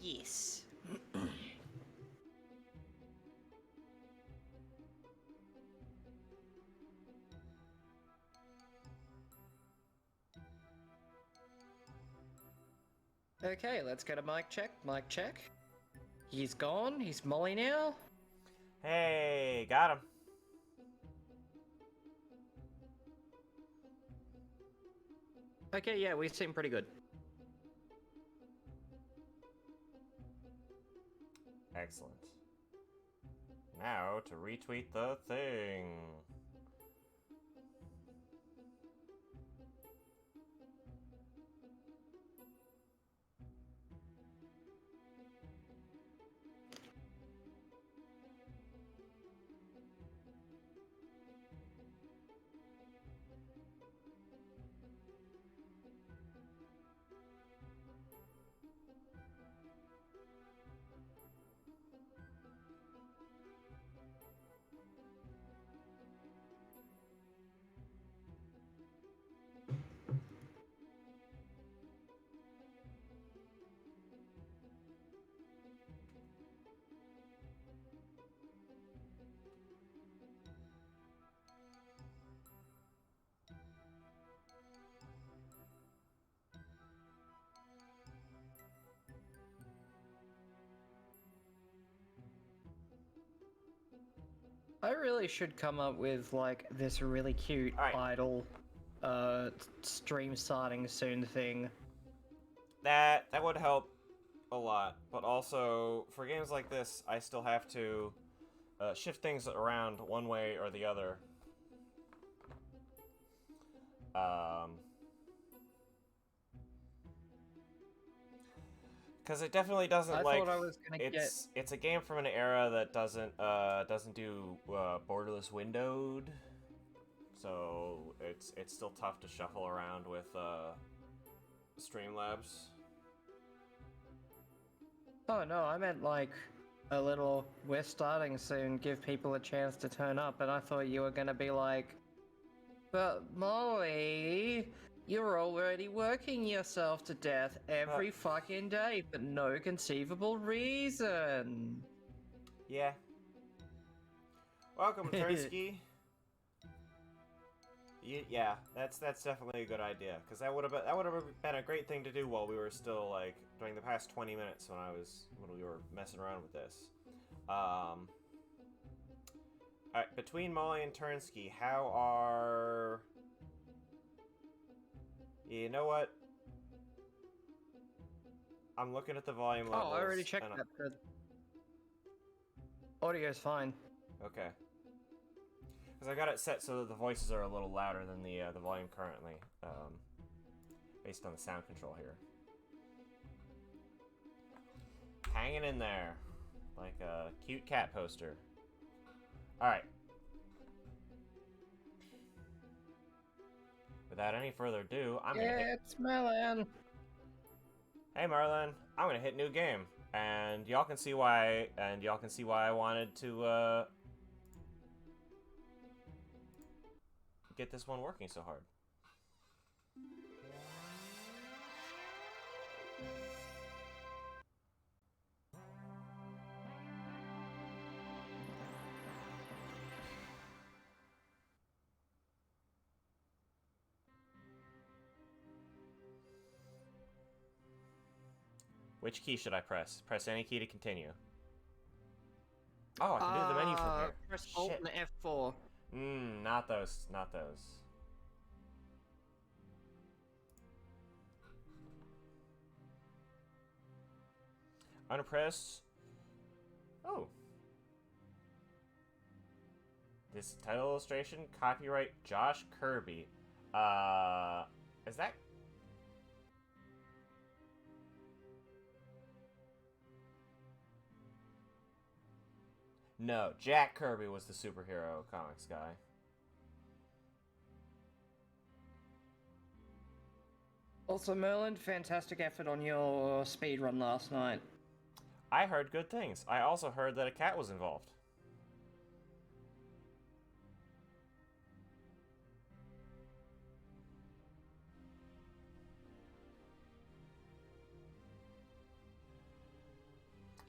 yes. Okay, let's get a mic check. Mic check. He's gone. He's Molly now. Hey, got him. Okay, yeah, we seem pretty good. Excellent. Now to retweet the thing. I really should come up with like this really cute All right. idle, stream starting soon thing. That would help a lot, but also for games like this, I still have to shift things around one way or the other. Because it definitely doesn't I like thought I was gonna get. it's a game from an era that doesn't do borderless windowed, so it's still tough to shuffle around with Streamlabs. Oh no, I meant like a little. We're starting soon. Give people a chance to turn up, and I thought you were gonna be like, but Molly, you're already working yourself to death every fucking day for no conceivable reason. Yeah. Welcome, Turnsky. Yeah, that's definitely a good idea, because that would have been a great thing to do while we were still like during the past 20 minutes when we were messing around with this. All right, between Molly and Turnsky, how are? You know what? I'm looking at the volume levels. Oh, I already checked that. The audio's fine. Okay. Because I got it set so that the voices are a little louder than the volume currently, based on the sound control here. Hanging in there, like a cute cat poster. All right. Without any further ado, I'm gonna hit. It's Melon. Hey Marlon, I'm gonna hit new game, and y'all can see why. I wanted to get this one working so hard. Which key should I press? Press any key to continue. Oh, I can do the menu from here. Press Alt and F4. Not those. Not those. Unpress. Oh. This title illustration, copyright Josh Kirby. Is that? No, Jack Kirby was the superhero comics guy. Also, Merlin, fantastic effort on your speed run last night. I heard good things. I also heard that a cat was involved.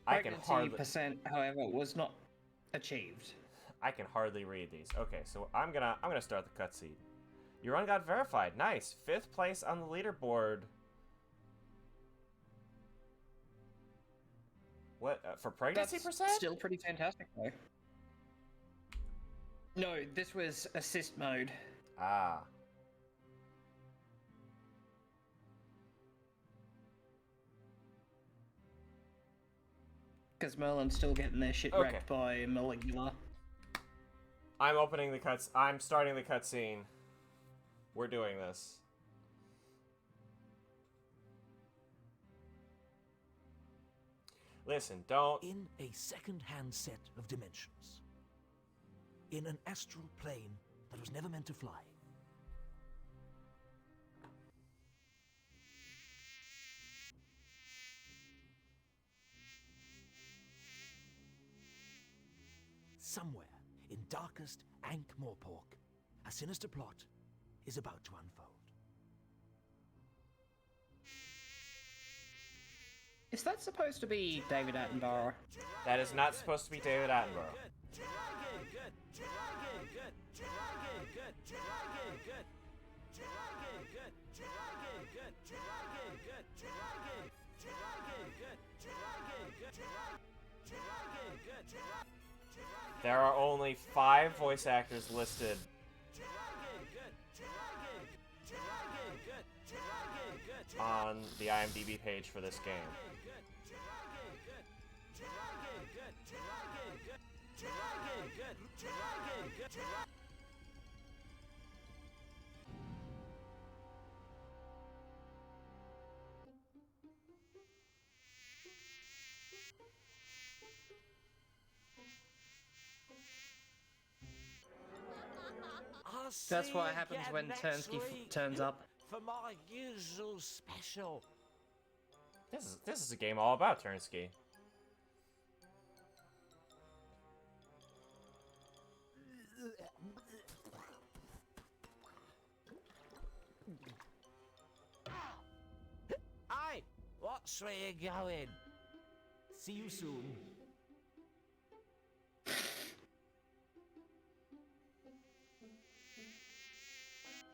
I can hardly. %, however, was not achieved. I can hardly read these. Okay, so I'm gonna start the cutscene. Your run got verified. Nice. 5th place on the leaderboard. What for pregnancy That's percent? still pretty fantastic, though. No, this was assist mode. Ah. Because Merlin's still getting their shit wrecked by Maligula. I'm starting the cutscene. We're doing this. Listen, don't... In a second-hand set of dimensions. In an astral plane that was never meant to fly. Somewhere in darkest Ankh-Morpork, a sinister plot is about to unfold. Is that supposed to be David Attenborough? That is not supposed to be David Attenborough. There are only 5 voice actors listed. On the IMDb page for this game. That's what happens when Turnsky turns up. For my usual special. This is a game all about Turnsky. Hey, what's where you going? See you soon.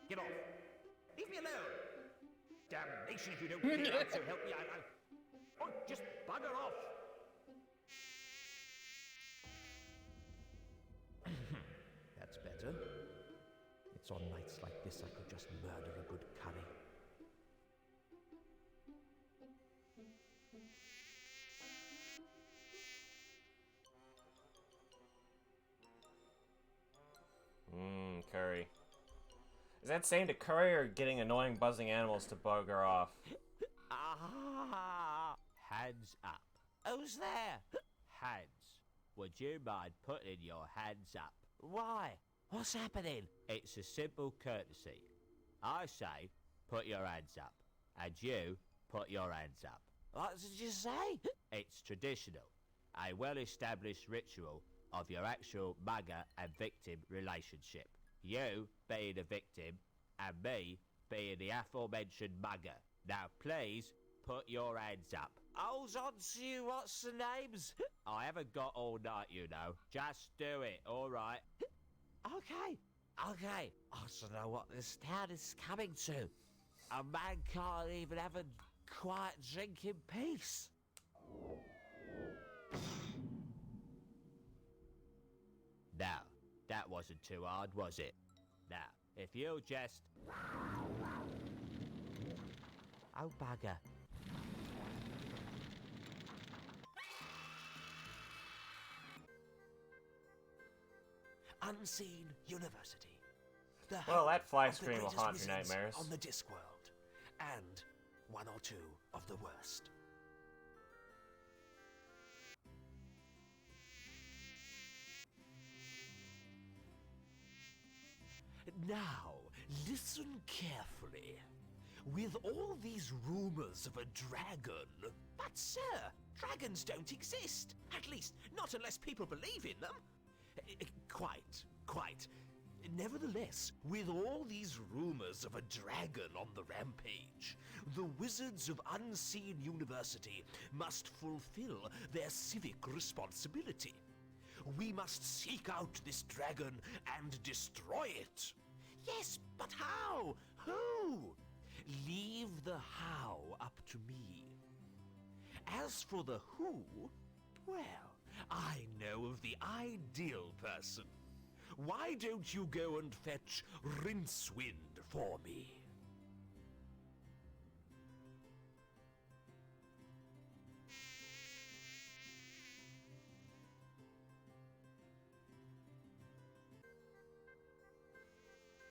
Get off! Leave me alone! Damnation if you don't clear out, so help me out. Oh, just bugger off! That's better. It's on nights like this I could just murder a good curry. Curry. Is that saying to curry or getting annoying buzzing animals to bugger off? Ah! Hands up. Who's there? Hands. Would you mind putting your hands up? Why? What's happening? It's a simple courtesy. I say, put your hands up. And you, put your hands up. What did you say? It's traditional. A well-established ritual of your actual mugger and victim relationship. You being the victim, and me being the aforementioned mugger. Now please, put your hands up. Hold on to you, what's the names? I haven't got all night, you know. Just do it, alright? Okay. I don't know what this town is coming to. A man can't even have a quiet drink in peace. Now, that wasn't too hard, was it? Now, if you just... Oh, bugger. Unseen University. Well, that fly screen will haunt your nightmares. On the Discworld, and one or two of the worst. Now, listen carefully. With all these rumors of a dragon... But, sir, dragons don't exist. At least, not unless people believe in them. Quite. Nevertheless, with all these rumors of a dragon on the rampage, the wizards of Unseen University must fulfill their civic responsibility. We must seek out this dragon and destroy it. Yes, but how? Who? Leave the how up to me. As for the who, well, I know of the ideal person. Why don't you go and fetch Rincewind for me?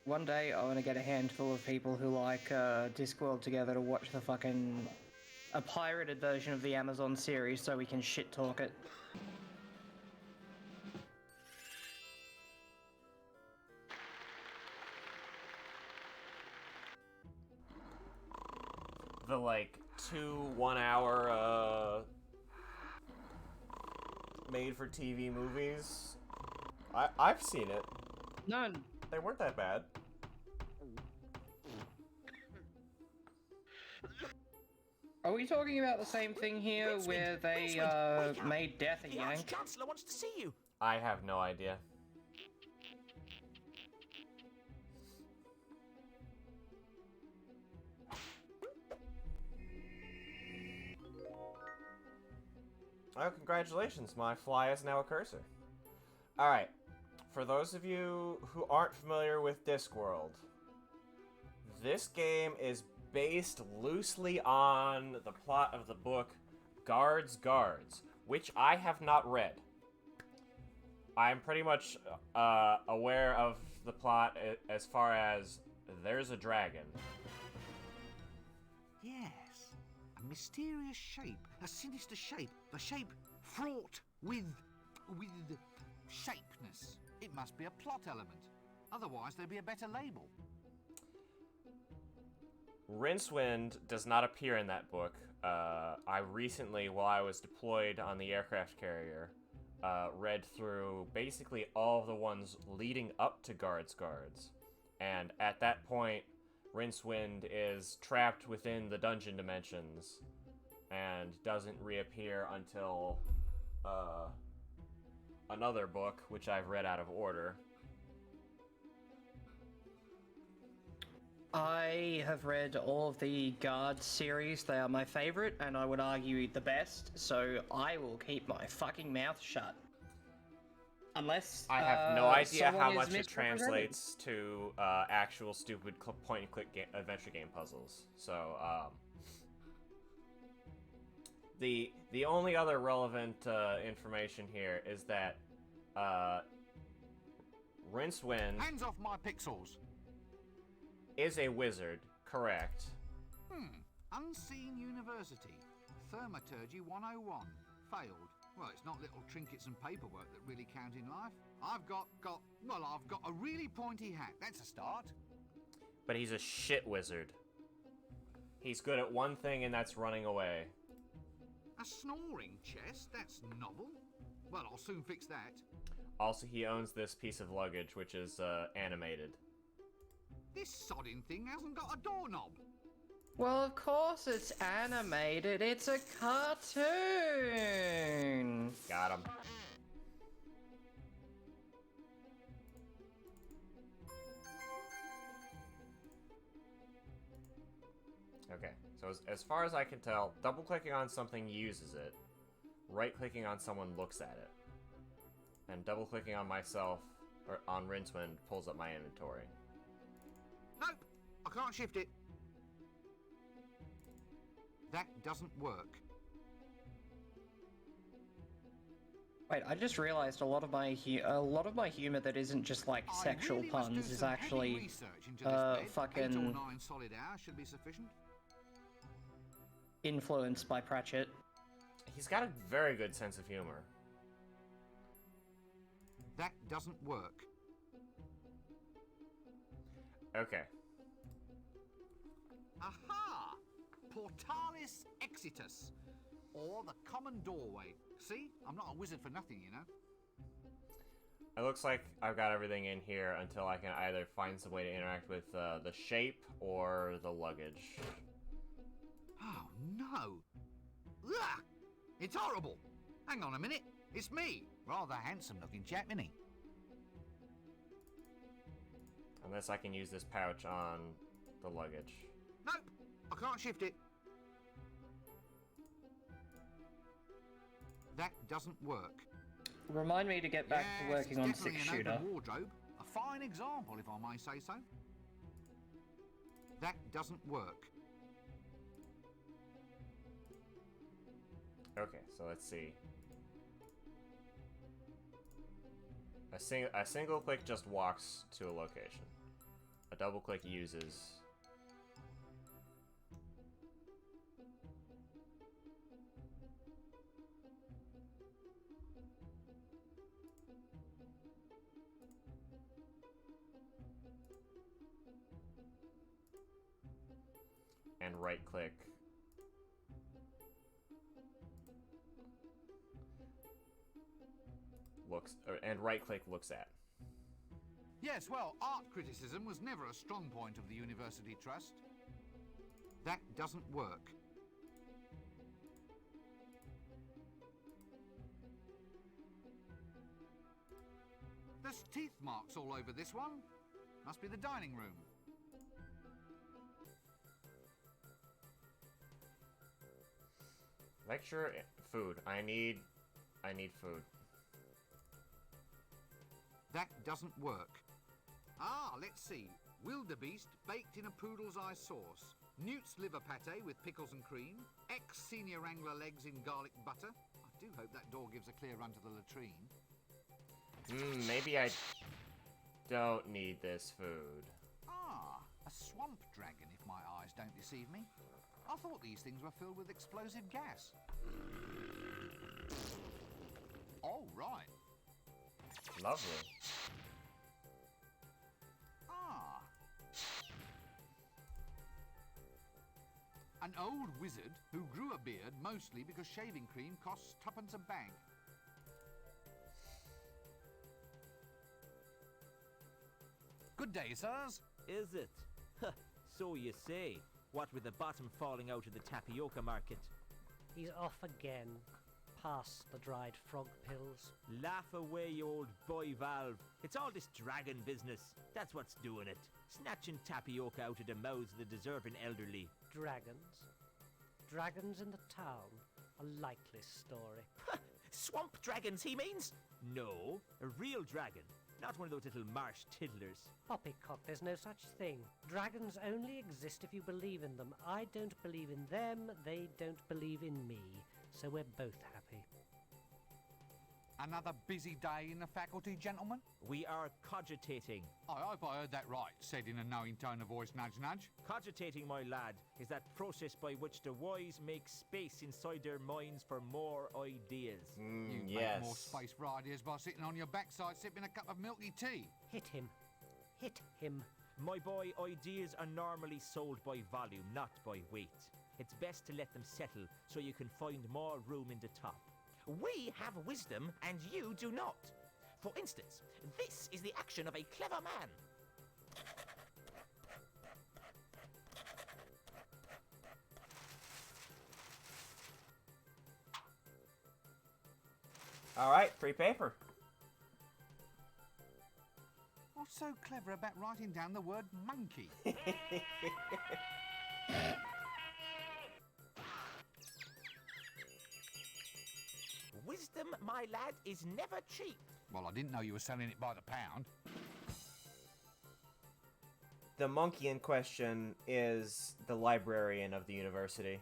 One day I want to get a handful of people who like Discworld together to watch a pirated version of the Amazon series so we can shit talk it. The like 2 1-hour made-for-TV movies. I've seen it. None. They weren't that bad. Are we talking about the same thing here, Rincewind, where they Rincewind, wake up. made Death a The Yank? Arch-Chancellor wants to see you. I have no idea. Oh, congratulations, my fly is now a cursor. Alright, for those of you who aren't familiar with Discworld, this game is based loosely on the plot of the book Guards, which I have not read. I'm pretty much aware of the plot as far as there's a dragon. Yes, a mysterious shape, a sinister shape, a shape fraught with shapeness. It must be a plot element. Otherwise, there'd be a better label. Rincewind does not appear in that book. I recently, while I was deployed on the aircraft carrier, read through basically all of the ones leading up to Guards. And at that point, Rincewind is trapped within the dungeon dimensions and doesn't reappear until another book, which I've read out of order. I have read all of the Guard series. They are my favorite, and I would argue the best, so I will keep my fucking mouth shut. Unless I have no idea how someone is much it misrepresented. translates to actual stupid point-and-click adventure game puzzles. So, the only other relevant information here is that Rincewind Hands off my pixels. is a wizard, correct? Unseen University. Thaumaturgy 101. Failed. Well, it's not little trinkets and paperwork that really count in life. I've got a really pointy hat. That's a start. But he's a shit wizard. He's good at one thing, and that's running away. A snoring chest? That's novel. Well, I'll soon fix that. Also, he owns this piece of luggage, which is animated. This sodding thing hasn't got a doorknob. Well, of course it's animated. It's a cartoon. Got him. Okay, so as far as I can tell, double-clicking on something uses it, right-clicking on someone looks at it, and double-clicking on myself, or on Rincewind, pulls up my inventory. Nope, I can't shift it. That doesn't work. Wait, I just realized a lot of my humor that isn't just like sexual I really must do puns is some heavy actually research into this bed. 8 or fucking 9 solid hours should be sufficient. influenced by Pratchett. He's got a very good sense of humor. That doesn't work. Okay. Aha! Portalis Exitus, or the common doorway. See, I'm not a wizard for nothing, you know. It looks like I've got everything in here until I can either find some way to interact with the shape or the luggage. Oh, no. Ugh! It's horrible. Hang on a minute. It's me. Rather handsome-looking chap, isn't he? Unless I can use this pouch on the luggage. Nope. I can't shift it. That doesn't work. Remind me to get back to Yes, working it's on definitely an 6-shooter. open wardrobe. A fine example, if I may say so. That doesn't work. Okay, so let's see. A single click just walks to a location. A double click uses. And right click. And right click looks at. Yes, well, art criticism was never a strong point of the University Trust. That doesn't work. There's teeth marks all over this one. Must be the dining room. Lecture food. I need food. That doesn't work. Ah, let's see. Wildebeest baked in a poodle's eye sauce. Newt's liver pate with pickles and cream. Ex-senior angler legs in garlic butter. I do hope that door gives a clear run to the latrine. Maybe I don't need this food. Ah, a swamp dragon, if my eyes don't deceive me. I thought these things were filled with explosive gas. Oh, right. Lovely. Ah. An old wizard who grew a beard mostly because shaving cream costs tuppence a bag. Good day, sirs. Is it? So you say. What with the bottom falling out of the tapioca market. He's off again. Past the dried frog pills. Laugh away, you old boy Valve. It's all this dragon business. That's what's doing it. Snatching tapioca out of the mouths of the deserving elderly. Dragons. Dragons in the town. A likely story. Swamp dragons, he means? No, a real dragon. Not one of those little marsh tiddlers. Poppycock, there's no such thing. Dragons only exist if you believe in them. I don't believe in them, they don't believe in me. So we're both happy. Another busy day in the faculty, gentlemen? We are cogitating. I hope I heard that right, said in a knowing tone of voice, nudge, nudge. Cogitating, my lad, is that process by which the wise make space inside their minds for more ideas. You Yes. make more space for ideas by sitting on your backside sipping a cup of milky tea. Hit him. Hit him. My boy, ideas are normally sold by volume, not by weight. It's best to let them settle so you can find more room in the top. We have wisdom and you do not. For instance, this is the action of a clever man. All right, free paper. What's so clever about writing down the word monkey? Wisdom, my lad, is never cheap. Well, I didn't know you were selling it by the pound. The monkey in question is the librarian of the university.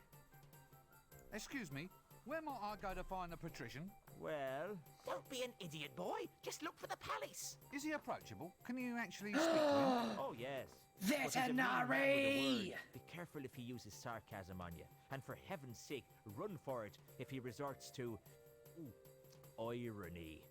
Excuse me, where might I go to find the patrician? Well, Don't be an idiot, boy. Just look for the palace. Is he approachable? Can you actually speak to him? oh yes. But he's a mean man with a Veterinary! word. Be careful if he uses sarcasm on you. And for heaven's sake, run for it if he resorts to irony.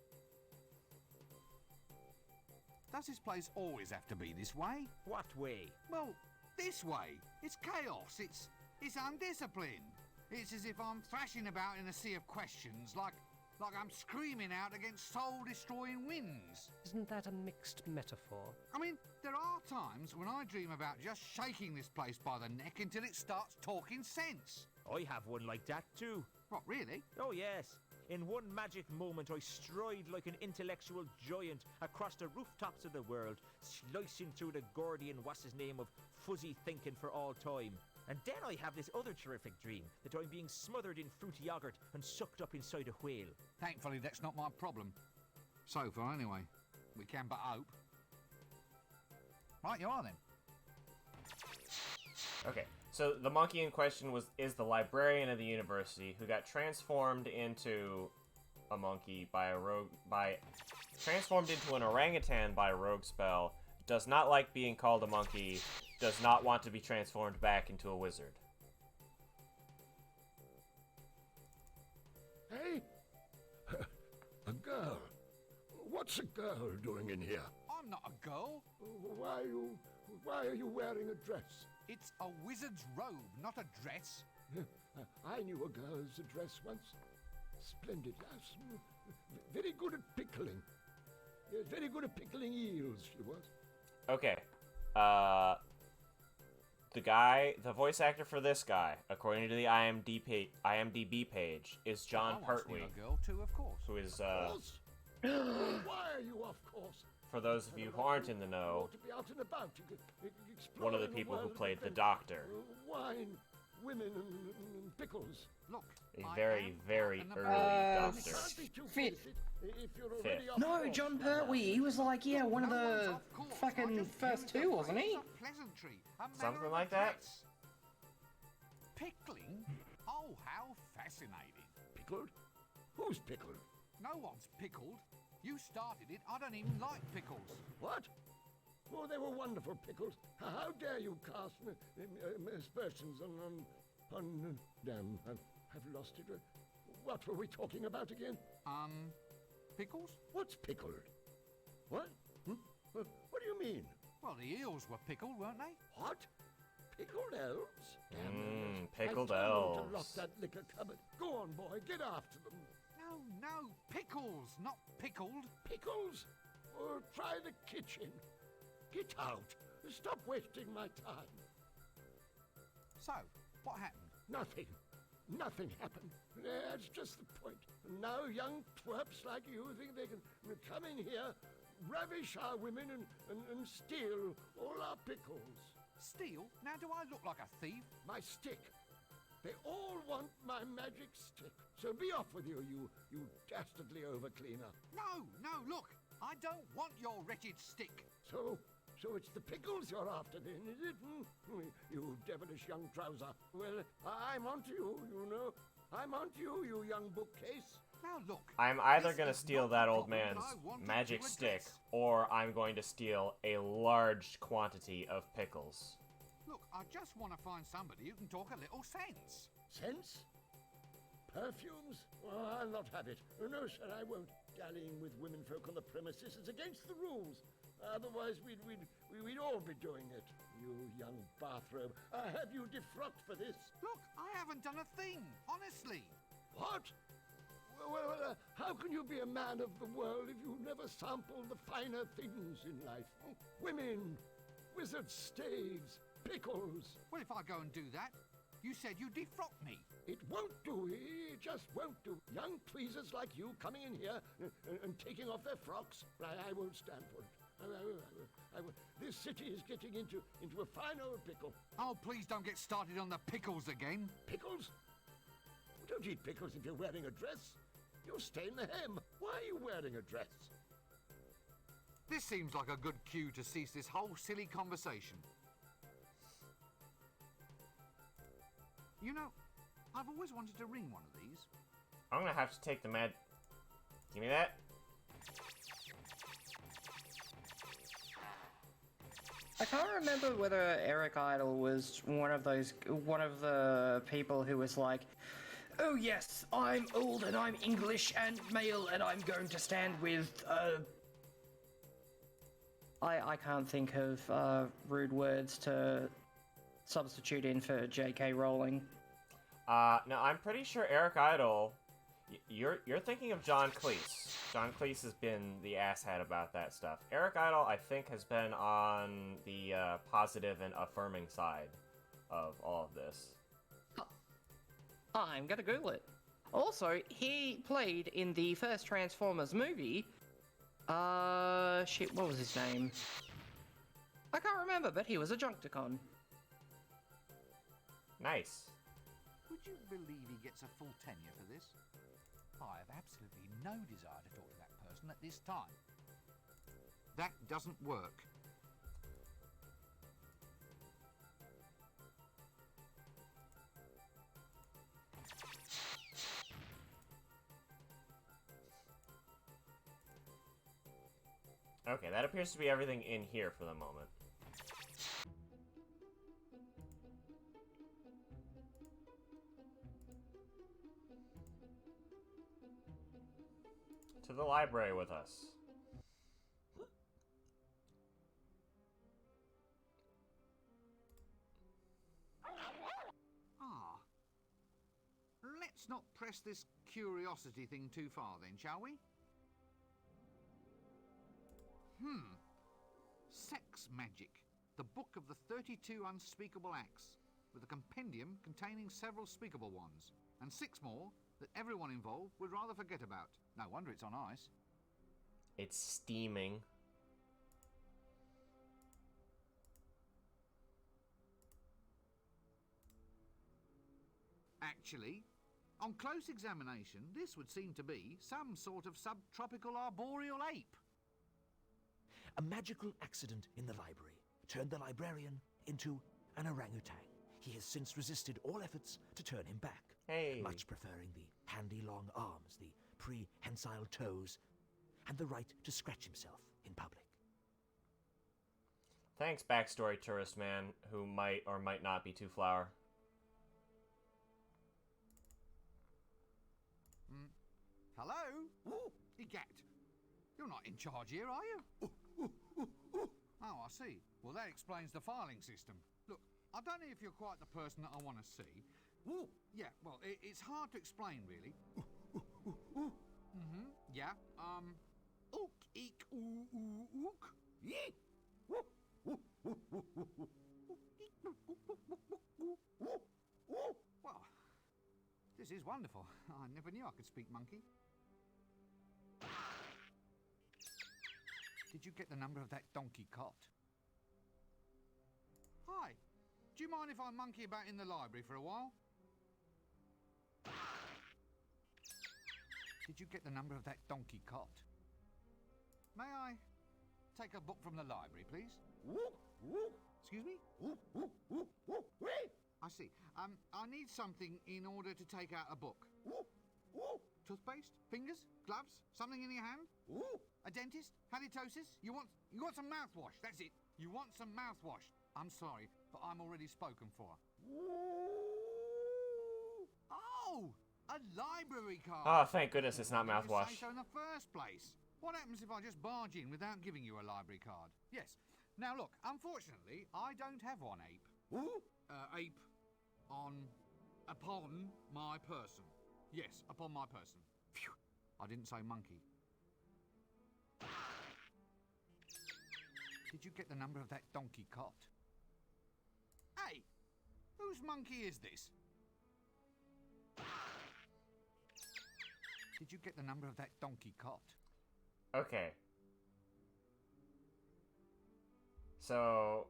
Does this place always have to be this way? What way? Well, this way. It's chaos. It's undisciplined. It's as if I'm thrashing about in a sea of questions, like Like I'm screaming out against soul-destroying winds. Isn't that a mixed metaphor? I mean, there are times when I dream about just shaking this place by the neck until it starts talking sense. I have one like that too. What, really? Oh yes. In one magic moment I stride like an intellectual giant across the rooftops of the world, slicing through the Gordian what's-his-name of fuzzy thinking for all time. And then I have this other terrific dream that I'm being smothered in fruity yogurt and sucked up inside a whale. Thankfully, that's not my problem. So far, anyway. We can but hope. Right, you are then. Okay, so the monkey in question is the librarian of the university who got transformed into a monkey transformed into an orangutan by a rogue spell, does not like being called a monkey, does not want to be transformed back into a wizard. Hey? A girl? What's a girl doing in here? I'm not a girl. Why are you wearing a dress? It's a wizard's robe, not a dress. I knew a girl's dress once. Splendid lass. Very good at pickling. Very good at pickling eels, she was. Okay. The voice actor for this guy, according to the IMDb page, is John Pertwee. A girl too, of course. Who is, Of course. Why are you, of course? For those of you who aren't in the know, To be out and about, one of the people who played the Doctor. Wine, women, and pickles. Look, A very, very early Doctor. Fit. Fit. No, John Pertwee. He was like, yeah, one of the fucking first two, wasn't he? Something like that? Pickling? Oh, how fascinating. Pickled? Who's pickled? No one's pickled. You started it. I don't even like pickles. What? Oh, they were wonderful pickles. How dare you cast aspersions on damn, I've lost it. What were we talking about again? Pickles? What's pickled? What? What do you mean? Well, the eels were pickled, weren't they? What? Pickled elves? Damn, pickled I told you elves. to lock that liquor cupboard. Go on, boy, get after them. No, pickles, not pickled. Pickles? Or try the kitchen. Get out. Stop wasting my time. So, what happened? Nothing. Nothing happened. That's just the point. Now young twerps like you think they can come in here, ravish our women, and steal all our pickles. Steal? Now do I look like a thief? My stick. They all want my magic stick. So be off with you, you dastardly overcleaner. No, look. I don't want your wretched stick. So it's the pickles you're after then, is it? You devilish young trouser. Well, I'm onto you, you know. I'm onto you, you young bookcase. Now look. I'm either this gonna is steal not that the old problem that man's I wanted magic to stick, address. or I'm going to steal a large quantity of pickles. Look, I just want to find somebody who can talk a little sense. Sense? Perfumes? Oh, I'll not have it. No, sir, I won't. Dallying with womenfolk on the premises is against the rules. Otherwise, we'd all be doing it. You young bathrobe. Have you defrocked for this? Look, I haven't done a thing, honestly. What? Well, how can you be a man of the world if you never sampled the finer things in life? Women, wizard staves, pickles. Well, if I go and do that, you said you'd defrock me. It won't do. It just won't do. Young tweezers like you coming in here and taking off their frocks, I won't stand for it. This city is getting into a fine old pickle. Oh, please don't get started on the pickles again. Pickles? Don't eat pickles if you're wearing a dress. You'll stain the hem. Why are you wearing a dress? This seems like a good cue to cease this whole silly conversation. You know, I've always wanted to ring one of these. I'm gonna have to take the med. Give me that. I can't remember whether Eric Idle was one of the people who was like, oh yes, I'm old and I'm English and male and I'm going to stand with, I can't think of, rude words to substitute in for J.K. Rowling. No, I'm pretty sure Eric Idle. You're thinking of John Cleese. John Cleese has been the asshat about that stuff. Eric Idle, I think, has been on the positive and affirming side of all of this. I'm gonna Google it. Also, he played in the first Transformers movie. Shit, what was his name? I can't remember, but he was a Junkticon. Nice. Would you believe he gets a full tenure for this? I have absolutely no desire to talk to that person at this time. That doesn't work. Okay, that appears to be everything in here for the moment. To the library with us. Ah. Let's not press this curiosity thing too far then, shall we? Sex Magic, the book of the 32 unspeakable acts, with a compendium containing several speakable ones, and 6 more that everyone involved would rather forget about. No wonder it's on ice. It's steaming. Actually, on close examination, this would seem to be some sort of subtropical arboreal ape. A magical accident in the library turned the librarian into an orangutan. He has since resisted all efforts to turn him back, much preferring the handy long arms, the prehensile toes, and the right to scratch himself in public. Thanks, backstory tourist man, who might or might not be Two Flower. Hello? Ooh, Egat. You're not in charge here, are you? Oh, I see. Well, that explains the filing system. Look, I don't know if you're quite the person that I want to see. Ooh, yeah, well, it's hard to explain, really. Yeah, ook, eek, ook. Yee. Well, this is wonderful. I never knew I could speak monkey. Did you get the number of that donkey cot? Hi. Do you mind if I monkey about in the library for a while? Did you get the number of that donkey cot? May I take a book from the library, please? Excuse me? I see. I need something in order to take out a book. Toothpaste? Fingers? Gloves? Something in your hand? A dentist? Halitosis? You want some mouthwash? That's it. You want some mouthwash. I'm sorry, but I'm already spoken for. Oh! A library card! Oh, thank goodness it's not Why didn't you mouthwash. say so in the first place? What happens if I just barge in without giving you a library card? Yes. Now look, unfortunately, I don't have one ape. Ape upon my person. Yes, upon my person. Phew. I didn't say monkey. Did you get the number of that donkey cot? Hey, whose monkey is this? Did you get the number of that donkey cot? Okay. So,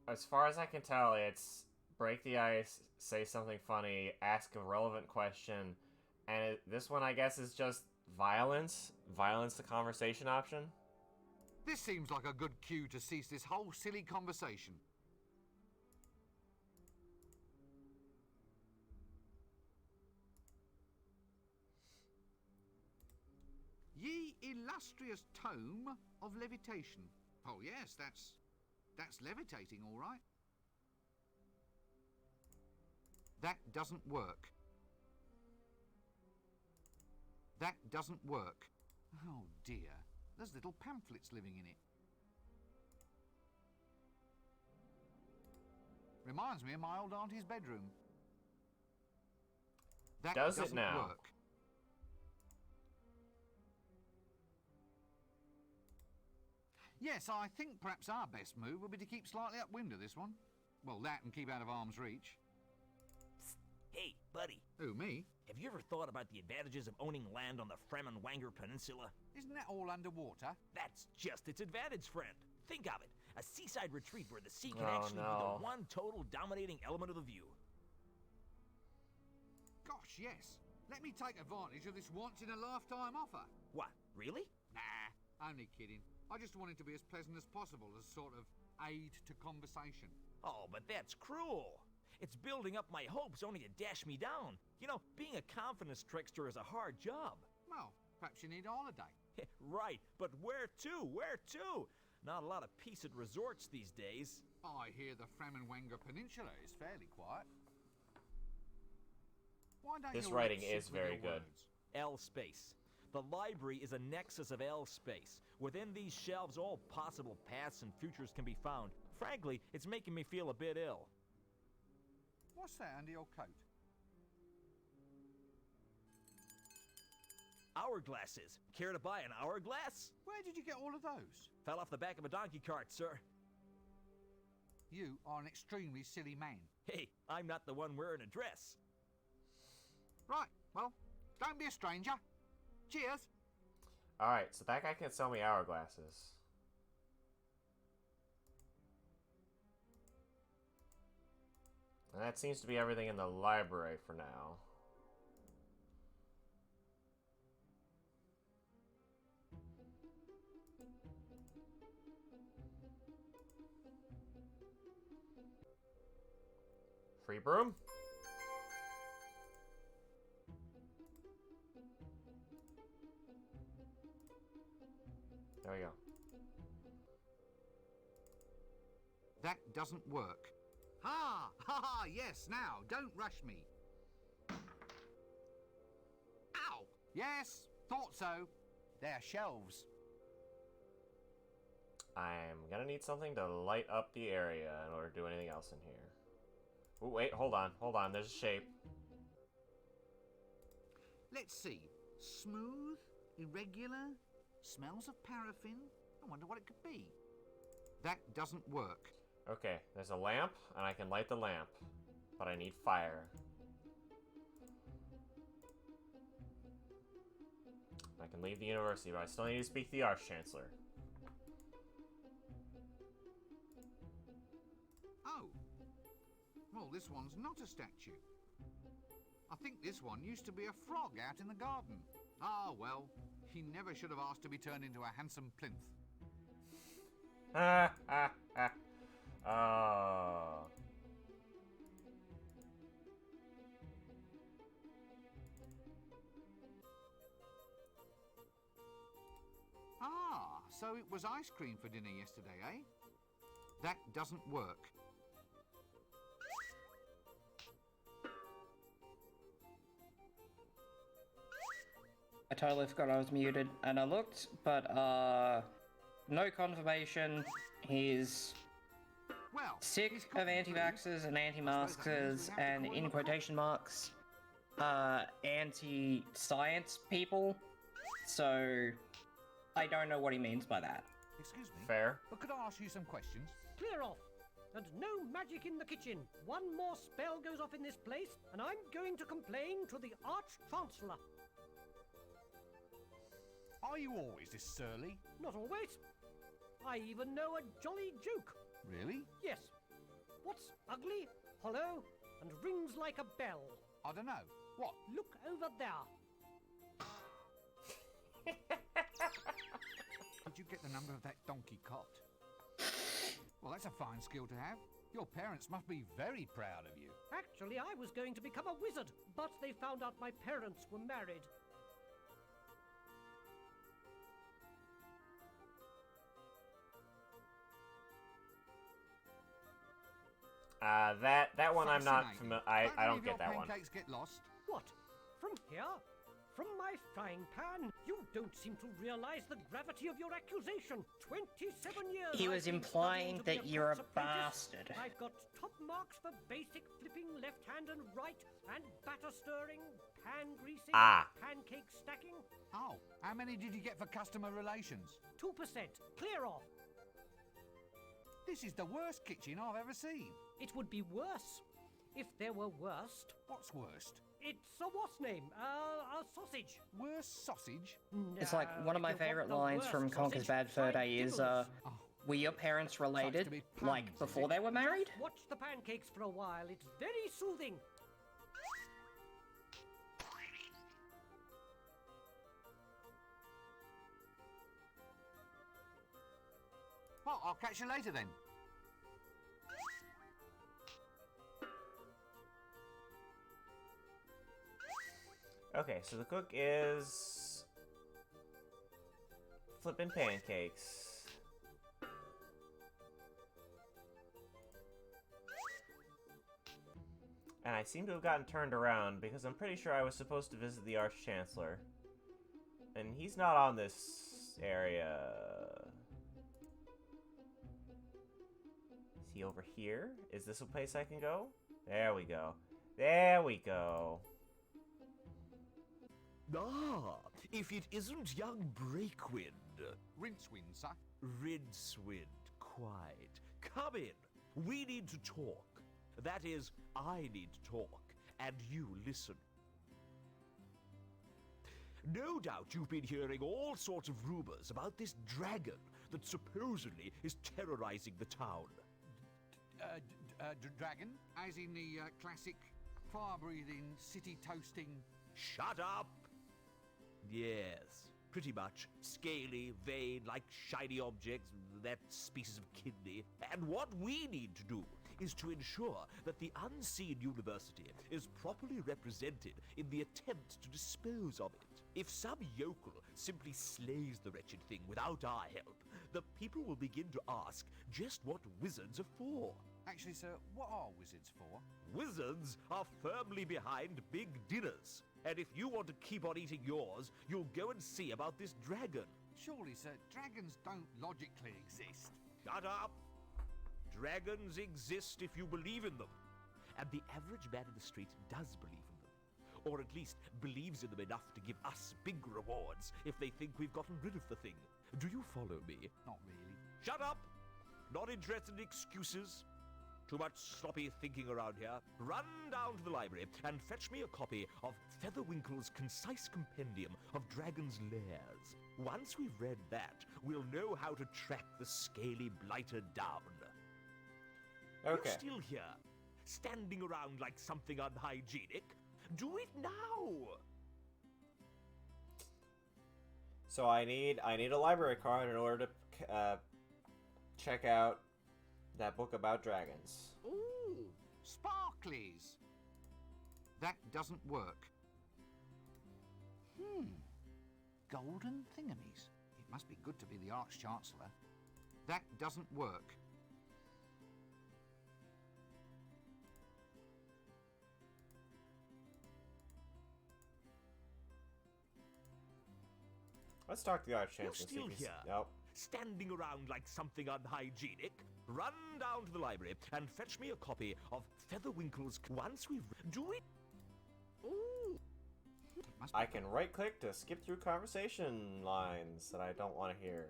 as far as I can tell, it's break the ice, say something funny, ask a relevant question, and this one, I guess, is just violence? Violence the conversation option? This seems like a good cue to cease this whole silly conversation. Ye illustrious tome of levitation. Oh yes, that's levitating, all right. That doesn't work. That doesn't work. Oh dear, there's little pamphlets living in it. Reminds me of my old auntie's bedroom. That Does it doesn't now? work. Yes, I think perhaps our best move would be to keep slightly upwind of this one. Well, that and keep out of arm's reach. Psst. Hey, buddy. Who, me? Have you ever thought about the advantages of owning land on the Fremenwanger Peninsula? Isn't that all underwater? That's just its advantage, friend. Think of it. A seaside retreat where the sea can Oh, actually be no. the one total dominating element of the view. Gosh, yes. Let me take advantage of this once-in-a-lifetime offer. What, really? Nah, only kidding. I just want it to be as pleasant as possible as sort of aid to conversation. Oh, but that's cruel. It's building up my hopes only to dash me down. You know, being a confidence trickster is a hard job. Well, perhaps you need a holiday. Right, but where to? Where to? Not a lot of peace at resorts these days. I hear the Fremenwanger Peninsula is fairly quiet. Why don't This you writing sit is with very your good. words? L space. The library is a nexus of L space. Within these shelves, all possible paths and futures can be found. Frankly, it's making me feel a bit ill. What's that under your coat? Hourglasses. Care to buy an hourglass? Where did you get all of those? Fell off the back of a donkey cart, sir. You are an extremely silly man. Hey, I'm not the one wearing a dress. Right, well, don't be a stranger. Cheers. Alright, so that guy can sell me hourglasses. And that seems to be everything in the library for now. Free broom? There we go. That doesn't work. Ha! Ha ha! Yes, now, don't rush me. Ow! Yes, thought so. They're shelves. I'm gonna need something to light up the area in order to do anything else in here. Ooh, wait, hold on, there's a shape. Let's see. Smooth, irregular, smells of paraffin. I wonder what it could be. That doesn't work. Okay, there's a lamp, and I can light the lamp. But I need fire. I can leave the university, but I still need to speak to the Arch-Chancellor. Oh. Well, this one's not a statue. I think this one used to be a frog out in the garden. Ah, well, he never should have asked to be turned into a handsome plinth. Ha ha ha. Oh. Ah, so it was ice cream for dinner yesterday, eh? That doesn't work. I totally forgot I was muted, and I looked, but no confirmation. He's Well, sick he's of cooking food. anti-vaxxers and anti-maskers and, in quotation marks, anti-science people. So, I don't know what he means by that. Excuse me, Fair. but could I ask you some questions? Clear off! And no magic in the kitchen. One more spell goes off in this place, and I'm going to complain to the Arch-Chancellor. Are you always this surly? Not always. I even know a jolly joke. Really? Yes. What's ugly, hollow, and rings like a bell? I don't know. What? Look over there. Did you get the number of that donkey cot? Well, that's a fine skill to have. Your parents must be very proud of you. Actually, I was going to become a wizard, but they found out my parents were married. That one I'm not Fascinating. familiar. I don't any get of that your one. pancakes get lost? What? From here? From my frying pan? You don't seem to realize the gravity of your accusation. 27 years. He was I've been implying studying to be that you're a cook's apprentice. bastard. I've got top marks for basic flipping left hand and right, and batter stirring, pan greasing, Ah. pancake stacking. Oh, how many did you get for customer relations? 2%. Clear off. This is the worst kitchen I've ever seen. It would be worse if there were worst. What's worst? It's a what's name? A sausage. Worst sausage? It's like one of No, my if you want favorite the lines worst from Conker's sausage, Bad Fur try Day is, Dibble's. were your parents related, be like, puns, is before it? they were married? Watch the pancakes for a while. It's very soothing. Well, I'll catch you later then. Okay, so the cook is flipping pancakes. And I seem to have gotten turned around because I'm pretty sure I was supposed to visit the Arch-Chancellor. And he's not on this area. Is he over here? Is this a place I can go? There we go. There we go. Ah, if it isn't young Breakwind. Rincewind, sir. Rincewind, quite. Come in. We need to talk. That is, I need to talk, and you listen. No doubt you've been hearing all sorts of rumors about this dragon that supposedly is terrorizing the town. Dragon? As in the classic fire-breathing, city-toasting... Shut up! Yes, pretty much. Scaly, vein, like shiny objects, that species of kidney. And what we need to do is to ensure that the Unseen University is properly represented in the attempt to dispose of it. If some yokel simply slays the wretched thing without our help, the people will begin to ask just what wizards are for. Actually, sir, what are wizards for? Wizards are firmly behind big dinners. And if you want to keep on eating yours, you'll go and see about this dragon. Surely, sir, dragons don't logically exist. Shut up! Dragons exist if you believe in them. And the average man in the street does believe in them. Or at least believes in them enough to give us big rewards if they think we've gotten rid of the thing. Do you follow me? Not really. Shut up! Not interested in excuses. Too much sloppy thinking around here. Run down to the library and fetch me a copy of Featherwinkle's concise compendium of dragons' lairs. Once we've read that, we'll know how to track the scaly blighter down. Okay. You're still here, standing around like something unhygienic? Do it now! So I need a library card in order to check out that book about dragons. Ooh, sparklies. That doesn't work. Golden thingamies. It must be good to be the Arch-Chancellor. That doesn't work. Let's talk to the Arch-Chancellor. You're still here, Nope. standing around like something unhygienic? Run down to the library and fetch me a copy of Featherwinkle's... Once we've... Do it... Ooh. It must be I can right-click to skip through conversation lines that I don't want to hear.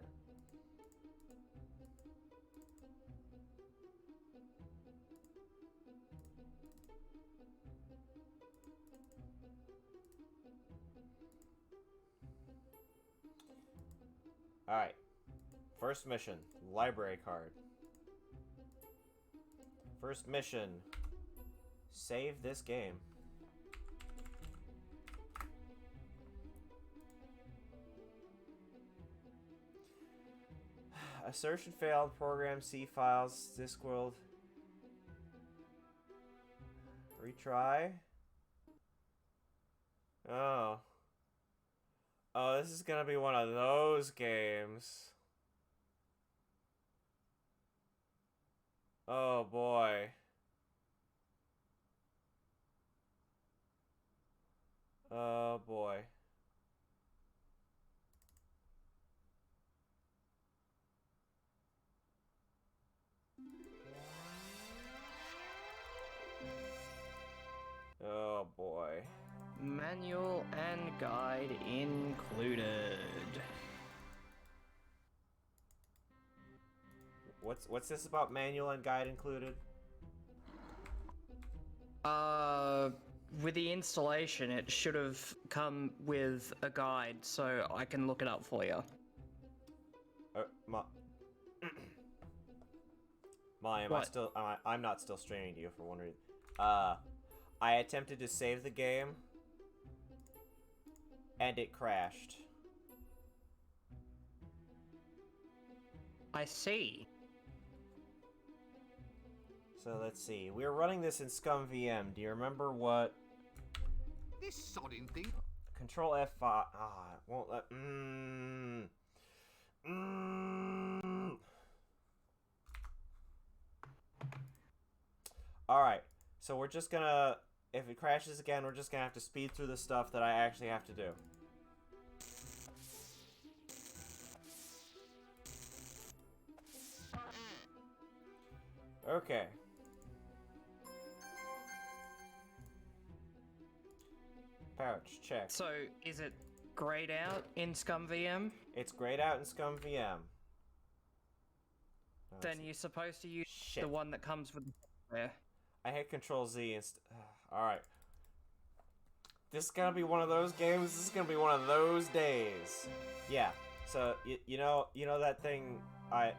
Alright. First mission. Library card. First mission. Save this game. Assertion failed. Program C files. Discworld. Retry. Oh. Oh, this is gonna be one of those games. Oh boy. Oh boy. Oh boy. Manual and guide included. What's this about manual and guide included? With the installation, it should have come with a guide, so I can look it up for you. Molly, What? I'm not still streaming to you for one reason. I attempted to save the game, and it crashed. I see. So let's see. We were running this in Scum VM. Do you remember what? This sodding thing. Control F5. It won't let. Alright, so we're just gonna, if it crashes again, we're just gonna have to speed through the stuff that I actually have to do. Okay. Pouch, check. So, is it grayed out in Scum VM? It's grayed out in Scum VM. No, Then you're supposed to use Shit. the one that comes with the software. I hit Control Z and alright. This is gonna be one of those games. This is gonna be one of those days. Yeah. So you know that thing I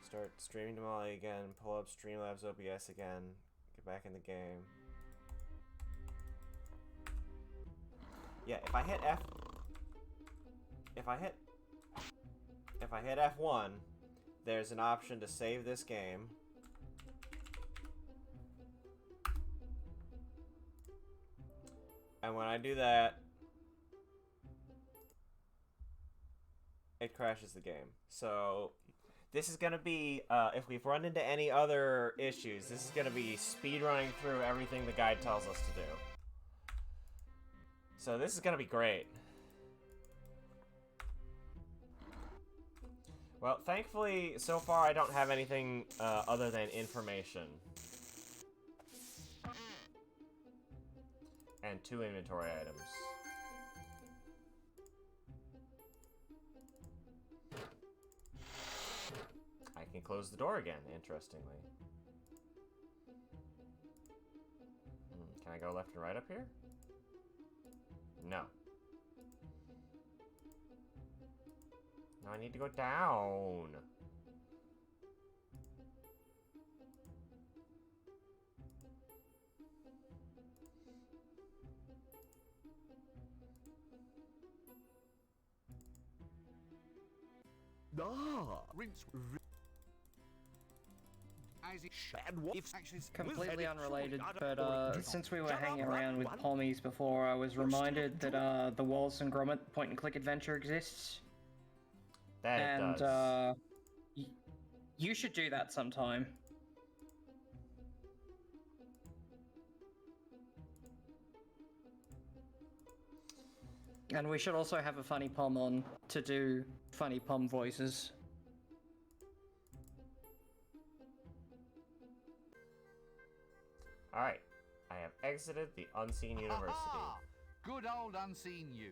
start streaming to Molly again. Pull up Streamlabs OBS again. Get back in the game. Yeah. If I hit F1. There's an option to save this game. And when I do that, it crashes the game. So this is going to be, if we've run into any other issues, this is going to be speed running through everything the guide tells us to do. So this is going to be great. Well, thankfully, so far I don't have anything other than information. And 2 inventory items. I can close the door again, interestingly. Can I go left and right up here? No. No, I need to go down. Rinse. As it And what if actually Completely unrelated, but since we were hanging around with Pommies before, I was reminded that the Wallace and Gromit point-and-click adventure exists. That it And does. you should do that sometime. And we should also have a funny pom on to do funny pom voices. Alright. I have exited the Unseen University. Good old unseen you.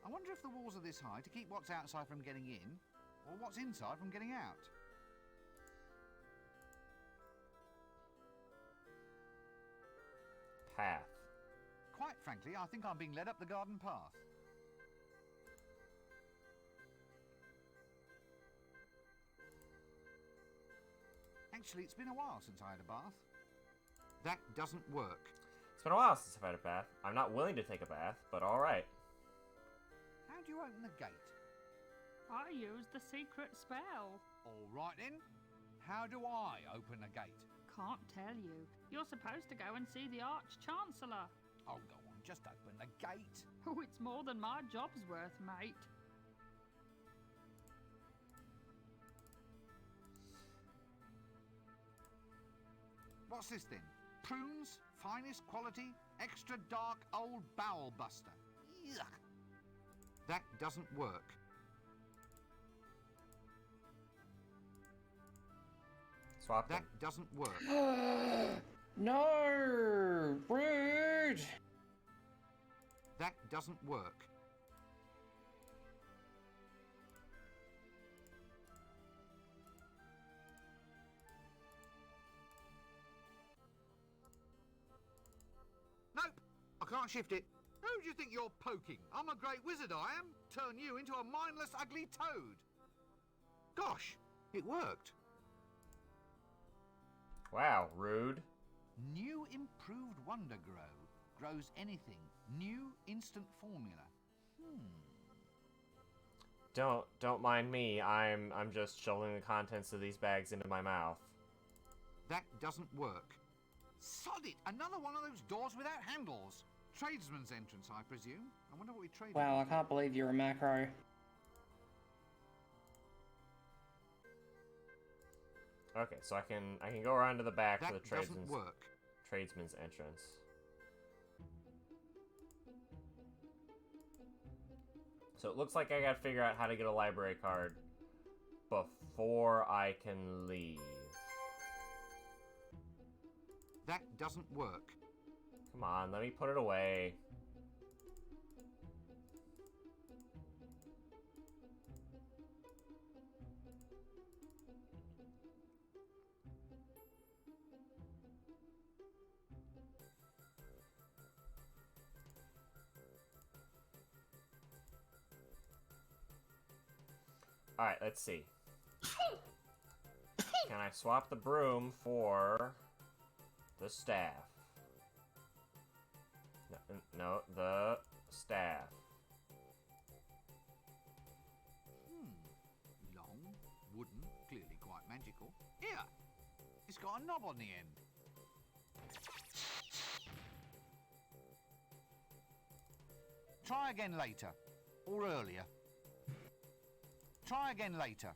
I wonder if the walls are this high to keep what's outside from getting in, or what's inside from getting out. Path. Quite frankly, I think I'm being led up the garden path. Actually, it's been a while since I had a bath. That doesn't work. It's been a while since I've had a bath. I'm not willing to take a bath, but alright. How do you open the gate? I used the secret spell. All right then. How do I open a gate? Can't tell you. You're supposed to go and see the Arch-Chancellor. Oh, go on, just open the gate. Oh, it's more than my job's worth, mate. What's this then? Prunes, finest quality, extra dark old bowel buster. Yuck. That doesn't work. Swap That them. doesn't work. No! Rude! That doesn't work. can't shift it. Who do you think you're poking? I'm a great wizard, I am. Turn you into a mindless, ugly toad. Gosh, it worked. Wow, rude. New improved Wonder Grow. Grows anything. New instant formula. Don't mind me. I'm just shoveling the contents of these bags into my mouth. That doesn't work. Sod it! Another one of those doors without handles. Tradesman's entrance, I presume. I wonder what we traded. Wow, I can't believe you're a macro. Okay, so I can go around to the back that for the doesn't work. tradesman's entrance. So it looks like I gotta figure out how to get a library card before I can leave. That doesn't work. Come on, let me put it away. Alright, let's see. Can I swap the broom for the staff? No, the staff. Long, wooden, clearly quite magical. Here! It's got a knob on the end. Try again later. Or earlier. Try again later.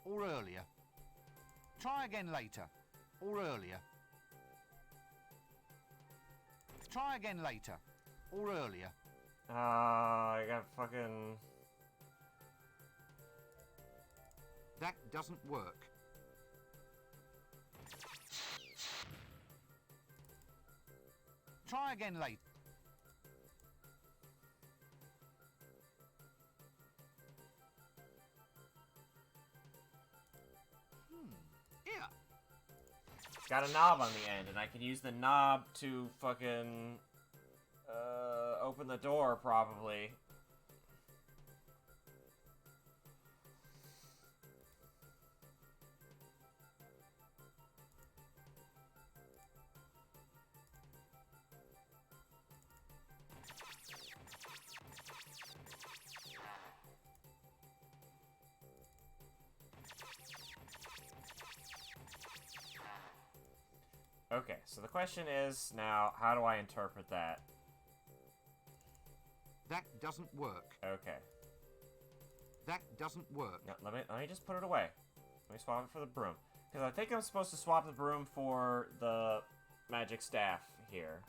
Or earlier. Try again later. Or earlier. Try again later. Or earlier. I got fucking... That doesn't work. Try again later. Here. Got a knob on the end, and I can use the knob to fucking... open the door, probably. Okay, so the question is now, how do I interpret that? That doesn't work. Okay. That doesn't work. No, let me just put it away. Let me swap it for the broom. Because I think I'm supposed to swap the broom for the magic staff here.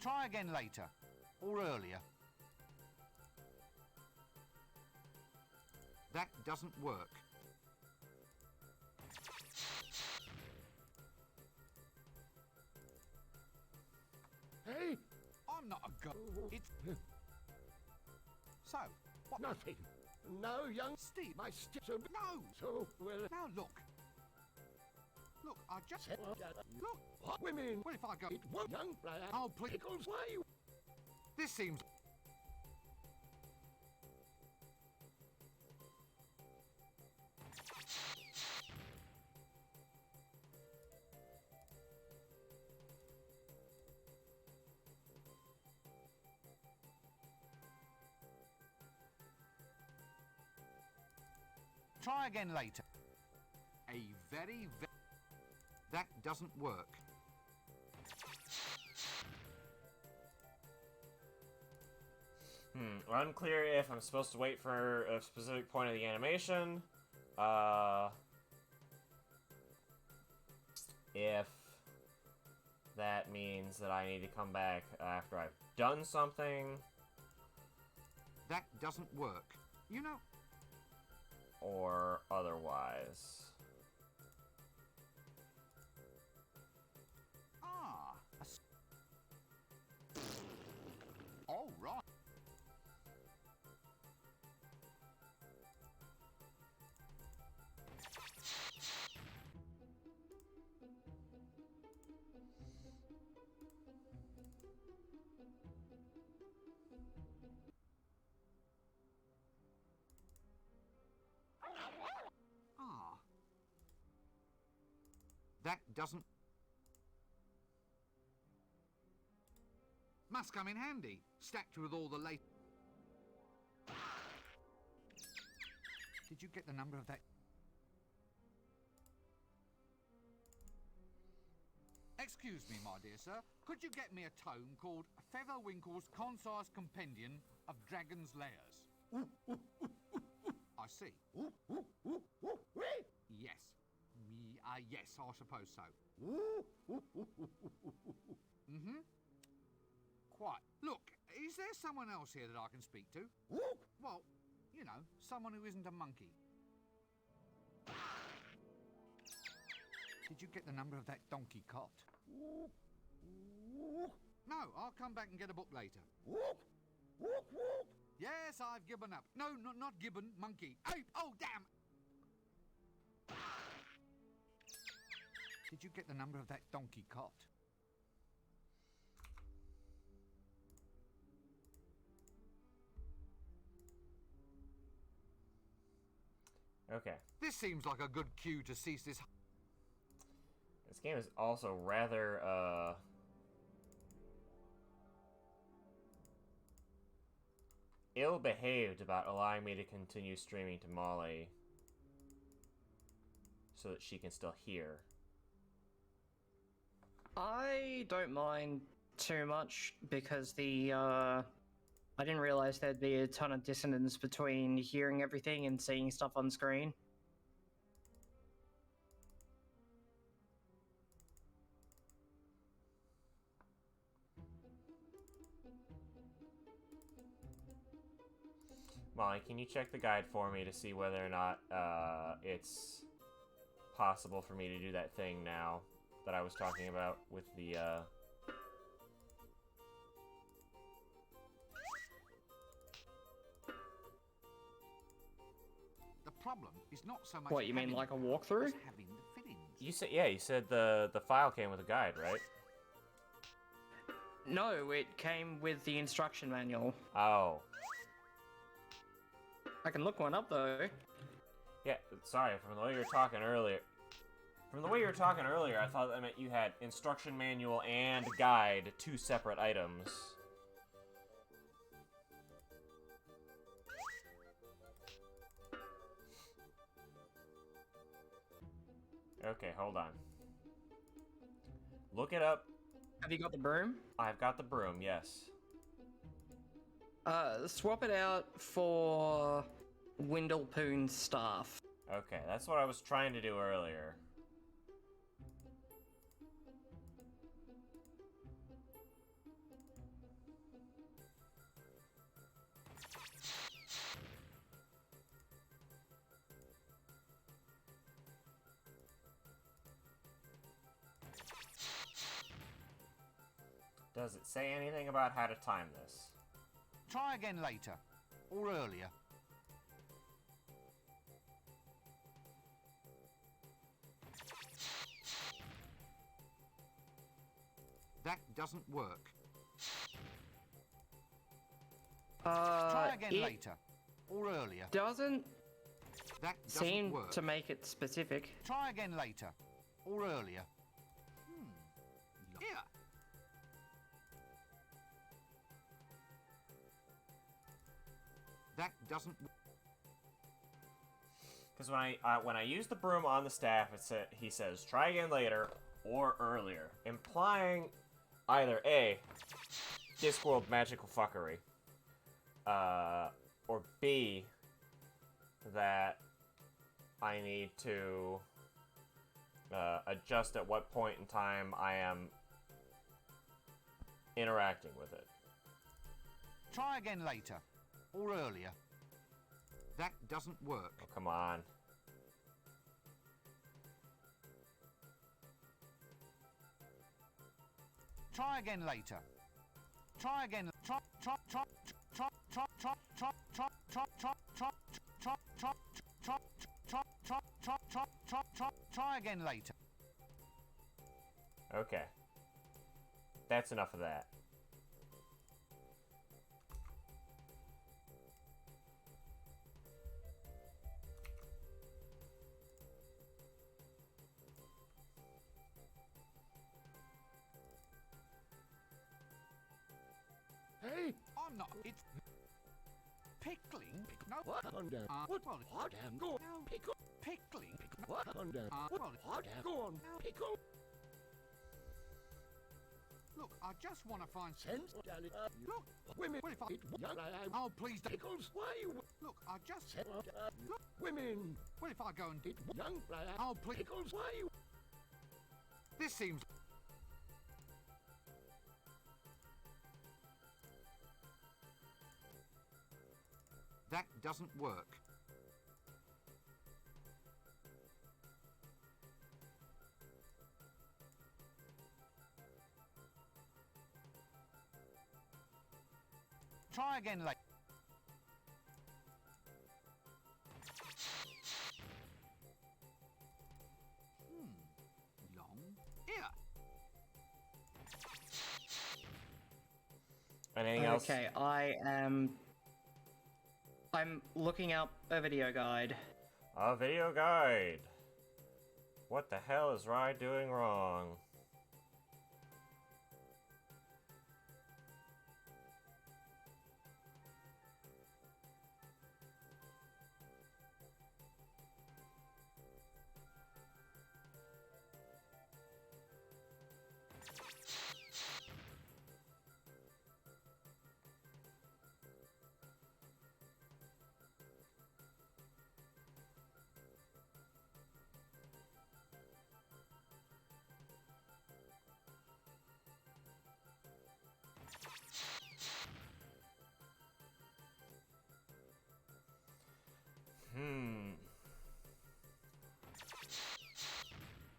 Try again later. Or earlier. That doesn't work. Hey! I'm not a go. It's... So, what? Nothing. No, young Steve, my stick. So no! So well. Now look. Look, I just... Said, Look! what women? What if I go... It won't, young player. Oh, please. Pickles, why you? This seems... Try again later. A very... That doesn't work. Unclear if I'm supposed to wait for a specific point of the animation. If that means that I need to come back after I've done something. That doesn't work. You know... or otherwise. Ah. All right. Ah. That doesn't... Must come in handy, stacked with all the late... Did you get the number of that? Excuse me, my dear sir. Could you get me a tome called Featherwinkle's Concise Compendium of Dragon's Lairs? I see. Yes. Yes, I suppose so. Mm-hmm. Quite. Look, is there someone else here that I can speak to? Well, you know, someone who isn't a monkey. Did you get the number of that donkey cot? No, I'll come back and get a book later. Yes, I've given up. No, not gibbon, monkey. Ape! Oh, damn! Did you get the number of that donkey cot? Okay. This seems like a good cue to cease this... This game is also rather, ill-behaved about allowing me to continue streaming to Molly so that she can still hear. I don't mind too much because I didn't realize there'd be a ton of dissonance between hearing everything and seeing stuff on screen. Molly, can you check the guide for me to see whether or not it's possible for me to do that thing now that I was talking about with the The problem is not so much... What, you mean having like a it, walkthrough? as having the fittings. You said, yeah, you said the file came with a guide, right? No, it came with the instruction manual. Oh. I can look one up though. Yeah, sorry, from the way you were talking earlier. From the way you were talking earlier, I thought that meant you had instruction manual and guide, two separate items. Okay, hold on. Look it up. Have you got the broom? I've got the broom, yes. Swap it out for Windlepoon's staff. Okay, that's what I was trying to do earlier. Does it say anything about how to time this? Try again later. Or earlier. That doesn't work. Try again it later. Or earlier. doesn't That doesn't seem work. to make it specific. Try again later. Or earlier. Here. That doesn't... Because when I use the broom on the staff, he says try again later or earlier, implying either A, Discworld magical fuckery, or B, that I need to adjust at what point in time I am interacting with it. Try again later. Or earlier. That doesn't work. Oh, come on. Try again later. Try again. Try again later. Okay. That's enough of that. Hey, I'm not. It's pickling. No. what on down? What? Well, What? Go on, pickle. pickling. What on down? Well, What? Go on, pickle. look, I just want to find Sense, darling. Look, Women. what if I? It young I am. Oh, please don't. Pickles. Why you? Look, I just. Said, women. What if I go and? It young I am. Oh, please. Pickles. Why you? This seems. That doesn't work. Try again later. Long. Here. Anything else? Okay, I'm looking up a video guide. A video guide. What the hell is Rye doing wrong?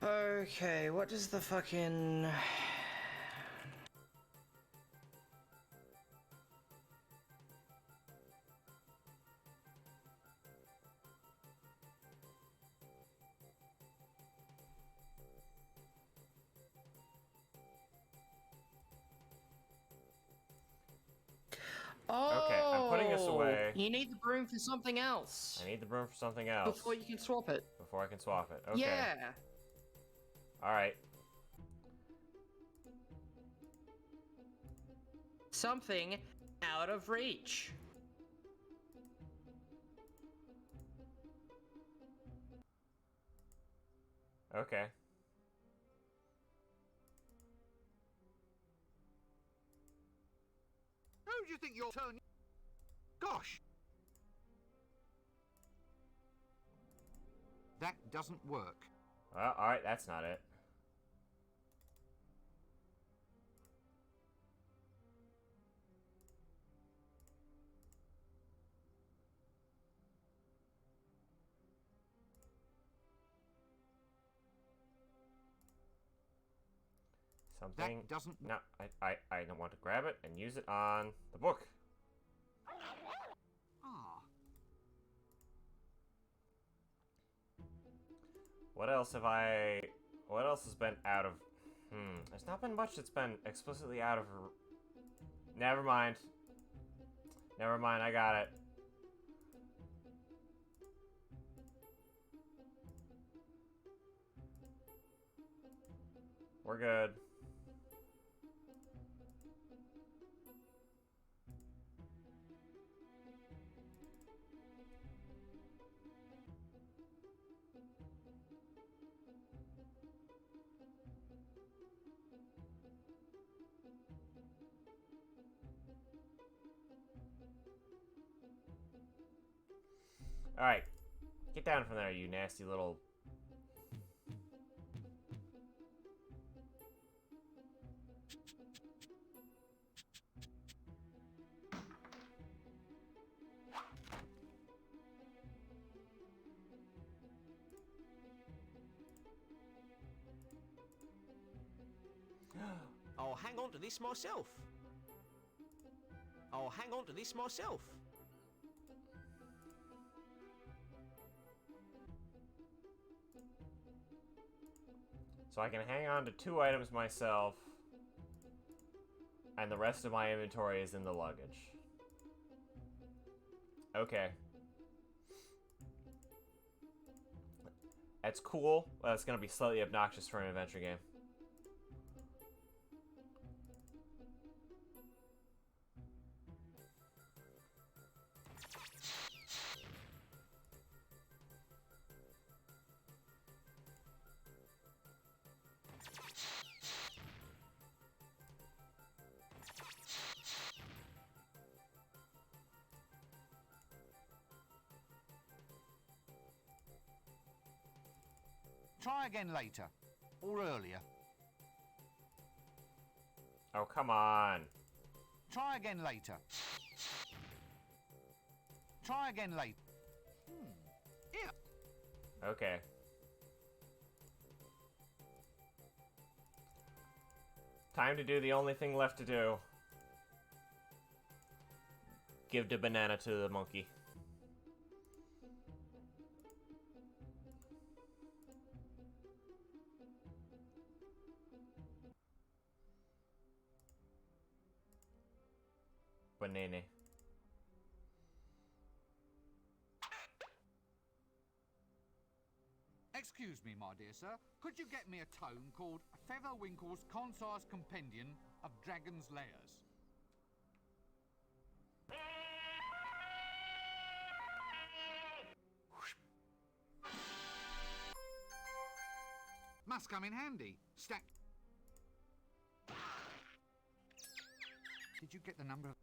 Okay, what does the fucking... Oh, Okay, I'm putting this away. You need the broom for something else. I need the broom for something else. Before you can swap it. Before I can swap it. Okay. Yeah. Alright. Something out of reach. Okay. Who do you think you're turning? Gosh! That doesn't work. Well, alright, that's not it. Something. That doesn't. No, I don't want to grab it and use it on the book. Ah. What else have I... What else has been out of... There's not been much that's been explicitly out of... Never mind. Never mind, I got it. We're good. Alright. Get down from there, you nasty little... on to this myself. I'll hang on to this myself. So I can hang on to 2 items myself, and the rest of my inventory is in the luggage. Okay. That's cool, but it's gonna be slightly obnoxious for an adventure game. Try again later. Or earlier. Oh, come on. Try again later. Try again later. Yeah. Okay. Time to do the only thing left to do. Give the banana to the monkey. Banana. Excuse me, my dear sir. Could you get me a tome called Featherwinkle's Concise Compendium of Dragon's Lairs? Must come in handy. Stack. Did you get the number of...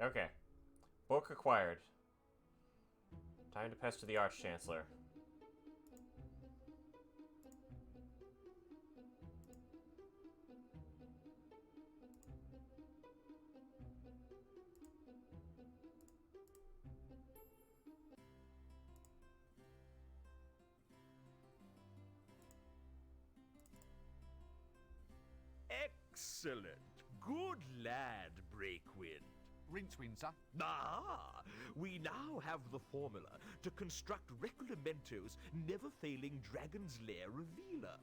Okay. Book acquired. Time to pester the Arch-Chancellor. Excellent. Good lad, Breakwind. Rincewind, sir? Ah, we now have the formula to construct Recollemento's never-failing Dragon's Lair revealer.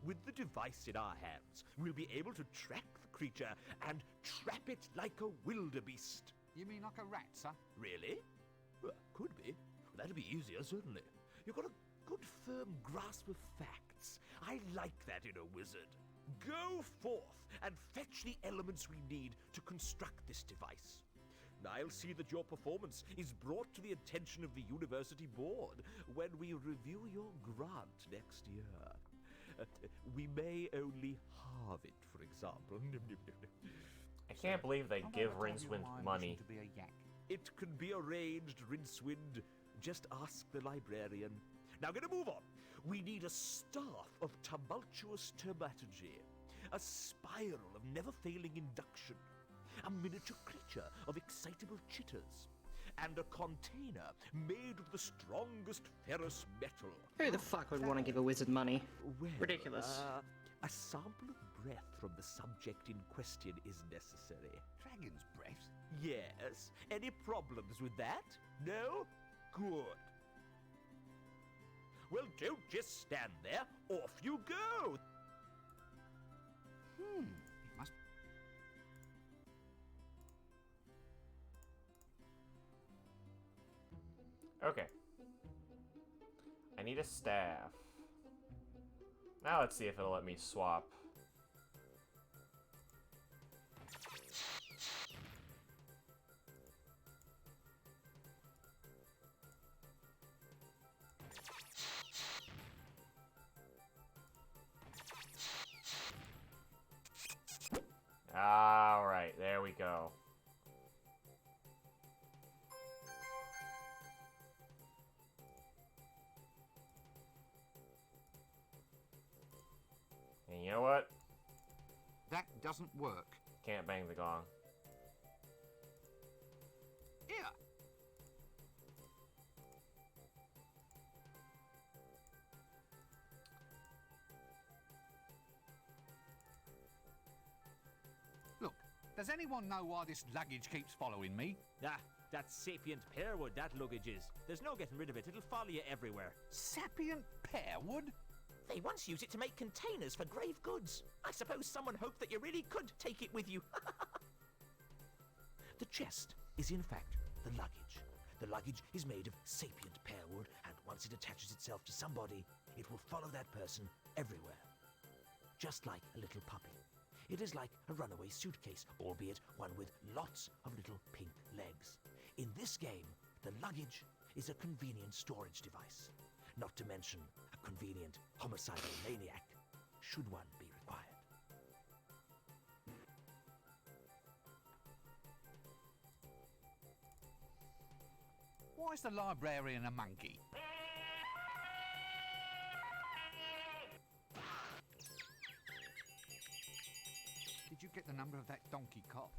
With the device in our hands, we'll be able to track the creature and trap it like a wildebeest. You mean like a rat, sir? Really? Well, could be. That'd be easier, certainly. You've got a good, firm grasp of facts. I like that in a wizard. Go forth and fetch the elements we need to construct this device. I'll see that your performance is brought to the attention of the university board when we review your grant next year. We may only halve it, for example. I can't believe they give Rincewind money. To be a yak. It can be arranged, Rincewind. Just ask the librarian. Now, gonna move on. We need a staff of tumultuous termaturgy, a spiral of never-failing induction, a miniature creature of excitable chitters, and a container made of the strongest ferrous metal. Who the fuck would want to give a wizard money? Well, Ridiculous. A sample of breath from the subject in question is necessary. Dragon's breath? Yes. Any problems with that? No? Good. Well, don't just stand there. Off you go. It must... Okay. I need a staff. Now let's see if it'll let me swap. Alright, there we go. And you know what? That doesn't work. Can't bang the gong. Here! Does anyone know why this luggage keeps following me? Ah, that's sapient pearwood, that luggage is. There's no getting rid of it. It'll follow you everywhere. Sapient pearwood? They once used it to make containers for grave goods. I suppose someone hoped that you really could take it with you. The chest is in fact the luggage. The luggage is made of sapient pearwood, and once it attaches itself to somebody, it will follow that person everywhere. Just like a little puppy. It is like a runaway suitcase, albeit one with lots of little pink legs. In this game, the luggage is a convenient storage device. Not to mention a convenient homicidal maniac, should one be required. Why is the librarian a monkey? Did you get the number of that donkey cot?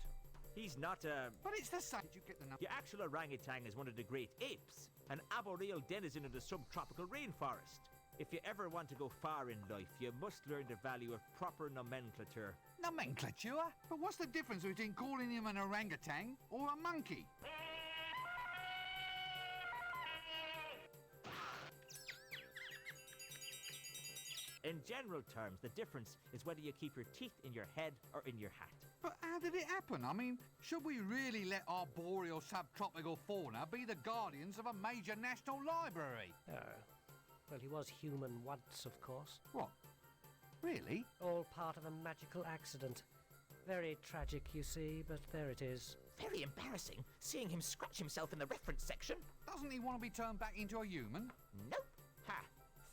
He's not a... But it's the same. Did you get the number? The actual orangutan is one of the great apes, an arboreal denizen of the subtropical rainforest. If you ever want to go far in life, you must learn the value of proper nomenclature. Nomenclature? But what's the difference between calling him an orangutan or a monkey? In general terms, the difference is whether you keep your teeth in your head or in your hat. But how did it happen? I mean, should we really let arboreal subtropical fauna be the guardians of a major national library? Well, he was human once, of course. What? Really? All part of a magical accident. Very tragic, you see, but there it is. Very embarrassing, seeing him scratch himself in the reference section. Doesn't he want to be turned back into a human? Nope. Ha!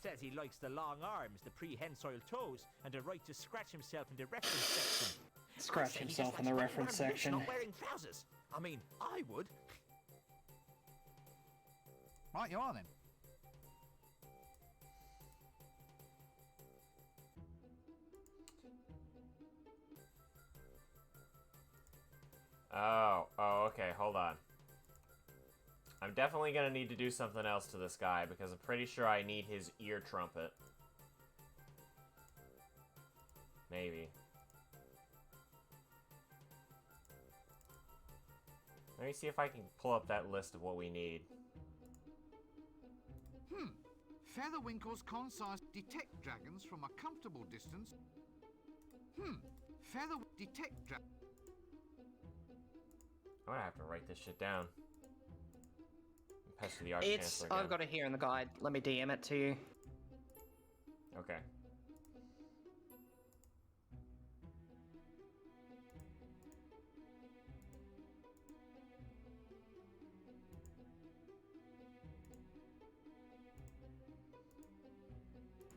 Says he likes the long arms, the prehensile toes, and the right to scratch himself in the reference section. Scratch himself in the reference section. Not wearing trousers. I mean, I would. Right, you are then. Oh, okay, hold on. I'm definitely gonna need to do something else to this guy, because I'm pretty sure I need his ear trumpet. Maybe. Let me see if I can pull up that list of what we need. Featherwinkle's concise detect dragons from a comfortable distance. Detect dragons. I'm gonna have to write this shit down. Pester the Arch-Chancellor again. I've got it here in the guide. Let me DM it to you. Okay.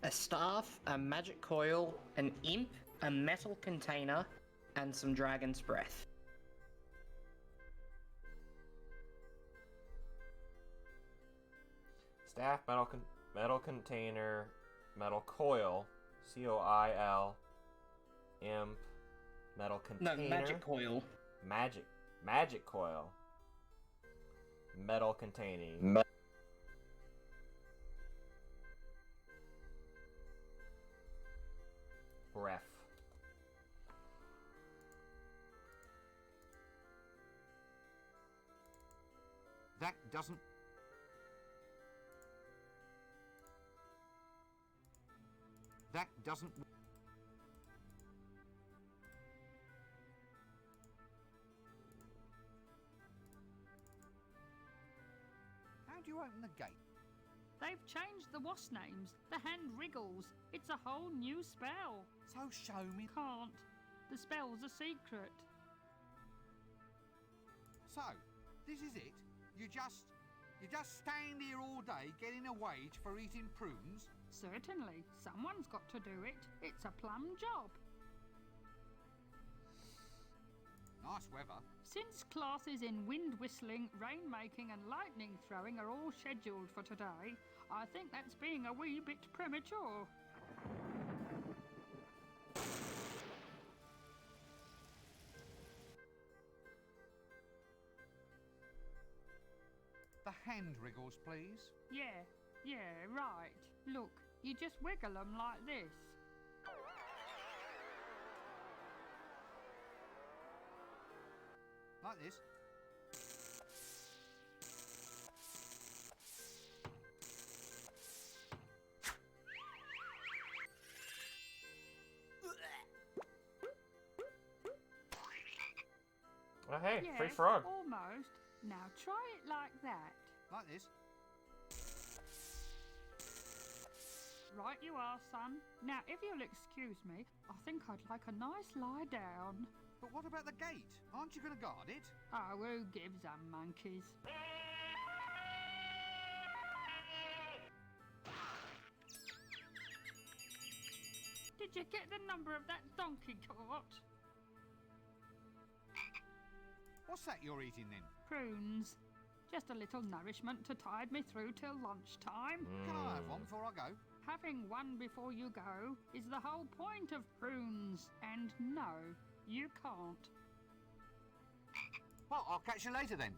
A staff, a magic coil, an imp, a metal container, and some dragon's breath. Staff, metal container, metal coil, C-O-I-L, imp, metal container. No, magic coil. Magic coil. Metal containing. Breath. That doesn't... That doesn't... How do you open the gate? They've changed the wasp names. The hand wriggles. It's a whole new spell. So show me. Can't. The spell's a secret. So, this is it? You just stand here all day getting a wage for eating prunes? Certainly. Someone's got to do it. It's a plum job. Nice weather. Since classes in wind whistling, rainmaking and lightning throwing are all scheduled for today, I think that's being a wee bit premature. The hand wriggles, please. Yeah, right. Look, you just wiggle them like this. Like this. Oh, hey, Yes, free frog. almost. Now try it like that. Like this. Right you are, son. Now, if you'll excuse me, I think I'd like a nice lie down. But what about the gate? Aren't you going to guard it? Oh, who gives a monkeys? Did you get the number of that donkey cart? What's that you're eating then? Prunes. Just a little nourishment to tide me through till lunchtime. Can I have one before I go? Having one before you go is the whole point of prunes. And no, you can't. Well, I'll catch you later then.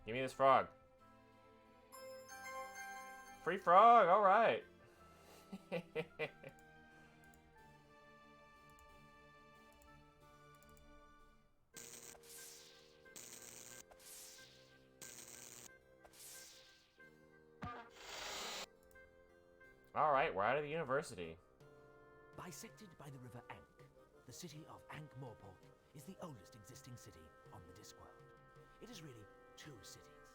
Give me this frog. Free frog, alright. Alright, we're out of the university. Bisected by the river Ankh, the city of Ankh-Morpork is the oldest existing city on the Discworld. It is really two cities,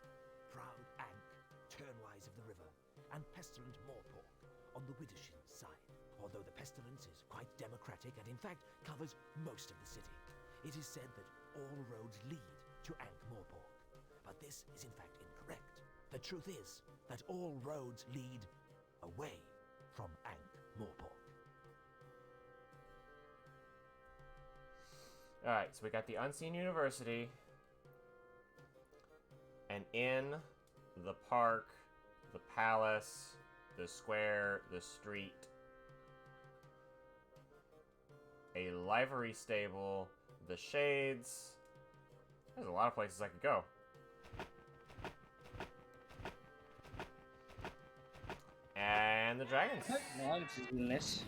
proud Ankh, turnwise of the river, and pestilent Morpork on the Widdershin side. Although the pestilence is quite democratic and in fact covers most of the city, it is said that all roads lead to Ankh-Morpork. But this is in fact incorrect. The truth is that all roads lead away from Ankh-Morpork. Alright, so we got the Unseen University. And in the park, the palace, the square, the street, a livery stable, the shades. There's a lot of places I could go. And the dragons. No, I'm just doing this.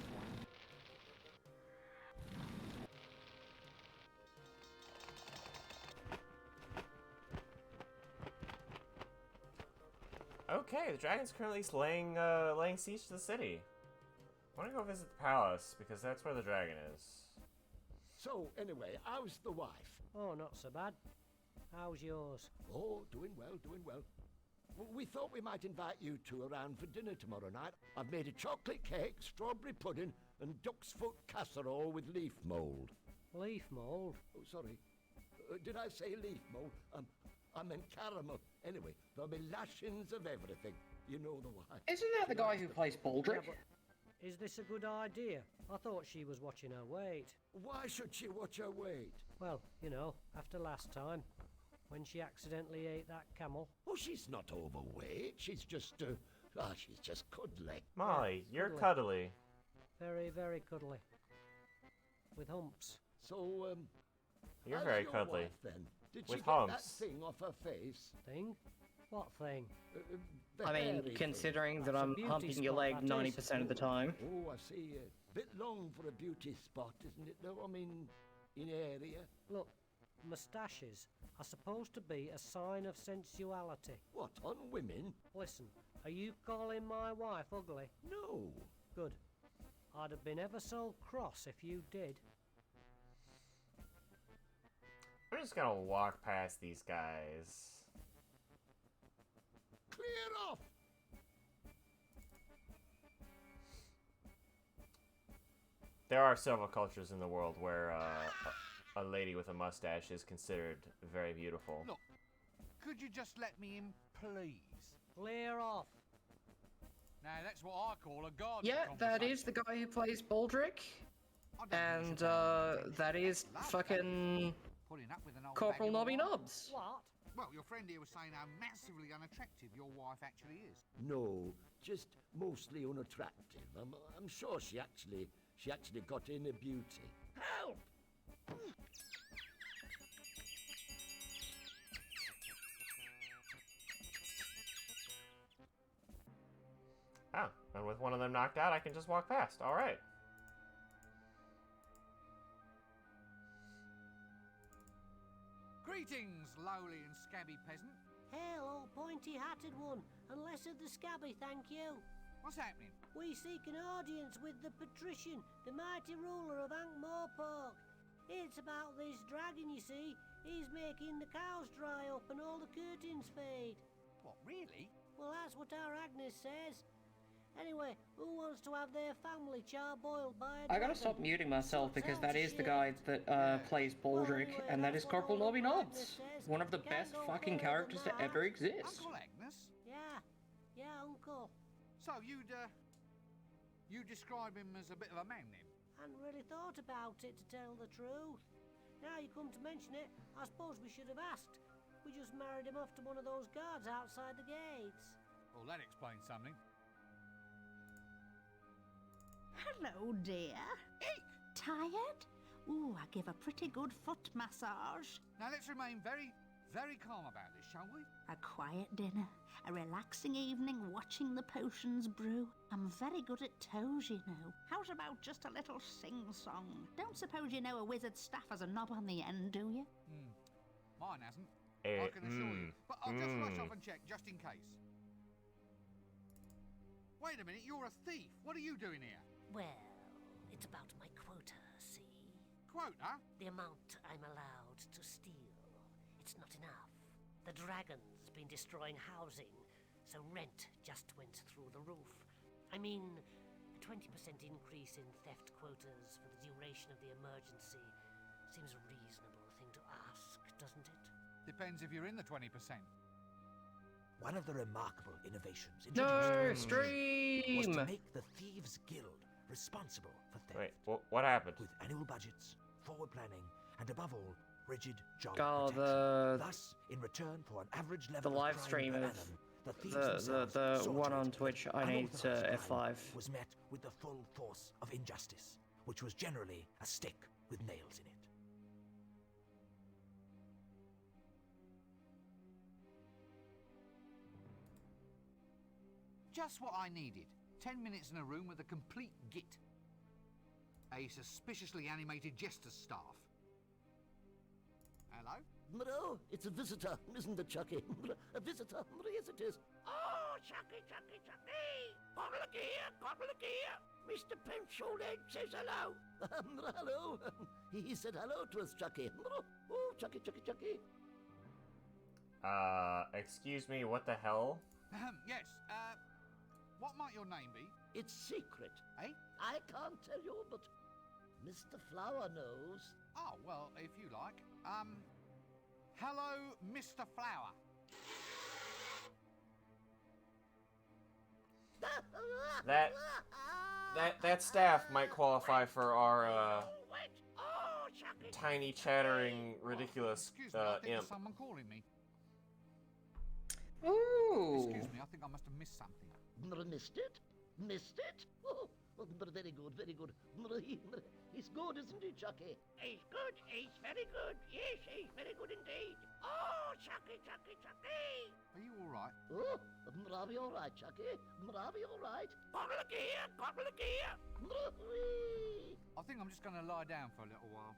Okay, the dragon's currently laying siege to the city. I want to go visit the palace, because that's where the dragon is. So, anyway, how's the wife? Oh, not so bad. How's yours? Oh, doing well, doing well. We thought we might invite you two around for dinner tomorrow night. I've made a chocolate cake, strawberry pudding, and duck's foot casserole with leaf mould. Leaf mould? Oh, sorry. Did I say leaf mould? I meant caramel. Anyway, there'll be lashings of everything. You know the why. Isn't that the guy who plays Baldric? Yeah, but is this a good idea? I thought she was watching her weight. Why should she watch her weight? Well, you know, after last time, when she accidentally ate that camel. Oh, she's not overweight. She's just, she's just cuddly. Molly, Yeah, you're cuddly. Very, very cuddly. With humps. So, You're how's very your cuddly. wife, then? Did With she get humps. that thing off her face? Thing? What thing? The I mean, hairy thing. considering that That's a I'm beauty humping your spot, leg that is. 90% of the time. Oh, I see. Bit long for a beauty spot, isn't it? Though I mean, in area. Look, moustaches are supposed to be a sign of sensuality. What, on women? Listen, are you calling my wife ugly? No. Good. I'd have been ever so cross if you did. I'm just gonna walk past these guys. Clear off! There are several cultures in the world where a lady with a mustache is considered very beautiful. Look, could you just let me in, please? Clear off. Now, that's what I call a garden Yeah, that is conversation. the guy who plays Baldric. I don't think And, you should have that is Love fucking putting up with an old Corporal bag of Nobby wine. Nobs. What? Well, your friend here was saying how massively unattractive your wife actually is. No, just mostly unattractive. I'm sure she actually got inner beauty. Help! Oh, and with one of them knocked out, I can just walk past. Alright. Greetings, lowly and scabby peasant. Hail, old pointy-hatted one, and less of the scabby, thank you. What's happening? We seek an audience with the patrician, the mighty ruler of Ankh-Morpork. It's about this dragon, you see. He's making the cows dry up and all the curtains fade. What, really? Well, that's what our Agnes says. Anyway, who wants to have their family char-boiled by a I gotta dragon? stop muting myself because Sounds that a is the shame. guy that plays Baldric, anyway, and that that's is what Corporal old Nobby Agnes Nods. says. One of the Can't best go fucking further characters than to ever that. exist. Uncle Agnes? Yeah, Uncle. So you describe him as a bit of a man then? Hadn't really thought about it, to tell the truth. Now you come to mention it, I suppose we should have asked. We just married him off to one of those guards outside the gates. Well, that explains something. Hello, dear. Eek! Tired? Ooh, I give a pretty good foot massage. Now let's remain very, very calm about this, shall we? A quiet dinner, a relaxing evening watching the potions brew. I'm very good at toes, you know. How's about just a little sing-song? Don't suppose you know a wizard's staff has a knob on the end, do you? Mine hasn't. I can assure you. But I'll just rush off and check, just in case. Wait a minute, you're a thief. What are you doing here? Well, it's about my quota, see? Quota? The amount I'm allowed to steal. It's not enough. The dragon's been destroying housing, so rent just went through the roof. I mean, a 20% increase in theft quotas for the duration of the emergency seems a reasonable thing to ask, doesn't it? Depends if you're in the 20%. One of the remarkable innovations No, introduced by stream! was to make the Thieves Guild responsible for theft. Wait, what happened? With annual budgets, forward planning, and above all, rigid job Oh, protection. Thus, in return for an average level the of live crime stream per of annum, the thieves themselves the saw one to on it Twitch, that I need to unauthorized crime F5. was met with the full force of injustice, which was generally a stick with nails in it. Just what I needed. 10 minutes in a room with a complete git. A suspiciously animated jester's staff. Hello? No, it's a visitor, isn't it, Chucky? A visitor, yes it is. Oh, Chucky, Chucky, Chucky! Gobble here! Mr. Pinchole says hello. Hello. He said hello to us, Chucky. Oh, Chucky, Chucky, Chucky. Excuse me, what the hell? Yes, what might your name be? It's secret. Eh? I can't tell you, but Mr. Flower knows. Oh, well, if you like. Hello, Mr. Flower. That staff might qualify for our tiny, chattering, ridiculous Excuse me, I think imp. there's someone calling me. Ooh! Excuse me, I think I must have missed something. Missed it? Missed it? Oh, very good, very good. He's good, isn't he, Chucky? He's good, he's very good. Yes, he's very good indeed. Oh, Chucky, Chucky, Chucky! Are you all right? Oh, are we all right, Chucky? Are we all right? Gobble gear! I think I'm just going to lie down for a little while.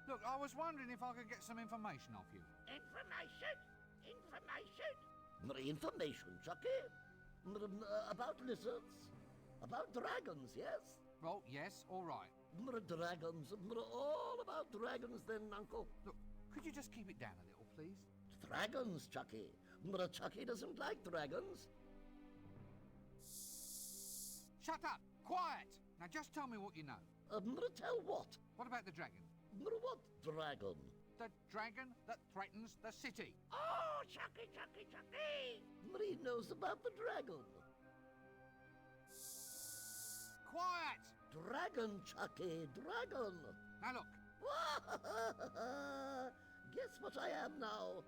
Look, I was wondering if I could get some information off you. Information? Information, Chucky? About lizards? About dragons, yes? Well, yes, all right. Dragons. All about dragons then, Uncle. Look, could you just keep it down a little, please? Dragons, Chucky. Chucky doesn't like dragons. Shut up! Quiet! Now just tell me what you know. Tell what? What about the dragon? What dragon? The dragon that threatens the city. Oh, Chucky, Chucky, Chucky! He knows about the dragon. Quiet! Dragon, Chucky, dragon. Now look, Guess what I am now?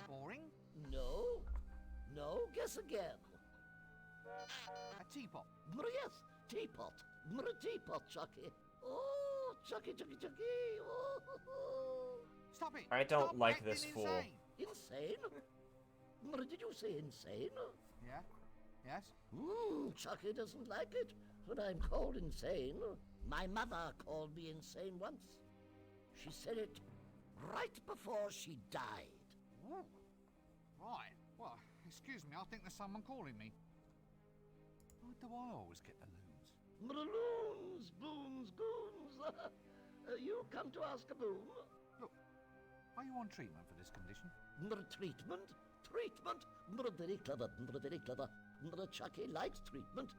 boring. No, guess again. A teapot. Yes, teapot. Teapot, Chucky. Oh, Chucky, Chucky, Chucky. Oh. Stop it! I don't Stop like acting this fool. Insane? Did you say insane? Yeah? Yes? Chucky doesn't like it when I'm called insane. My mother called me insane once. She said it right before she died. Ooh. Right. Well, excuse me, I think there's someone calling me. Why do I always get the loons? Loons, boons, goons. You come to ask a boon? Look, are you on treatment for this condition? Treatment? Treatment? Very clever, very clever. Chucky likes treatment.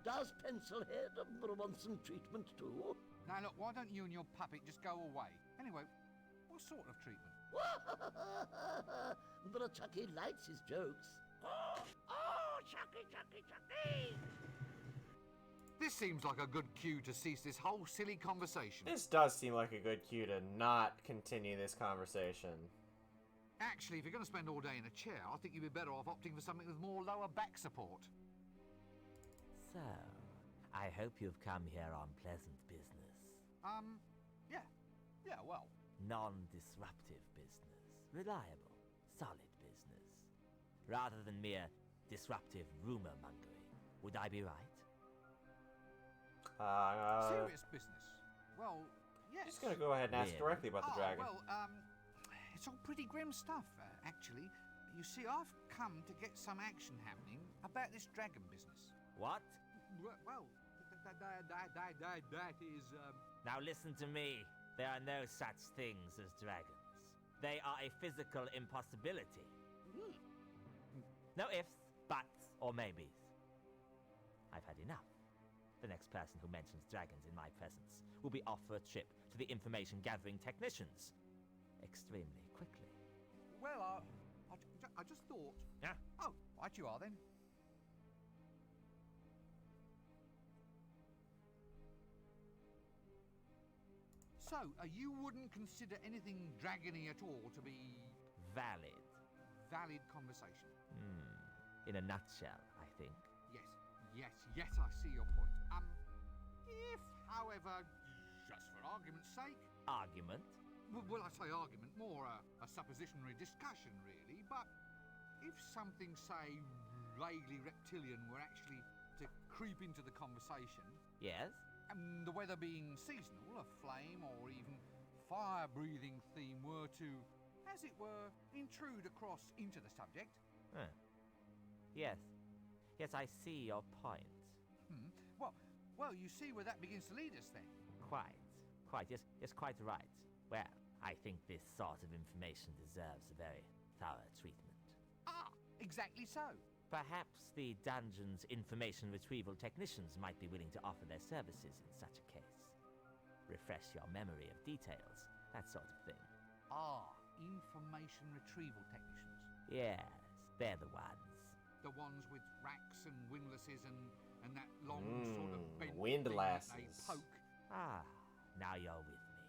Does Pencilhead want some treatment too? Now look, why don't you and your puppet just go away? Anyway, what sort of treatment? Chucky likes his jokes. Oh, Chucky, Chucky, Chucky! This seems like a good cue to cease this whole silly conversation. This does seem like a good cue to not continue this conversation. Actually, if you're going to spend all day in a chair, I think you'd be better off opting for something with more lower back support. So, I hope you've come here on pleasant business. Yeah, well. Non-disruptive business. Reliable, solid business. Rather than mere disruptive rumor-mongering. Would I be right? Serious business. Well, yes. Just gonna go ahead and ask directly about the dragon. Well, it's all pretty grim stuff, actually. You see, I've come to get some action happening about this dragon business. What? Well, that is, Now listen to me. There are no such things as dragons. They are a physical impossibility. No ifs, buts, or maybes. I've had enough. The next person who mentions dragons in my presence will be off for a trip to the information-gathering technicians. Extremely quickly. Well, I just thought... Yeah? Oh, right you are then. So, you wouldn't consider anything dragony at all to be... Valid. Valid conversation? In a nutshell, I think. Yes, I see your point. If, however, just for argument's sake... Argument? Well, I say argument, more a suppositionary discussion, really, but if something, say, vaguely reptilian were actually to creep into the conversation... Yes? And the weather being seasonal, a flame or even fire-breathing theme were to, as it were, intrude across into the subject... Huh. Yes. Yes, I see your point. Well, you see where that begins to lead us, then. Quite. Yes, quite right. Well, I think this sort of information deserves a very thorough treatment. Exactly so. Perhaps the dungeon's information retrieval technicians might be willing to offer their services in such a case. Refresh your memory of details, that sort of thing. Information retrieval technicians. Yes, they're the ones. The ones with racks and windlasses and that long sort of bent windlasses. thing that they poke. Now you're with me.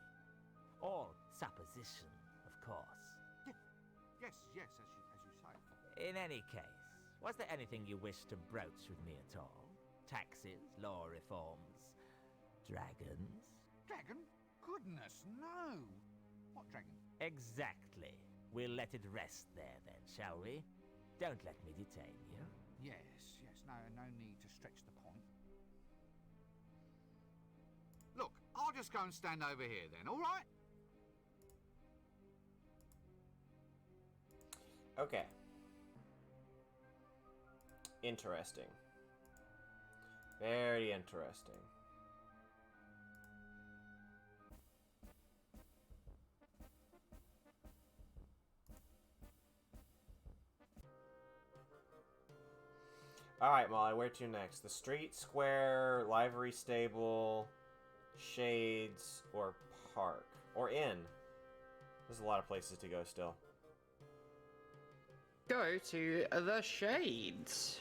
All supposition, of course. Yes, as you say. In any case, was there anything you wish to broach with me at all? Taxes, law reforms, dragons? Dragon? Goodness, no! What dragon? Exactly. We'll let it rest there then, shall we? Don't let me detain you. Yes, no need to stretch the point. Look, I'll just go and stand over here then, all right? Okay. Interesting. Very interesting. Alright, Molly, where to next? The street, square, livery stable, shades, or park? Or inn? There's a lot of places to go still. Go to the Shades.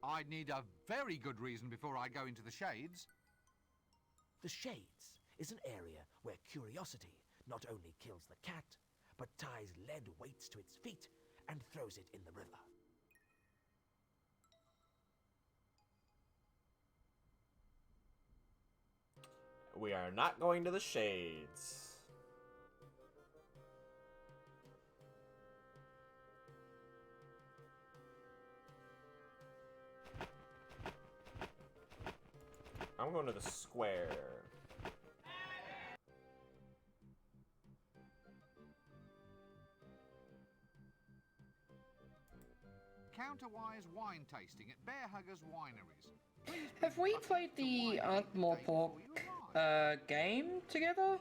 I'd need a very good reason before I go into the Shades. The Shades is an area where curiosity not only kills the cat, but ties lead weights to its feet and throws it in the river. We are not going to the Shades. I'm going to the square. Counterwise wine tasting at Bear Huggers Wineries. Please Have we played the Aunt More Pork game together?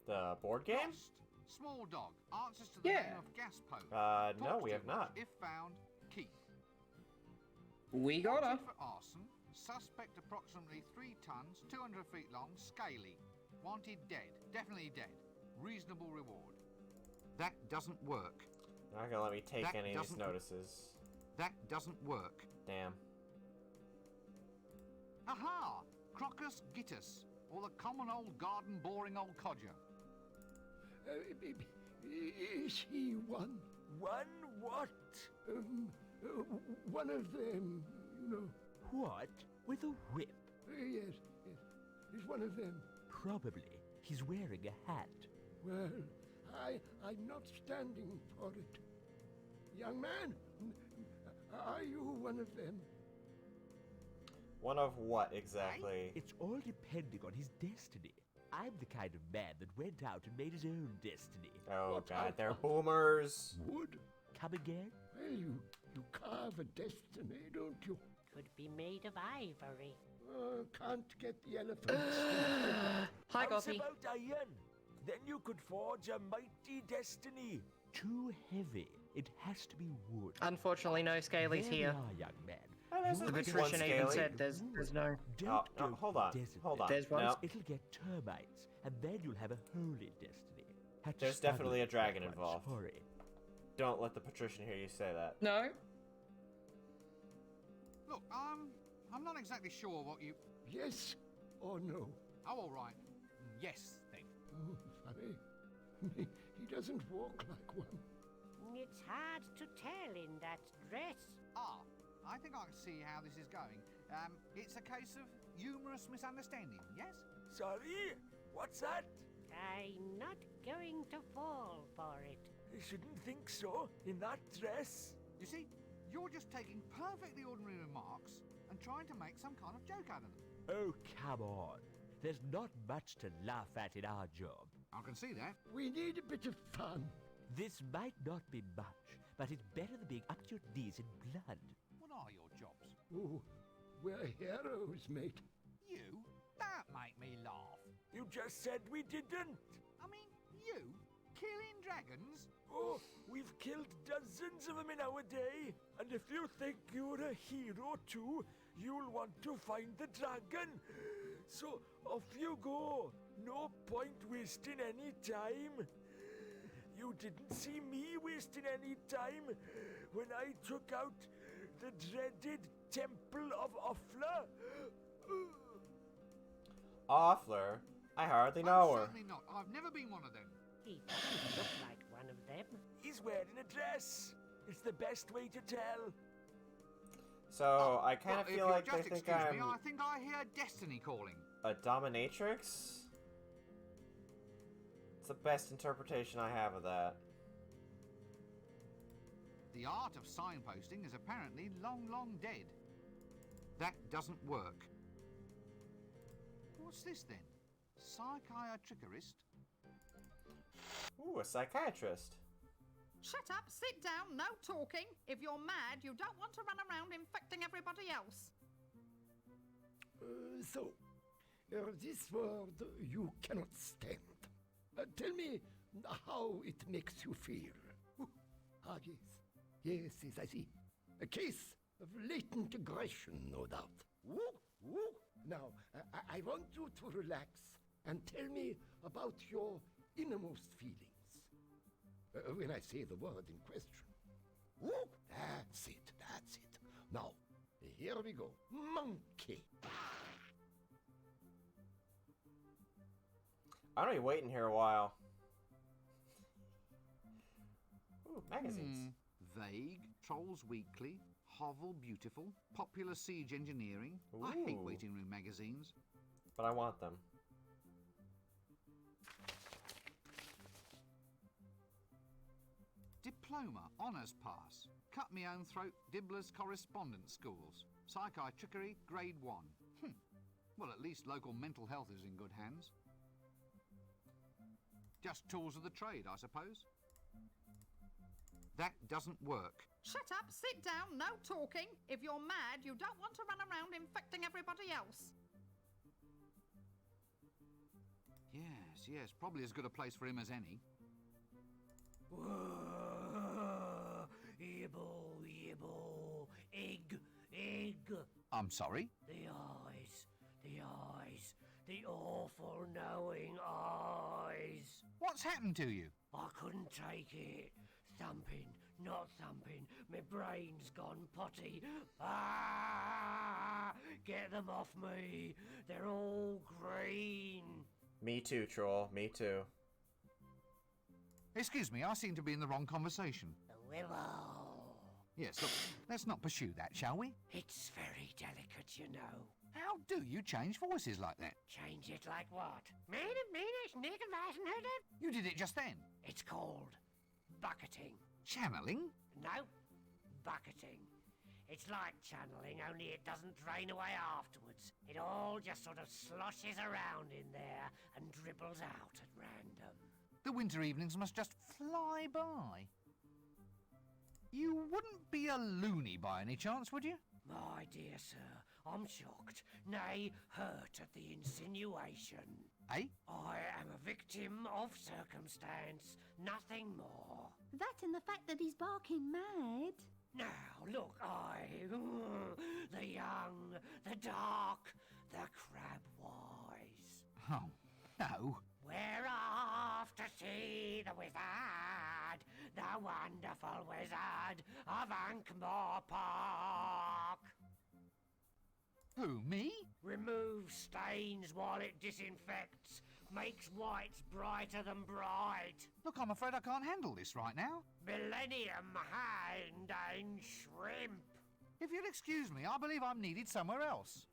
The board game? Lost. Small dog. Answers to the Yeah. name of gas post. No, Talks we too have not. much. If found, keep. We got her. Wanted for arson. Suspect approximately 3 tons, 200 feet long, scaly. Wanted dead. Definitely dead. Reasonable reward. That doesn't work. You're not gonna let me take That any of these doesn't- notices. That doesn't work. Damn. Aha! Crocus gittus, or the common old garden boring old codger. Is he one? One what? One of them, you know. What? With a whip? Yes, yes. He's one of them. Probably. He's wearing a hat. Well, I'm not standing for it. Young man, are you one of them? One of what exactly? It's all depending on his destiny. I'm the kind of man that went out and made his own destiny. Oh What god, of- they're boomers. Wood? Come again? Well, you carve a destiny, don't you? Could be made of ivory. Can't get the elephants. Hi, How's Goffy. about iron? Then you could forge a mighty destiny. Too heavy. It has to be wood. Unfortunately, no Scalies There here. we are, young man. Oh, there's The at least one patrician even scaly. said there's no. Don't Oh, go no, to hold the on, desert hold then. on. There's one. No, It'll get termites, and then you'll have a holy destiny. Had to There's study definitely a that dragon one, involved. Sorry. don't let the patrician hear you say that. No. Look, I'm not exactly sure what you... Yes or no? Oh, all right. Yes, then. Oh, funny. He doesn't walk like one. It's hard to tell in that dress. Ah, I think I can see how this is going. It's a case of humorous misunderstanding, yes? Sorry? What's that? I'm not going to fall for it. I shouldn't think so, in that dress. You see, you're just taking perfectly ordinary remarks and trying to make some kind of joke out of them. Oh, come on. There's not much to laugh at in our job. I can see that. We need a bit of fun. This might not be much, but it's better than being up to your knees in blood. What are your jobs? Oh, we're heroes, mate. You? That make me laugh. You just said we didn't. I mean, you? Killing dragons? Oh, we've killed dozens of them in our day. And if you think you're a hero too, you'll want to find the dragon. So off you go. No point wasting any time. You didn't see me wasting any time when I took out the dreaded Temple of Offler. Offler? I hardly know her. Certainly not. I've never been one of them. He doesn't look like one of them. He's wearing a dress. It's the best way to tell. So, I kind Well, of if feel you'll like they just think excuse me, I'm I think I hear destiny calling. a dominatrix? It's the best interpretation I have of that. The art of signposting is apparently long, long dead. That doesn't work. What's this then? Psychiatricist? Ooh, a psychiatrist. Shut up, sit down, no talking. If you're mad, you don't want to run around infecting everybody else. This world you cannot stand. Tell me how it makes you feel. Yes. Yes, yes, I see. A case of latent aggression, no doubt. Now, I want you to relax and tell me about your innermost feelings. When I say the word in question. That's it, that's it. Now, here we go. Monkey. I'm gonna be waiting here a while. Ooh, magazines. Vague, Trolls Weekly, Hovel Beautiful, Popular Siege Engineering. I hate Ooh. waiting room magazines. But I want them. Diploma, Honours Pass, Cut Me Own Throat, Dibbler's Correspondence Schools, Psychiatrickery, Grade 1. Well, at least local mental health is in good hands. Just tools of the trade, I suppose. That doesn't work. Shut up, sit down, no talking. If you're mad, you don't want to run around infecting everybody else. Yes, probably as good a place for him as any. Yibble, egg. I'm sorry? The eyes, the awful knowing eyes. What's happened to you? I couldn't take it. Thumping, not thumping, my brain's gone potty. Ah! Get them off me. They're all green. Me too, troll. Me too. Excuse me, I seem to be in the wrong conversation. The willow. Yes, look, let's not pursue that, shall we? It's very delicate, you know. How do you change voices like that? Change it like what? You did it just then. It's called bucketing. Channeling? No, bucketing. It's like channeling, only it doesn't drain away afterwards. It all just sort of sloshes around in there and dribbles out at random. The winter evenings must just fly by. You wouldn't be a loony by any chance, would you? My dear sir, I'm shocked, nay, hurt at the insinuation. Eh? I am a victim of circumstance, nothing more. That and the fact that he's barking mad. Now, look, the young, the dark, the crab-wise. Oh, no. We're off to see the wizard, the wonderful wizard of Ankmore Park. Who, me? Remove stains while it disinfects, makes whites brighter than bright. Look, I'm afraid I can't handle this right now. Millennium hand and shrimp. If you'll excuse me, I believe I'm needed somewhere else.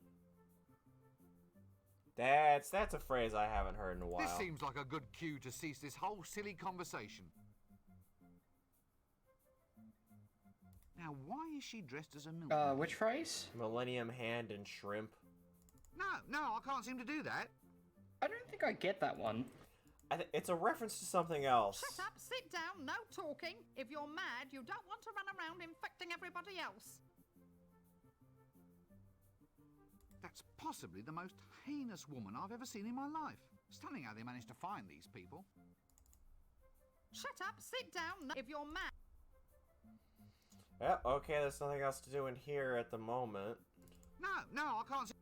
That's a phrase I haven't heard in a while. This seems like a good cue to cease this whole silly conversation. Now, why is she dressed as a milkman? Which phrase? Millennium hand and shrimp. No, I can't seem to do that. I don't think I get that one. It's a reference to something else. Shut up, sit down, no talking. If you're mad, you don't want to run around infecting everybody else. That's possibly the most heinous woman I've ever seen in my life. Stunning how they managed to find these people. Shut up, sit down. If you're mad. Yeah, okay, there's nothing else to do in here at the moment. No, I can't see.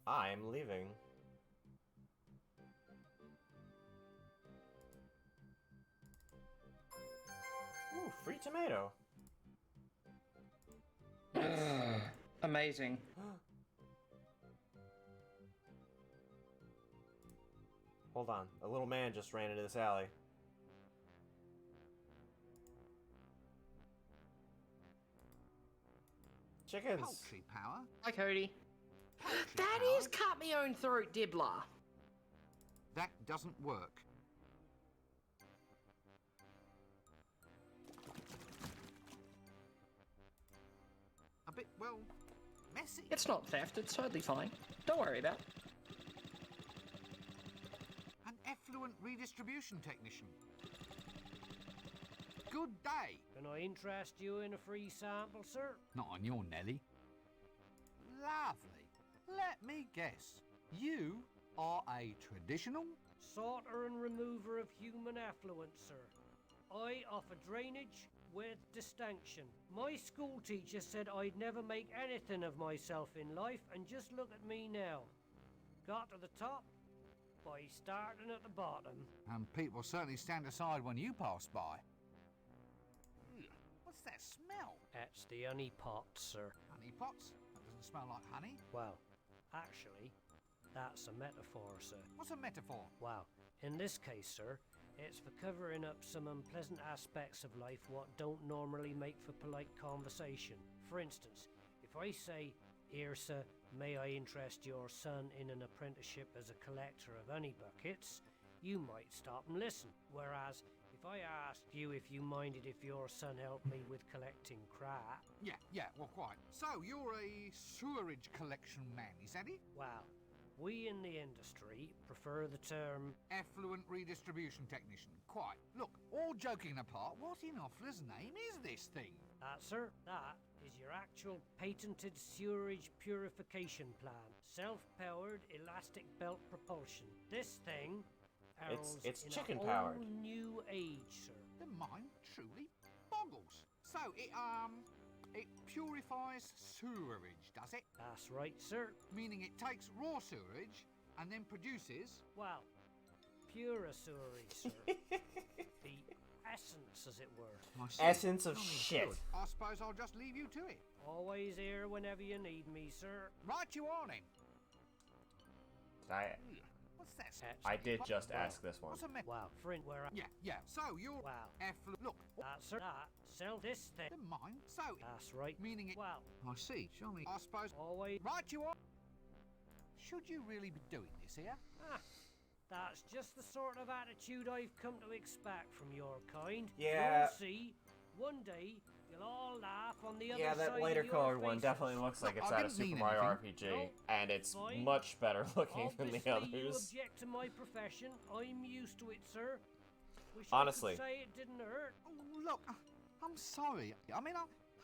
I'm leaving. Ooh, free tomato. Amazing. Hold on, a little man just ran into this alley. Chickens. Poultry power? Hi, Cody. Poultry That power? is cut me own throat dibbler. That doesn't work. A bit, well, messy. It's not theft, it's totally fine. Don't worry about it. An effluent redistribution technician. Good day. Can I interest you in a free sample, sir? Not on your Nelly. Lovely. Let me guess. You are a traditional? Sorter and remover of human affluent, sir. I offer drainage with distinction. My school teacher said I'd never make anything of myself in life, and just look at me now. Got to the top by starting at the bottom. And people certainly stand aside when you pass by. What's that smell? That's the honey pot, sir. Honey pots? That doesn't smell like honey. Well, actually, that's a metaphor, sir. What's a metaphor? Well, in this case, sir, it's for covering up some unpleasant aspects of life what don't normally make for polite conversation. For instance, if I say, "Here, sir, may I interest your son in an apprenticeship as a collector of honey buckets?" you might stop and listen. Whereas, if If I asked you if you minded if your son helped me with collecting crap, Yeah, well, quite. So, you're a sewerage collection man, is that it? well, we in the industry prefer the term. Effluent redistribution technician. Quite. Look, all joking apart, what in Offler's name is this thing? Sir, that is your actual patented sewerage purification plan. Self-powered elastic belt propulsion. This thing heralds It's in chicken a powered. whole new age, sir. The mind truly boggles. So, it purifies sewerage, does it? That's right, sir. Meaning it takes raw sewerage and then produces... Well, pure sewerage, sir. The essence, as it were. I see. Essence of Jolly shit. good. I suppose I'll just leave you to it. Always here whenever you need me, sir. Right you are then. What's that? I did just ask this one. What's a me- Well, friend, where I... Yeah. So you're... Well, Look. that's sir. That, sell this thing. The mind. So... That's right. Meaning it... Well, I see. Jolly. I suppose... always... Right you are. Should you really be doing this here? That's just the sort of attitude I've come to expect from your kind. Yeah. You'll see, one day, you'll all laugh on the other Yeah, side that of later your colored one faces. definitely looks like Look, it's I out of didn't Super mean Mario anything. RPG, No, and it's fine. much better looking than the Obviously, you others. object to my profession. I'm used to it, sir. Wish Honestly. I could say it didn't hurt. Oh, look, I'm sorry. I mean,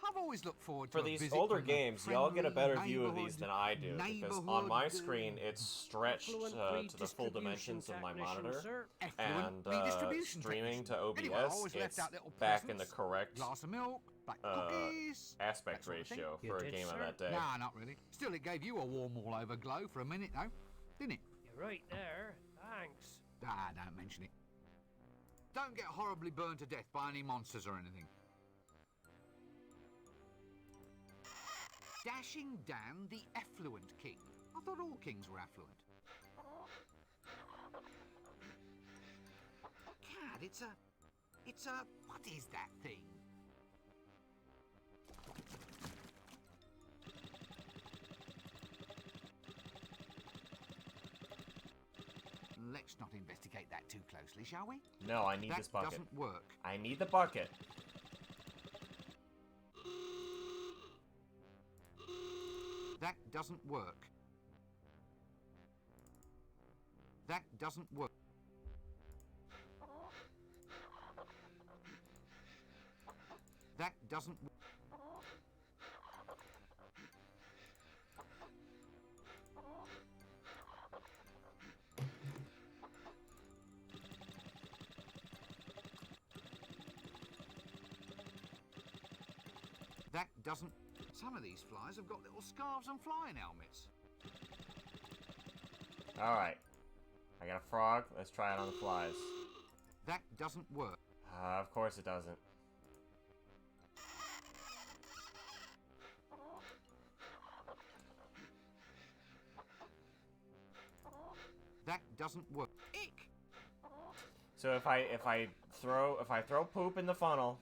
I've always looked forward to For a these visit older from a games, y'all get a friendly better view of these than I do, because on my neighborhood, screen it's stretched Effluent to the full redistribution dimensions of my technician, monitor, sir. effluent and redistribution streaming to technician. OBS, Anyway, I always left it's out little back in the presents, correct glass of milk, black cookies. aspect that sort of thing. ratio You for a did, game of sir? that day. Nah, not really. Still, it gave you a warm all-over glow for a minute, though, didn't it? You're right there. Thanks. Ah, don't mention it. Don't get horribly burned to death by any monsters or anything. Dashing Dan, the effluent king. I thought all kings were affluent. Cad, it's a... What is that thing? Let's not investigate that too closely, shall we? No, I need That this bucket. doesn't work. I need the bucket. That doesn't work. That doesn't work. That doesn't work. That doesn't... Some of these flies have got little scarves and flying helmets. Alright. I got a frog. Let's try it on the flies. That doesn't work. Of course it doesn't. That doesn't work. Ick! So if I throw poop in the funnel,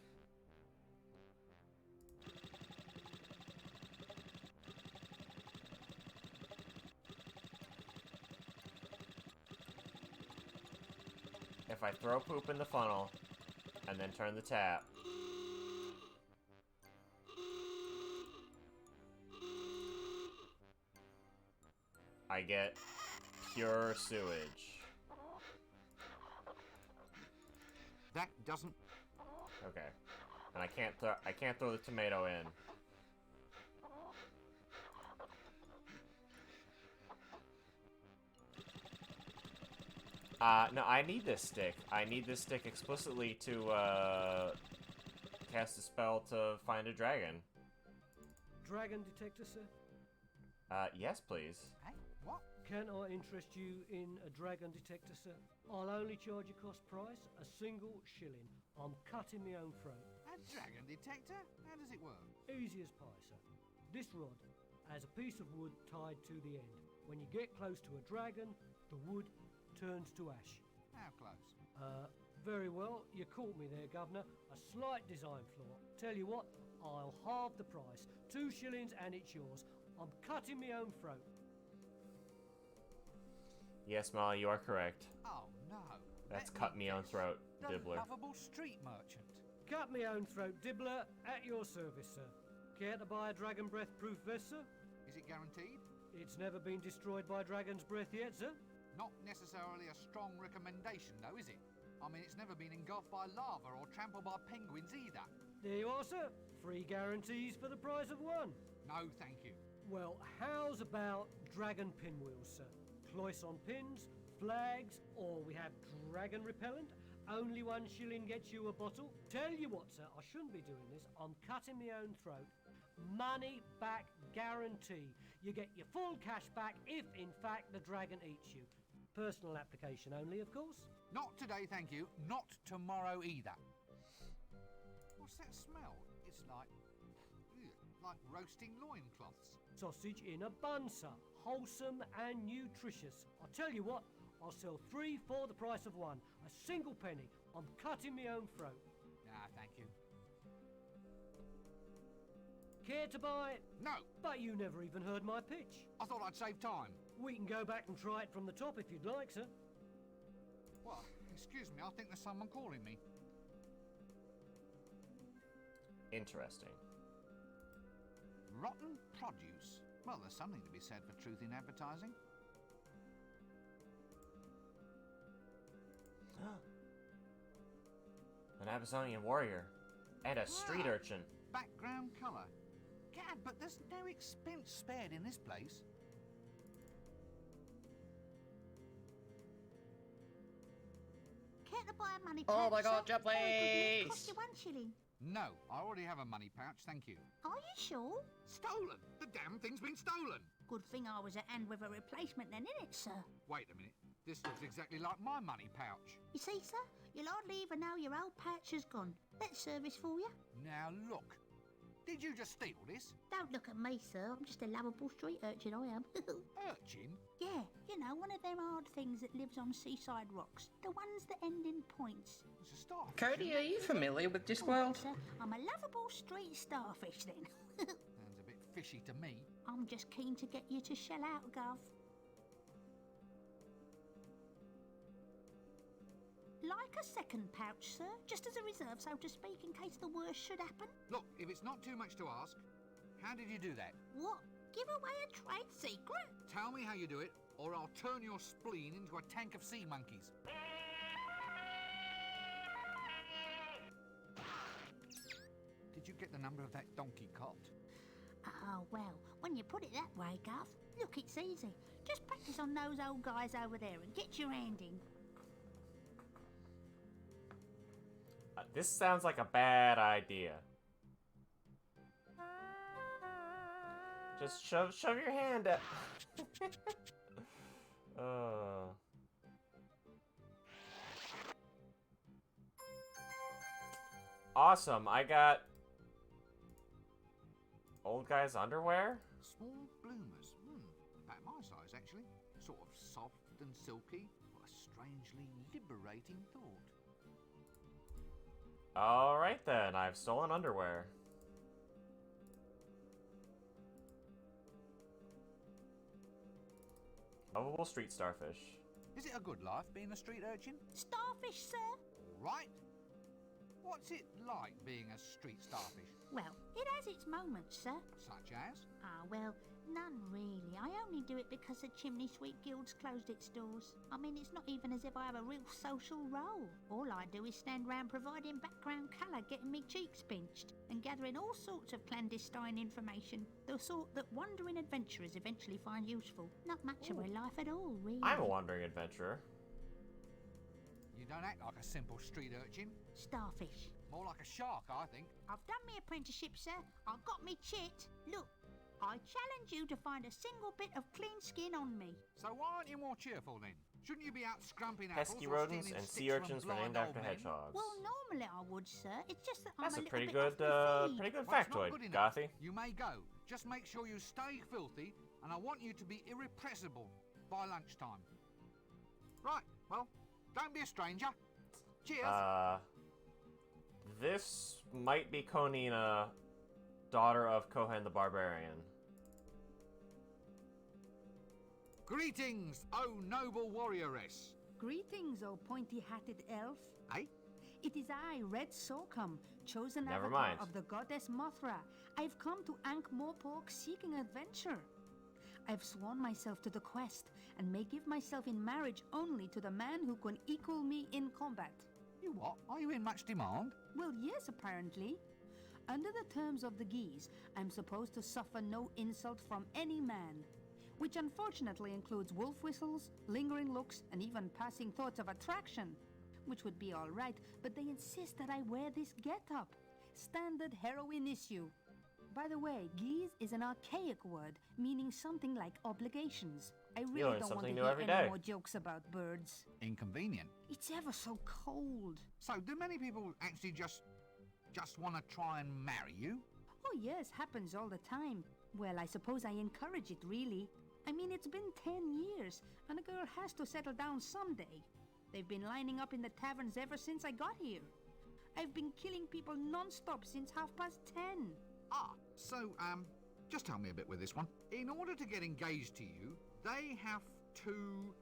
if I throw poop in the funnel and then turn the tap, I get pure sewage. That doesn't... Okay. And I can't throw the tomato in. No, I need this stick. I need this stick explicitly to, cast a spell to find a dragon. Dragon detector, sir? Yes, please. Hey, what? Can I interest you in a dragon detector, sir? I'll only charge you cost price, a single shilling. I'm cutting my own throat. A dragon detector? How does it work? Easy as pie, sir. This rod has a piece of wood tied to the end. When you get close to a dragon, the wood turns to ash. How close? Very well. You caught me there, Governor. A slight design flaw. Tell you what, I'll halve the price. 2 shillings and it's yours. I'm cutting my own throat. Yes, Molly, you are correct. Oh, no. That's cut me own throat, The Dibbler. lovable street merchant. Cut me own throat, Dibbler, at your service, sir. Care to buy a dragon breath proof vest, sir? Is it guaranteed? It's never been destroyed by dragon's breath yet, sir. Not necessarily a strong recommendation, though, is it? I mean, it's never been engulfed by lava or trampled by penguins either. There you are, sir. 3 guarantees for the price of 1. No, thank you. Well, how's about dragon pinwheels, sir? Cloisson pins, flags, or we have dragon repellent. Only 1 shilling gets you a bottle. Tell you what, sir, I shouldn't be doing this. I'm cutting my own throat. Money back guarantee. You get your full cash back if, in fact, the dragon eats you. Personal application only, of course. Not today, thank you. Not tomorrow either. What's that smell? It's like roasting loincloths. Sausage in a bun, sir. Wholesome and nutritious. I'll tell you what, I'll sell 3 for the price of 1. A single penny. I'm cutting my own throat. Nah, thank you. Care to buy it? No, But you never even heard my pitch. I thought I'd save time. We can go back and try it from the top if you'd like, sir. Well, excuse me, I think there's someone calling me. Interesting. Rotten produce. Well, there's something to be said for truth in advertising. An Amazonian warrior. And a street Ah. urchin. Background colour. Gad, but there's no expense spared in this place. Care to buy a money Oh pouch, my God, sir? Jump, Very good, please. cost you 1 shilling. No, I already have a money pouch, thank you. Are you sure? Stolen! The damn thing's been stolen! Good thing I was at hand with a replacement then, innit, sir? Wait a minute. This looks exactly like my money pouch. You see, sir, you'll hardly even know your old pouch has gone. Let's service for you. Now look. Did you just steal this? Don't look at me, sir. I'm just a lovable street urchin, I am. Urchin? Yeah, you know, one of them hard things that lives on seaside rocks. The ones that end in points. It's a starfish. Cody, are you familiar with Discworld? Sir, I'm a lovable street starfish then. Sounds a bit fishy to me. I'm just keen to get you to shell out, Gov. Like a second pouch, sir, just as a reserve, so to speak, in case the worst should happen. Look, if it's not too much to ask, how did you do that? What? Give away a trade secret? Tell me how you do it, or I'll turn your spleen into a tank of sea monkeys. Did you get the number of that donkey cot? Oh, well, when you put it that way, Gov, look, it's easy. Just practice on those old guys over there and get your hand in. This sounds like a bad idea. Just shove your hand at. Awesome, I got old guy's underwear? Small bloomers. About my size, actually. Sort of soft and silky. What a strangely liberating thought. Alright then, I've stolen underwear. Lovable street starfish. Is it a good life being a street urchin? Starfish, sir? All right. What's it like being a street starfish? Well, it has its moments, sir. Such as? Well, none really. I only do it because the Chimney Sweep Guild's closed its doors. I mean, it's not even as if I have a real social role. All I do is stand round providing background colour, getting me cheeks pinched, and gathering all sorts of clandestine information. The sort that wandering adventurers eventually find useful. Not much of a life at all, really. I'm a wandering adventurer. You don't act like a simple street urchin. Starfish. More like a shark, I think. I've done my apprenticeship, sir. I've got me chit. Look, I challenge you to find a single bit of clean skin on me. So why aren't you more cheerful then? Shouldn't you be out scrumping apples Pesky or rodents stealing and sticks sea from urchins were blind named old after men? hedgehogs. Well, normally I would, sir. It's just that That's I'm a a pretty little good, bit off my feet. pretty good Well, it's not factoid, good enough. Gothy. You may go. Just make sure you stay filthy, and I want you to be irrepressible by lunchtime. Right, well, don't be a stranger. Cheers. This might be Konina, daughter of Kohen the Barbarian. Greetings, O noble warrioress. Greetings, O pointy-hatted elf. Eh? It is I, Red Sorghum, chosen Never avatar mind. of the goddess Mothra. I've come to Ankh-Morpork seeking adventure. I've sworn myself to the quest, and may give myself in marriage only to the man who can equal me in combat. You what? Are you in much demand? Well, yes, apparently. Under the terms of the Geese, I'm supposed to suffer no insult from any man, which unfortunately includes wolf whistles, lingering looks, and even passing thoughts of attraction. Which would be all right, but they insist that I wear this get-up. Standard heroine issue. By the way, geese is an archaic word, meaning something like obligations. I learn really don't want to something new hear every any day. more jokes about birds. Inconvenient. It's ever so cold. So, do many people actually just want to try and marry you? Oh yes, happens all the time. Well, I suppose I encourage it, really. I mean, it's been 10 years, and a girl has to settle down someday. They've been lining up in the taverns ever since I got here. I've been killing people non-stop since 10:30. Ah, so, just tell me a bit with this one. In order to get engaged to you, they have to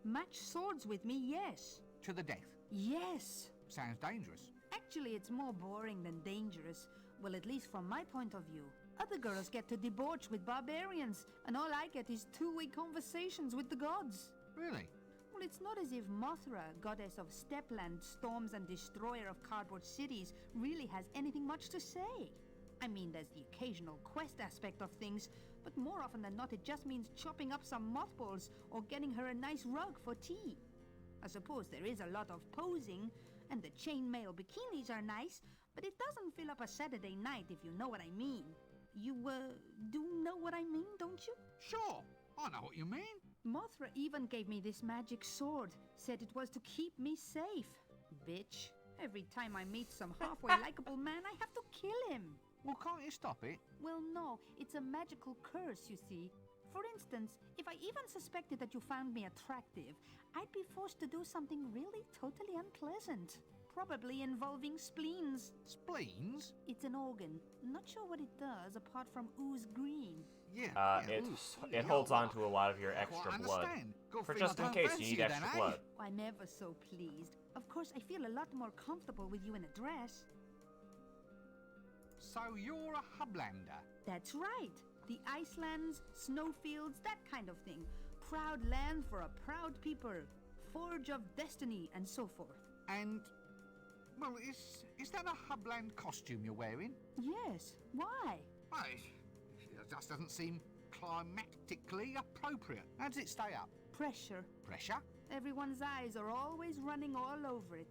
Match swords with me, yes. to the death. Yes. Sounds dangerous. Actually, it's more boring than dangerous. Well, at least from my point of view. Other girls get to debauch with barbarians, and all I get is two-way conversations with the gods. Really? Well, it's not as if Mothra, goddess of Stepland, storms and destroyer of cardboard cities, really has anything much to say. I mean, there's the occasional quest aspect of things, but more often than not it just means chopping up some mothballs or getting her a nice rug for tea. I suppose there is a lot of posing, and the chainmail bikinis are nice, but it doesn't fill up a Saturday night, if you know what I mean. You, do know what I mean, don't you? Sure, I know what you mean. Mothra even gave me this magic sword, said it was to keep me safe. Bitch. Every time I meet some halfway likable man, I have to kill him. Well, can't you stop it? Well, no, it's a magical curse, you see. For instance, if I even suspected that you found me attractive, I'd be forced to do something really totally unpleasant. Probably involving spleens. Spleens? It's an organ. Not sure what it does apart from ooze green. Yeah. It holds on to a lot of your extra Quite blood. understand. Good For thing I just in don't case fancy you need you extra then, eh? blood. I'm ever so pleased. Of course, I feel a lot more comfortable with you in a dress. So you're a Hublander? That's right. The Icelands, snowfields, that kind of thing. Proud land for a proud people. Forge of destiny, and so forth. And, well, is that a Hubland costume you're wearing? Yes. Why? Well, it just doesn't seem climatically appropriate. How does it stay up? Pressure. Pressure? Everyone's eyes are always running all over it.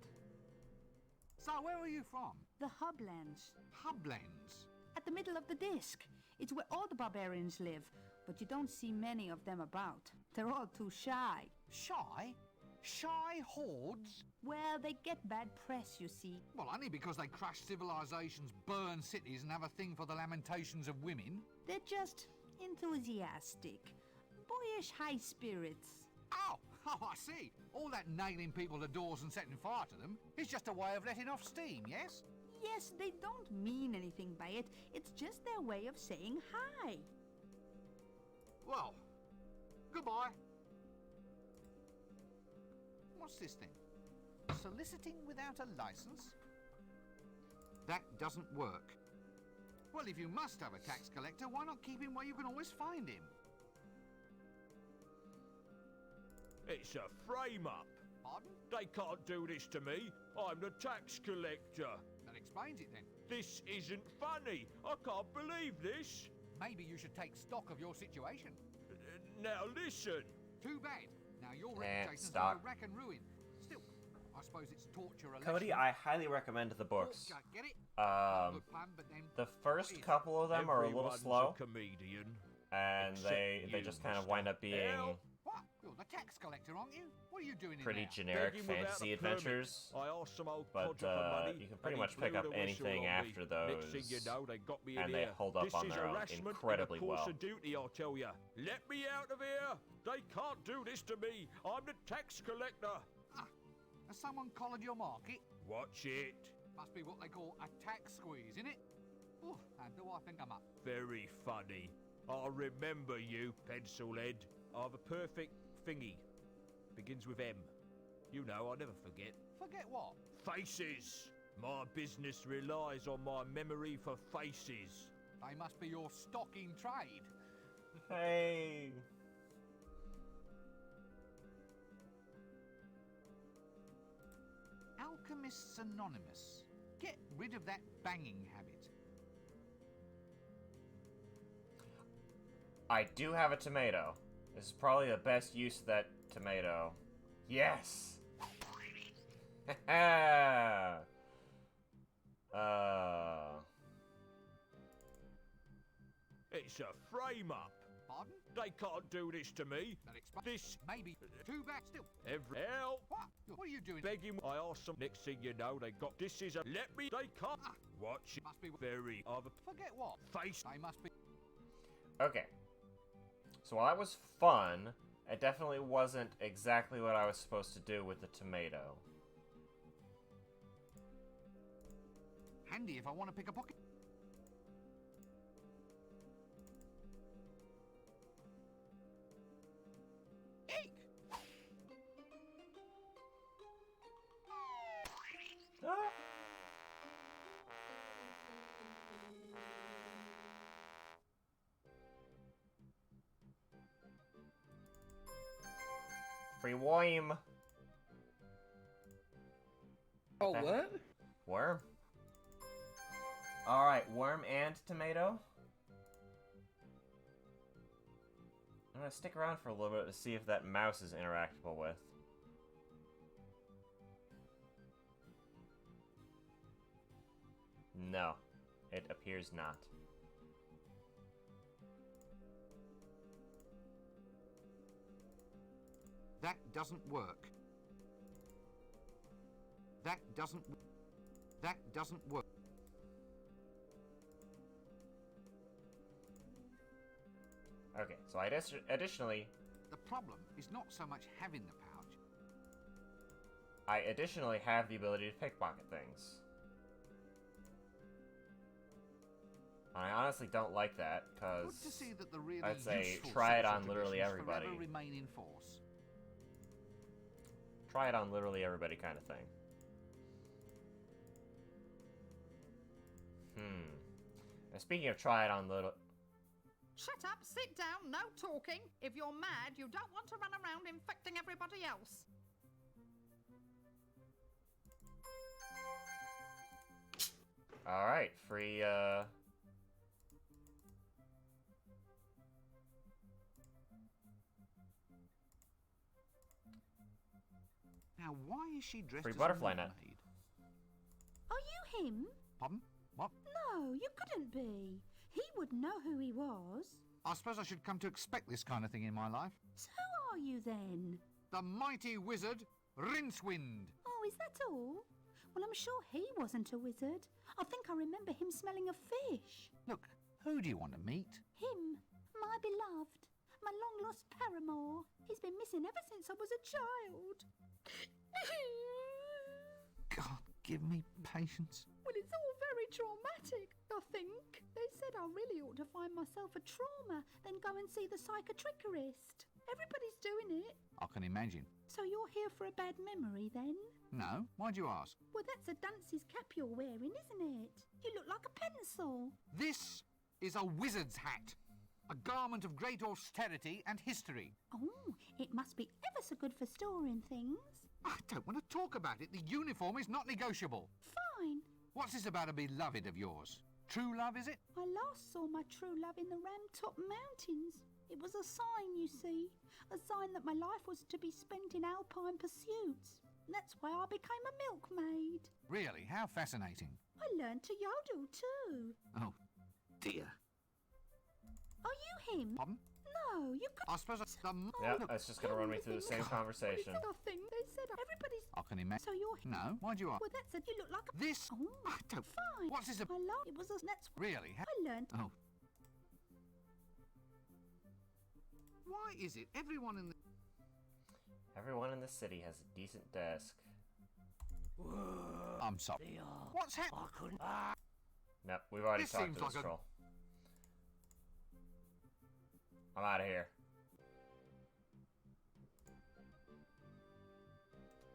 So where are you from? The Hublands. Hublands? At the middle of the disc. It's where all the barbarians live, but you don't see many of them about. They're all too shy. Shy? Shy hordes? Well, they get bad press, you see. Well, only because they crush civilizations, burn cities, and have a thing for the lamentations of women. They're just enthusiastic. Boyish high spirits. Oh, I see. All that nailing people to doors and setting fire to them is just a way of letting off steam, yes? Yes, they don't mean anything by it. It's just their way of saying hi. Well, goodbye. What's this thing? Soliciting without a license? That doesn't work. Well, if you must have a tax collector, why not keep him where you can always find him? It's a frame-up. Pardon? They can't do this to me. I'm the tax collector. That explains it then. This isn't funny. I can't believe this. Maybe you should take stock of your situation. Now listen. Too bad. Now your Eh, reputation's stop. a rack and ruin. Still, I suppose it's torture a Cody, lesson. I highly recommend the books. Get it? Um, Good plan, but then the first couple of them are a little Everyone's slow, a comedian. and they Except you, just kind of Mr. wind up being Hell. What? You're the tax collector, aren't you? What are you doing pretty in there? generic Begging without fantasy a permit. adventures. I asked some old But, codger for money, you can and pretty he much pick blew up the whistle anything on me. after Next thing those, you know, they got me in and they here. hold up This on is their own harassment incredibly and a course well. of duty, I'll tell you. Let me out of here. They can't do this to me. I'm the tax collector. Ah, has someone collared your market? Watch it. Must be what they call a tax squeeze, innit? Oh, and do I think I'm up? Very funny. I'll remember you, pencilhead. I've a perfect thingy. Begins with M. You know, I'll never forget. Forget what? Faces! My business relies on my memory for faces. They must be your stock in trade. Hey. Alchemists Anonymous. Get rid of that banging habit. I do have a tomato. This is probably the best use of that tomato. Yes! It's a frame-up. Pardon? They can't do this to me. This... Maybe too bad still. Every... Help! What are you doing? Begging... I asked them. Next thing you know, they got... This is a... Let me... They can't... Watch it. Must be... Very... Other... Forget what? Face... They must be... Okay. So while that was fun, it definitely wasn't exactly what I was supposed to do with the tomato. Handy if I want to pick a pocket. Eek! Free worm. Oh, what? Worm. Alright, worm and tomato. I'm gonna stick around for a little bit to see if that mouse is interactable with. No, it appears not. That doesn't work. That doesn't work. Okay, so I additionally... The problem is not so much having the pouch. I additionally have the ability to pickpocket things. I honestly don't like that, because Good to see that the really I'd say useful try it social on literally traditions everybody. forever remain in force. Try it on literally everybody kind of thing. And speaking of try it on little... Shut up, sit down, no talking. If you're mad, you don't want to run around infecting everybody else. Alright, free, Now, why is she dressed Free as butterfly a net. milkmaid? Are you him? Pardon? What? No, you couldn't be. He would know who he was. I suppose I should come to expect this kind of thing in my life. So who are you then? The mighty wizard, Rincewind. Oh, is that all? Well, I'm sure he wasn't a wizard. I think I remember him smelling of fish. Look, who do you want to meet? Him, my beloved, my long-lost paramour. He's been missing ever since I was a child. God, give me patience. Well, it's all very traumatic, I think. They said I really ought to find myself a trauma, then go and see the psychiatrist. Everybody's doing it. I can imagine. So you're here for a bad memory, then? No? Why'd you ask? Well, that's a dunce's cap you're wearing, isn't it? You look like a pencil. This is a wizard's hat. A garment of great austerity and history. Oh, it must be ever so good for storing things. I don't want to talk about it. The uniform is not negotiable. Fine. What's this about a beloved of yours? True love, is it? I last saw my true love in the Ramtop Mountains. It was a sign, you see. A sign that my life was to be spent in alpine pursuits. That's why I became a milkmaid. Really? How fascinating. I learned to yodel too. Oh, dear. Are you him? Pardon? No, you could. I suppose that's the... Yeah, that's just gonna run me through the same conversation. Nothing. They said everybody's. I can imagine. So you're him. No? Why'd you ask? Well, that's it. You look like a. This... Oh, I don't... fine. What's this about? I love. It was a. That's. Really? I learned. Oh. Why is it everyone in the... Everyone in the city has a decent desk. I'm sorry. What's happening? I couldn't. Nope, we've already This talked seems to this like a- troll. I'm out of here.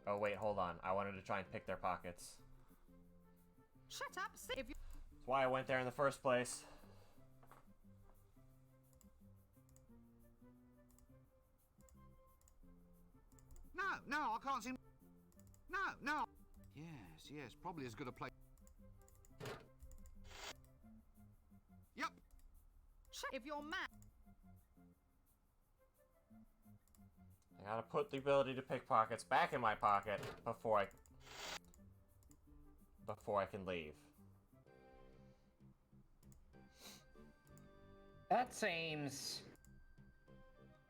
Oh wait, hold on. I wanted to try and pick their pockets. Shut up, if you... That's why I went there in the first place. No, I can't seem... No. Yes, probably as good a place... Yep. If you're mad... I gotta put the ability to pick pockets back in my pocket before I can leave. That seems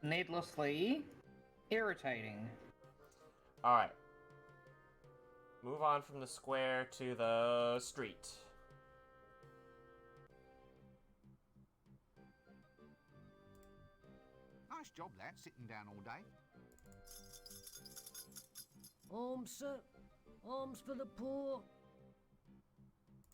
needlessly irritating. Alright. Move on from the square to the street. Nice job, lad, sitting down all day. Alms, sir. Alms for the poor.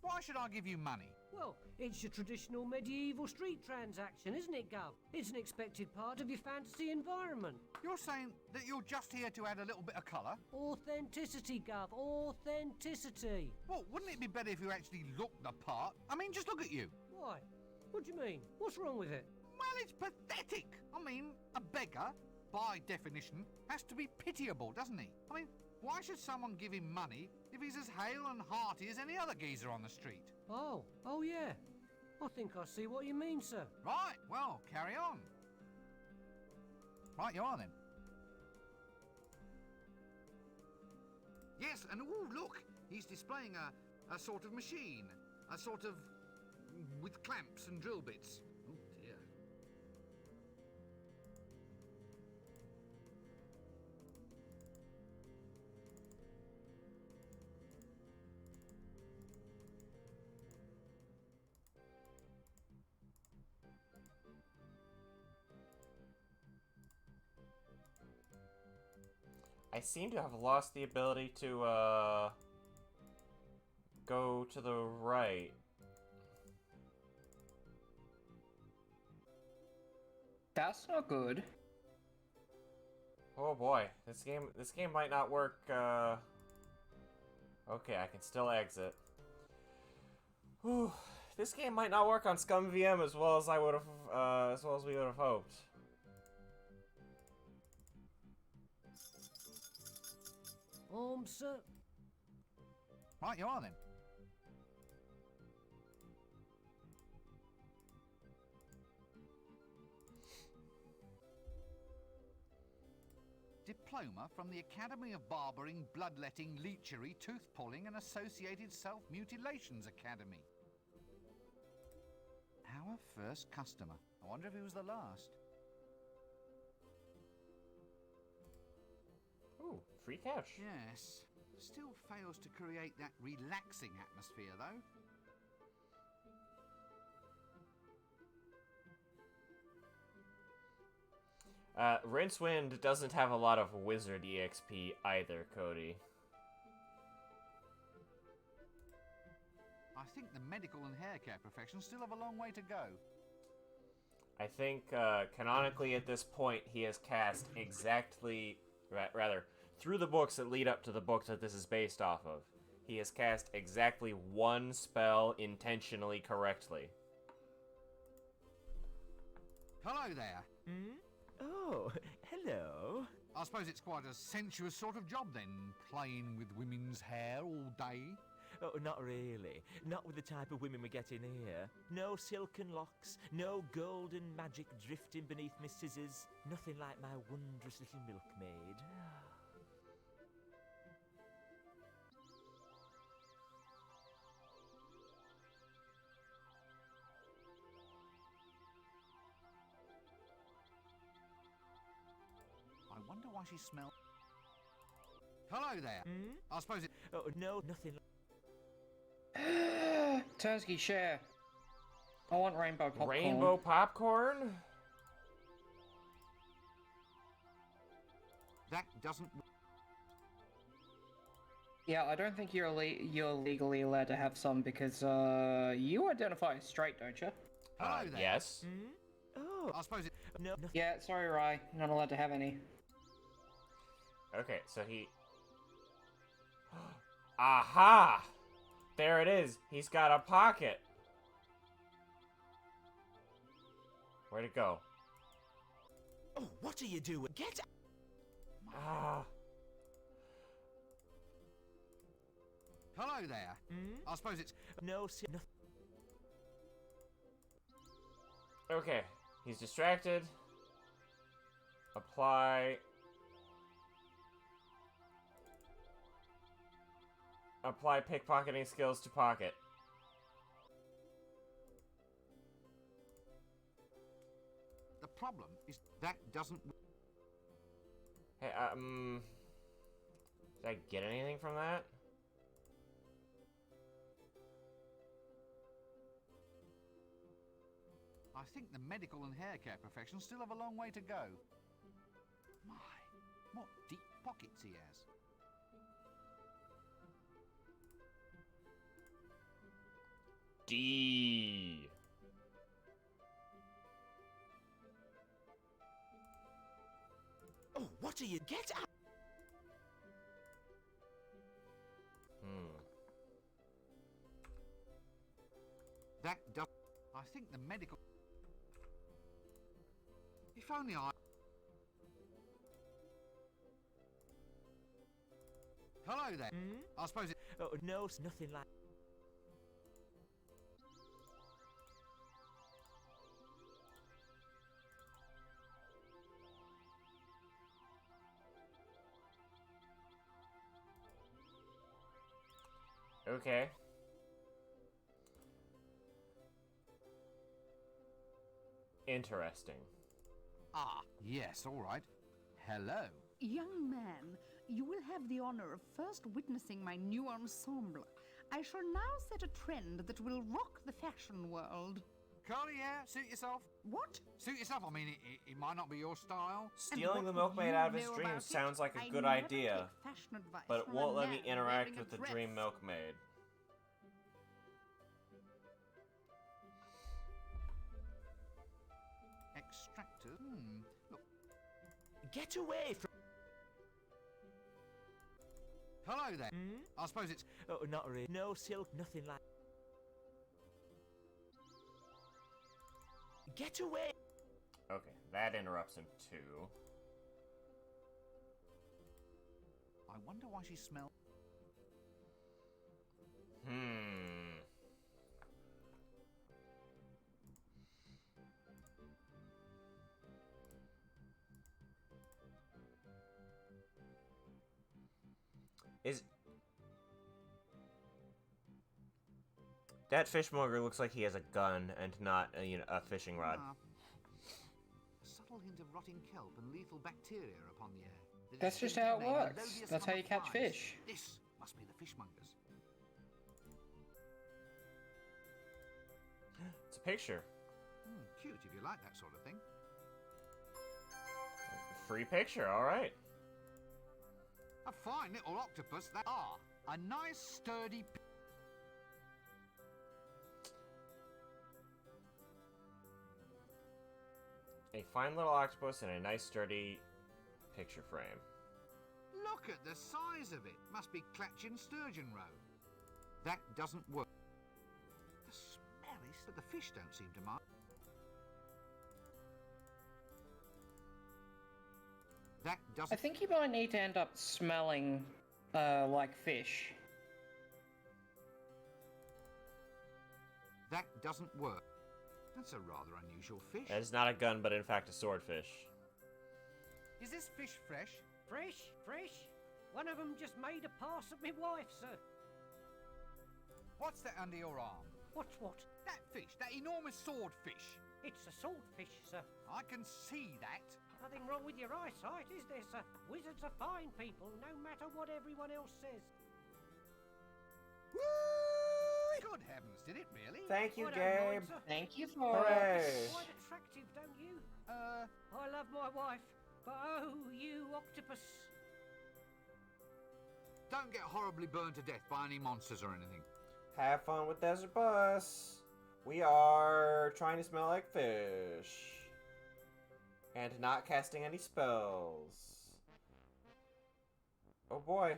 Why should I give you money? Well, it's your traditional medieval street transaction, isn't it, Gov? It's an expected part of your fantasy environment. You're saying that you're just here to add a little bit of colour? Authenticity, Gov. Authenticity. Well, wouldn't it be better if you actually looked the part? I mean, just look at you. Why? What do you mean? What's wrong with it? Well, it's pathetic. I mean, a beggar, by definition, has to be pitiable, doesn't he? I mean, why should someone give him money if he's as hale and hearty as any other geezer on the street? Oh yeah. I think I see what you mean, sir. Right, well, carry on. Right you are, then. Yes, and oh, look, he's displaying a sort of machine. A sort of... with clamps and drill bits. Oh, dear. I seem to have lost the ability to, go to the right. That's not good. Oh boy, this game might not work, Okay, I can still exit. Whew. This game might not work on Scum VM as well as we would have hoped. Sir. Right you are, then. Diploma from the Academy of Barbering, Bloodletting, Leechery, Tooth-Pulling and Associated Self-Mutilations Academy. Our first customer. I wonder if he was the last. Ooh, free couch. Yes. Still fails to create that relaxing atmosphere, though. Rincewind doesn't have a lot of wizard EXP either, Cody. I think the medical and hair care professions still have a long way to go. I think, canonically at this point, he has cast exactly... rather, through the books that lead up to the book that this is based off of, he has cast exactly one spell intentionally correctly. Hello there. Hmm? Oh, hello. I suppose it's quite a sensuous sort of job then, playing with women's hair all day. Oh, not really. Not with the type of women we get in here. No silken locks, no golden magic drifting beneath my scissors. Nothing like my wondrous little milkmaid. I wonder why she smells... Hello there. Hmm? I suppose it... Oh, no, nothing. Tursky, share. I want rainbow popcorn. Rainbow popcorn? That doesn't... Yeah, I don't think you're legally allowed to have some because you identify as straight, don't you? Hello there. Yes. Hmm? Oh, I suppose it... no, nothing. Yeah, sorry, Rye. You're not allowed to have any. Okay, so he... Aha! There it is. He's got a pocket. Where'd it go? Oh, what are you doing? Get out! Ah. Hello there. I suppose it's... No. Okay. He's distracted. Apply pickpocketing skills to pocket. The problem is that doesn't... Hey, did I get anything from that? I think the medical and hair care professions still have a long way to go. My, what deep pockets he has. D. Oh, what are you? Get out! That does... I think the medical... If only I... Hello there. I suppose it... Oh, no, nothing like... Okay. Interesting. Ah, yes, all right. Hello. Young man, you will have the honor of first witnessing my new ensemble. I shall now set a trend that will rock the fashion world. Curly hair, suit yourself. What? Suit yourself? I mean, it might not be your style. Stealing the what milkmaid you out of his know dreams about it? sounds like a I good never idea, take fashion advice but it from a won't let me man interact wearing a with the dress. dream milkmaid. Extractor. Look. Get away from... Hello there. I suppose it's... Oh, not really. No silk, nothing like... Get away! Okay, that interrupts him too. I wonder why she smells... Is... That fishmonger looks like he has a gun and not a fishing rod. A subtle hint of rotting kelp and lethal bacteria upon the air. The That's just distinctive how it name, works. Melodious That's how Hum you of catch Flies. fish. This must be the fishmongers. It's a picture. Cute if you like that sort of thing. Free picture, alright. A fine little octopus that are. A nice sturdy... A fine little octopus in a nice sturdy picture frame. Look at the size of it. Must be Clatchin Sturgeon Roe. That doesn't work. The smell is... But the fish don't seem to mind. That doesn't... I think you might need to end up smelling like fish. That doesn't work. That's a rather unusual fish. That is not a gun, but in fact a swordfish. Is this fish fresh? Fresh? Fresh? One of them just made a pass at me wife, sir. What's that under your arm? What's what? That fish, that enormous swordfish. It's a swordfish, sir. I can see that. Nothing wrong with your eyesight, is there, sir? Wizards are fine people, no matter what everyone else says. Woo! Good heavens, did it really? Thank you, I don't mind, Gabe. sir. Thank you for Hooray! it. Quite attractive, don't you? I love my wife, but oh, you octopus. Don't get horribly burned to death by any monsters or anything. Have fun with Desert Bus. We are trying to smell like fish. And not casting any spells. Oh boy.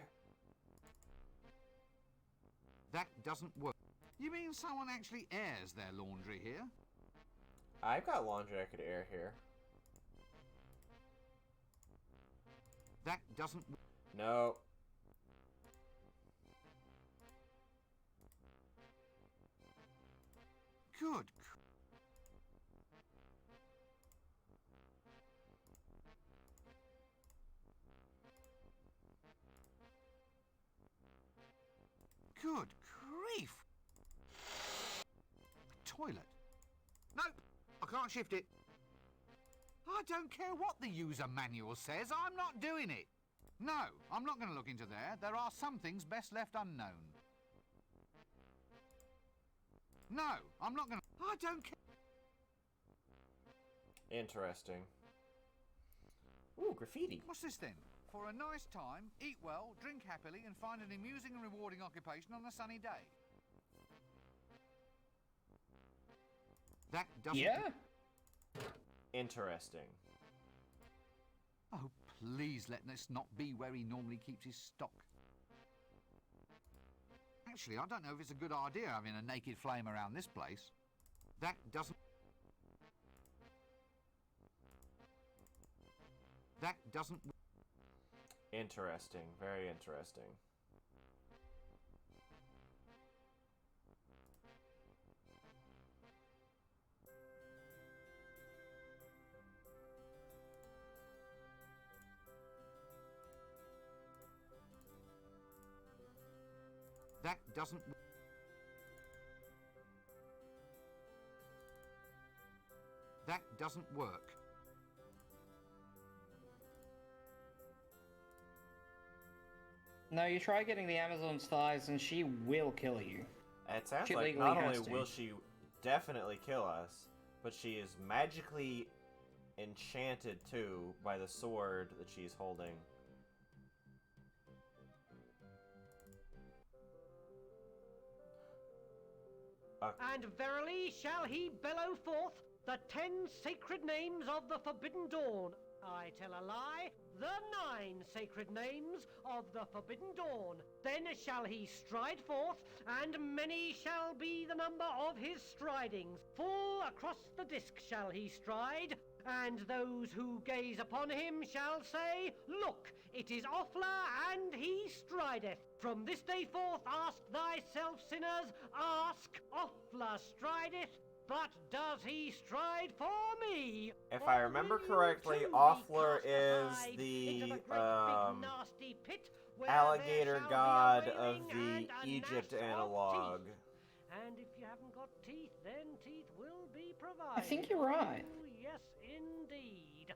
That doesn't work. You mean someone actually airs their laundry here? I've got laundry I could air here. That doesn't... No. Good. Good grief! Toilet. Nope, I can't shift it. I don't care what the user manual says, I'm not doing it. No, I'm not going to look into there. There are some things best left unknown. No, I'm not going to... I don't care. Interesting. Ooh, graffiti. What's this then? For a nice time, eat well, drink happily, and find an amusing and rewarding occupation on a sunny day. That doesn't... Yeah. Interesting. Oh, please let this not be where he normally keeps his stock. Actually, I don't know if it's a good idea having a naked flame around this place. That doesn't... That doesn't... Interesting. Very interesting. That doesn't... That doesn't work. No, you try getting the Amazon's thighs and she will kill you. It sounds She like legally not only has to. will she definitely kill us, but she is magically enchanted too by the sword that she's holding. And verily shall he bellow forth the 10 sacred names of the Forbidden Dawn. I tell a lie, the 9 sacred names of the Forbidden Dawn. Then shall he stride forth, and many shall be the number of his stridings. Full across the disc shall he stride, and those who gaze upon him shall say, Look, it is Offler, and he strideth. From this day forth ask thyself, sinners, ask, Offler strideth, but does he stride for me? If Or I remember will you correctly, too be Offler cast is aside the into great big nasty pit where alligator there shall be a god of wailing the and a Egypt gnash of analog. teeth. And if you haven't got teeth, then teeth will be I provided. think you're right. Oh, yes, indeed.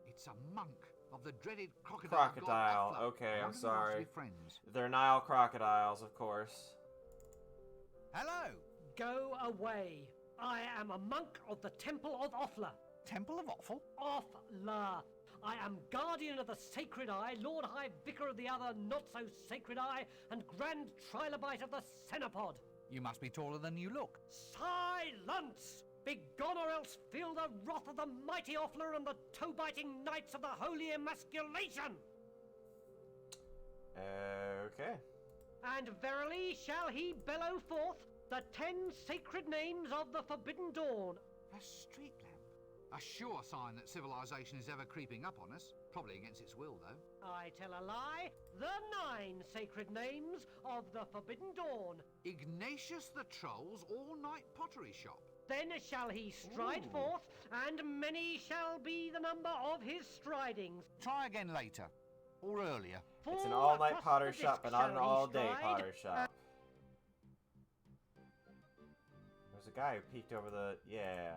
It's a monk of the dreaded crocodile. Crocodile. God Offler. Okay, I I'm wonder who wants to sorry. be friends. They're Nile crocodiles, of course. Hello! Go away. I am a monk of the Temple of Offler. Temple of Offal? Offler. I am guardian of the Sacred Eye, Lord High Vicar of the other not-so-sacred Eye, and Grand Trilobite of the Cenopod. You must be taller than you look. Silence! Begone, or else feel the wrath of the mighty Offler and the toe-biting knights of the Holy Emasculation! Okay. And verily shall he bellow forth the 10 sacred names of the Forbidden Dawn. A street lamp. A sure sign that civilization is ever creeping up on us. Probably against its will, though. I tell a lie, the 9 sacred names of the Forbidden Dawn. Ignatius the Troll's all-night pottery shop. Then shall he stride forth, and many shall be the number of his stridings. Try again later. Or earlier. It's an Full all-night across potter the shop, disc but not an shall he all-day stride, potter shop. There's a guy who peeked over the... Yeah.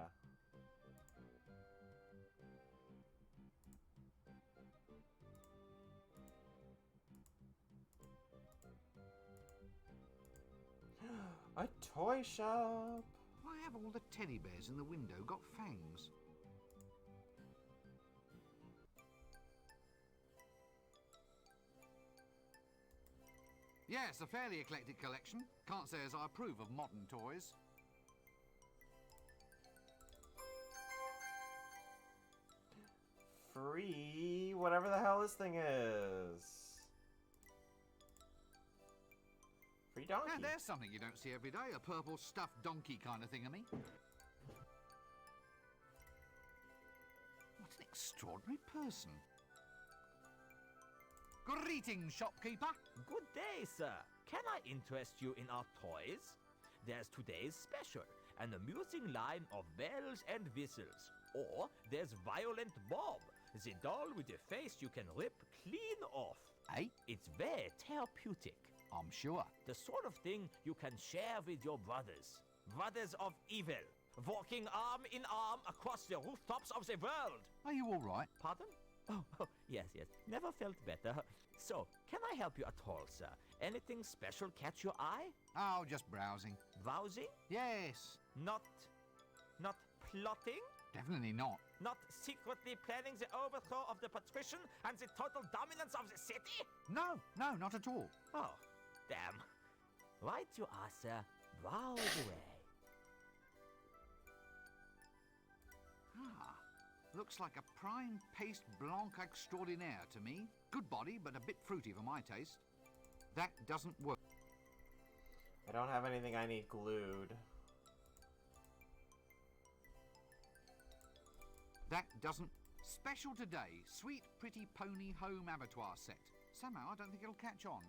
A toy shop! Why have all the teddy bears in the window got fangs? Yes, a fairly eclectic collection. Can't say as I approve of modern toys. Free... whatever the hell this thing is. Free donkey. Now there's something you don't see every day, a purple stuffed donkey kind of thing, What an extraordinary person. Greetings, shopkeeper. Good day, sir. Can I interest you in our toys? There's today's special, an amusing line of bells and whistles. Or there's Violent Bob, the doll with a face you can rip clean off. Eh? It's very therapeutic. I'm sure. The sort of thing you can share with your brothers. Brothers of evil, walking arm in arm across the rooftops of the world. Are you all right? Pardon? Oh, yes. Never felt better. So, can I help you at all, sir? Anything special catch your eye? Oh, just browsing. Browsing? Yes. Not plotting? Definitely not. Not secretly planning the overthrow of the patrician and the total dominance of the city? No, not at all. Oh, damn. Right you are, sir. Browse away. Looks like a prime paste blanc extraordinaire to me. Good body, but a bit fruity for my taste. That doesn't work. I don't have anything I need glued. That doesn't... Special today, sweet pretty pony home abattoir set. Somehow I don't think it'll catch on.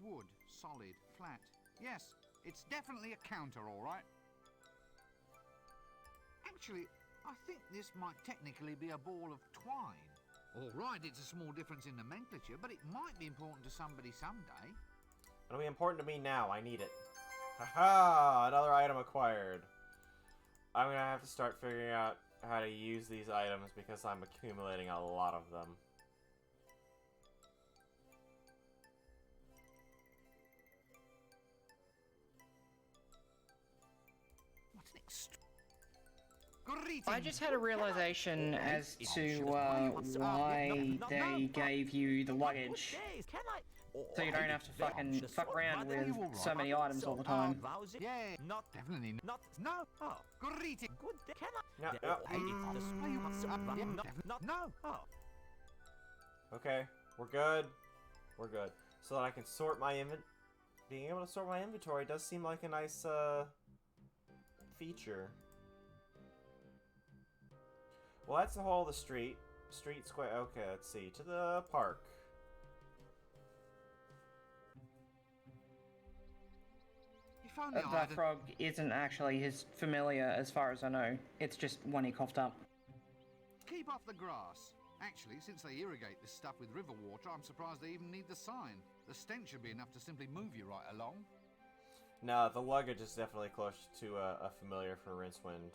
Wood, solid, flat. Yes, it's definitely a counter, all right. Actually, I think this might technically be a ball of twine. All right, it's a small difference in nomenclature, but it might be important to somebody someday. It'll be important to me now. I need it. Haha! Another item acquired. I'm gonna have to start figuring out how to use these items because I'm accumulating a lot of them. What an I just had a realization as to why they gave you the luggage. So you don't have to fucking fuck around with so many items all the time. Yeah, not definitely not. No. Oh, greeting. Good day. Can I? No. Oh. Okay, we're good. We're good. So that I can sort my being able to sort my inventory does seem like a nice feature. Well, that's the whole of the street. Street square. Okay, let's see. To the park. That frog isn't actually his familiar as far as I know. It's just one he coughed up. Keep off the grass. Actually, since they irrigate this stuff with river water, I'm surprised they even need the sign. The stench should be enough to simply move you right along. No, the luggage is definitely close to a familiar for Rincewind.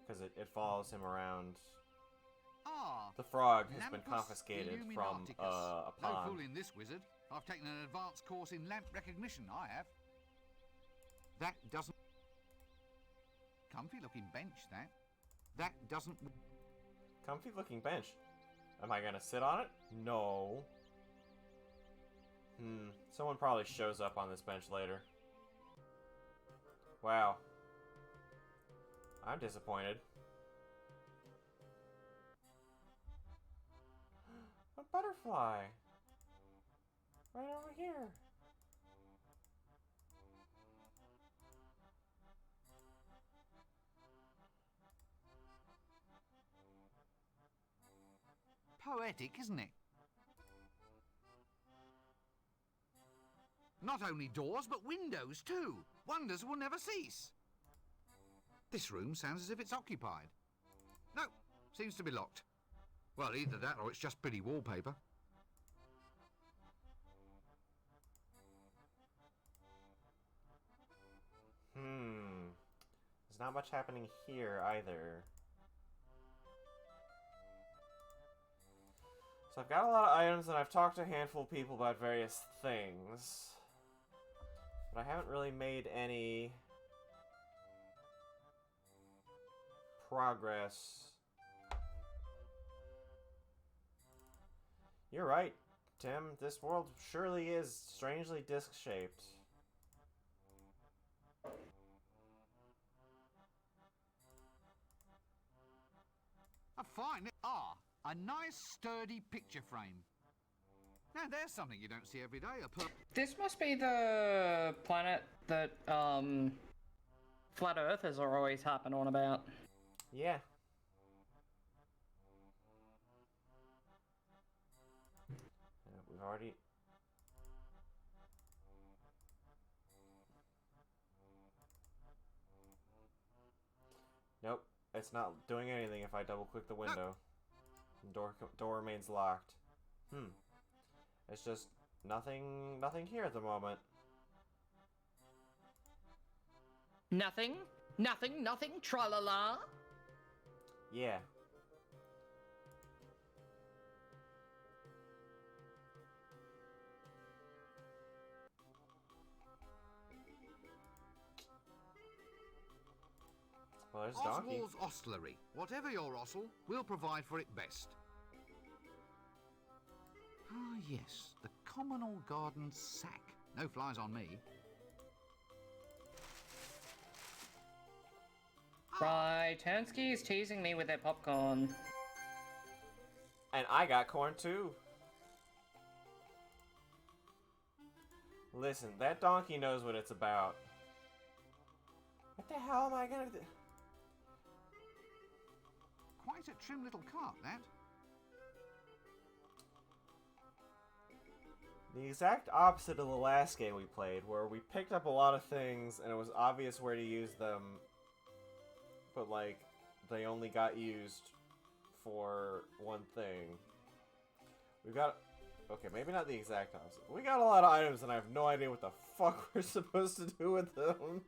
Because it follows him around. Ah, the frog has been Lampus confiscated from Illuminaticus. a No pond. fooling this wizard. I've taken an advanced course in lamp recognition, I have. That doesn't... Comfy looking bench, that. That doesn't... Comfy looking bench. Am I gonna sit on it? No. Someone probably shows up on this bench later. Wow. I'm disappointed. A butterfly! Right over here. Poetic, isn't it? Not only doors, but windows too. Wonders will never cease. This room sounds as if it's occupied. No, seems to be locked. Well, either that or it's just pretty wallpaper. There's not much happening here either. So I've got a lot of items and I've talked to a handful of people about various things. But I haven't really made any progress. You're right, Tim. This world surely is strangely disc-shaped. A nice sturdy picture frame. Now there's something you don't see every day. This must be the planet that flat earthers are always harping on about. Yeah. We've already... Nope, it's not doing anything if I double click the window. The door remains locked. It's just nothing here at the moment. Nothing, tra-la-la. Yeah. Well, there's Donkey. Oswald's Ostlery. Whatever your osel, we'll provide for it best. Ah, yes, the communal garden sack. No flies on me. Right, Turnsky is teasing me with their popcorn. And I got corn too. Listen, that donkey knows what it's about. What the hell am I gonna do? Quite a trim little cart, that. The exact opposite of the last game we played, where we picked up a lot of things and it was obvious where to use them, but like, they only got used for one thing. We've got... Okay, maybe not the exact opposite. We got a lot of items and I have no idea what the fuck we're supposed to do with them.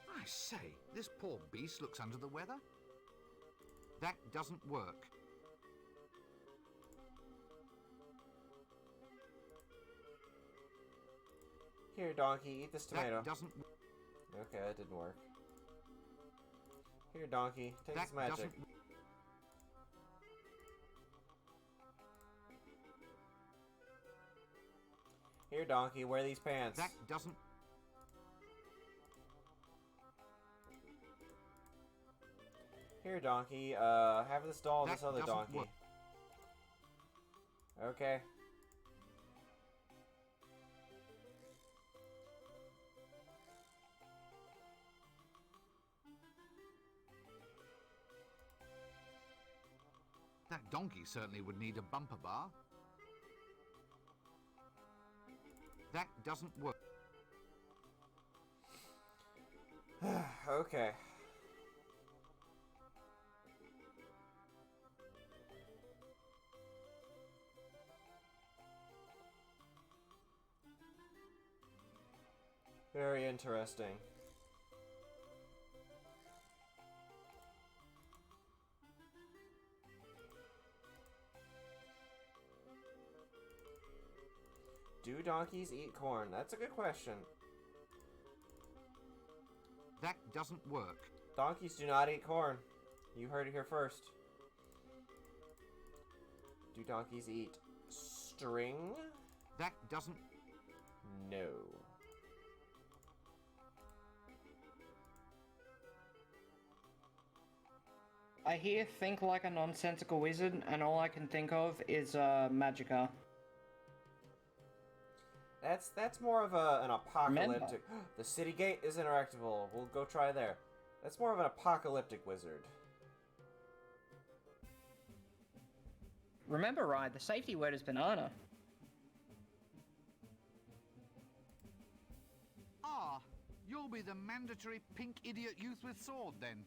I say, this poor beast looks under the weather. That doesn't work. Here, donkey, eat this tomato. That doesn't... Okay, that didn't work. Here, donkey, take this magic. Here, donkey, wear these pants. That doesn't... Here, donkey, have this doll and this other donkey. Work. Okay. That donkey certainly would need a bumper bar. That doesn't work. Okay. Very interesting. Do donkeys eat corn? That's a good question. That doesn't work. Donkeys do not eat corn. You heard it here first. Do donkeys eat string? That doesn't... No. I hear think like a nonsensical wizard, and all I can think of is Magicka. That's more of an apocalyptic... The city gate is interactable. We'll go try there. That's more of an apocalyptic wizard. Remember, Ryan, the safety word is banana. Ah, you'll be the mandatory pink idiot youth with sword, then.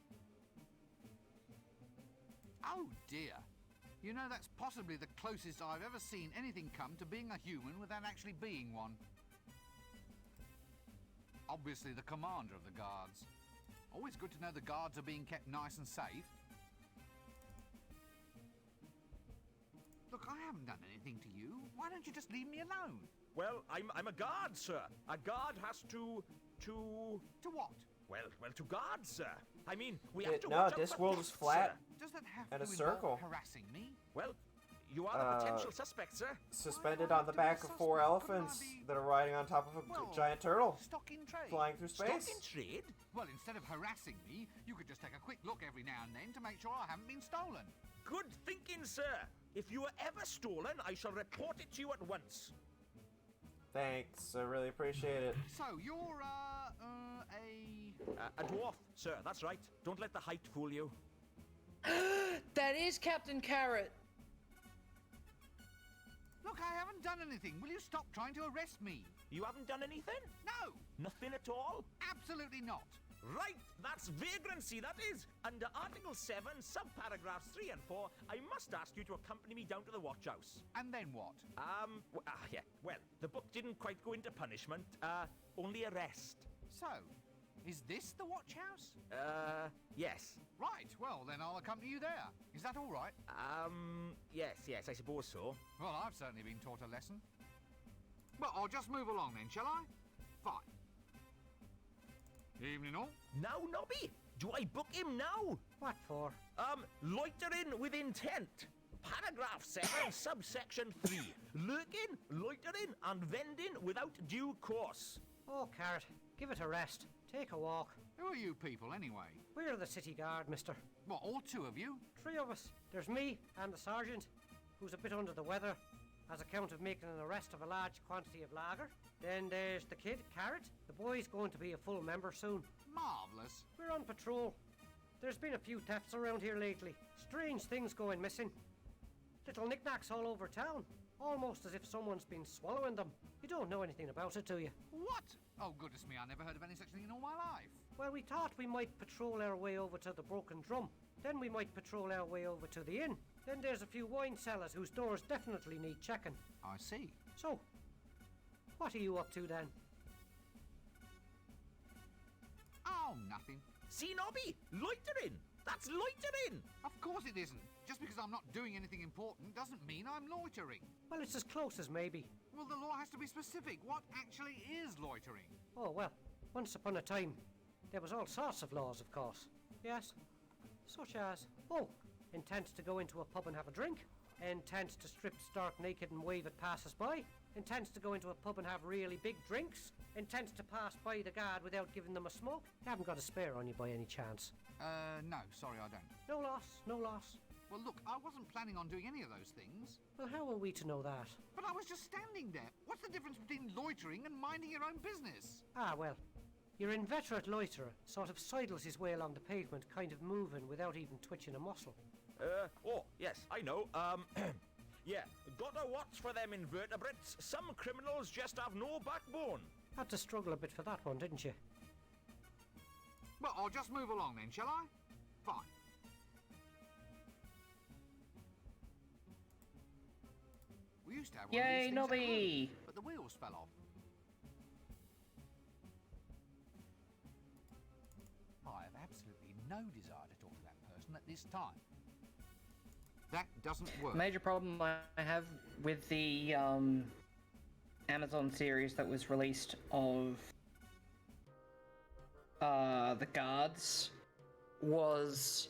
Oh, dear. You know, that's possibly the closest I've ever seen anything come to being a human without actually being one. Obviously the commander of the guards. Always good to know the guards are being kept nice and safe. Look, I haven't done anything to you. Why don't you just leave me alone? Well, I'm a guard, sir. A guard has to... To what? Well, to guard, sir. I mean, we Yeah, have to no, watch out this for world theft, is flat. sir. Does that have And to a involve circle. harassing me? Well, you are a potential suspect, sir. Suspended on the back of 4 elephants that are riding on top of a giant turtle. Stock in trade. Flying through space. Stock in trade? Well, instead of harassing me, you could just take a quick look every now and then to make sure I haven't been stolen. Good thinking, sir. If you are ever stolen, I shall report it to you at once. Thanks, I really appreciate it. So, you're, A dwarf, sir, that's right. Don't let the height fool you. That is Captain Carrot! Look, I haven't done anything. Will you stop trying to arrest me? You haven't done anything? No! Nothing at all? Absolutely not. Right, that's vagrancy, that is. Under Article 7, subparagraphs 3 and 4, I must ask you to accompany me down to the watch house. And then what? Yeah, well, the book didn't quite go into punishment, only arrest. So, is this the watch house? Yes. Right, well, then I'll accompany you there. Is that all right? Yes, I suppose so. Well, I've certainly been taught a lesson. Well, I'll just move along then, shall I? Fine. Evening all. Now, Nobby, do I book him now? What for? Loitering with intent. Paragraph 7, subsection 3. Lurking, loitering, and vending without due course. Oh, Carrot, give it a rest. Take a walk. Who are you people, anyway? We're the city guard, mister. What, all two of you? 3 of us. There's me and the sergeant, who's a bit under the weather, as account of making an arrest of a large quantity of lager. Then there's the kid, Carrot. The boy's going to be a full member soon. Marvellous. We're on patrol. There's been a few thefts around here lately. Strange things going missing. Little knickknacks all over town. Almost as if someone's been swallowing them. You don't know anything about it, do you? What? Oh, goodness me, I never heard of any such thing in all my life. Well, we thought we might patrol our way over to the Broken Drum. Then we might patrol our way over to the inn. Then there's a few wine cellars whose doors definitely need checking. I see. So, what are you up to then? Oh, nothing. See, Nobby, loitering. That's loitering. Of course it isn't. Just because I'm not doing anything important doesn't mean I'm loitering. Well, it's as close as maybe. Well, the law has to be specific. What actually is loitering? Oh, well, once upon a time, there was all sorts of laws, of course. Yes, such as, intent to go into a pub and have a drink, intent to strip stark naked and wave at passers-by, intent to go into a pub and have really big drinks, intent to pass by the guard without giving them a smoke. You haven't got a spare on you by any chance? No, sorry, I don't. No loss, no loss. Well, look, I wasn't planning on doing any of those things. Well, how are we to know that? But I was just standing there. What's the difference between loitering and minding your own business? Ah, well, your inveterate loiterer sort of sidles his way along the pavement, kind of moving without even twitching a muscle. Yes, I know. Yeah, gotta watch for them invertebrates. Some criminals just have no backbone. Had to struggle a bit for that one, didn't you? Well, I'll just move along then, shall I? Fine. We used to have one of Yay, these things at Nobby! home, but the wheels fell off. I have absolutely no desire to talk to that person at this time. That doesn't work. Major problem I have with the Amazon series that was released of the guards was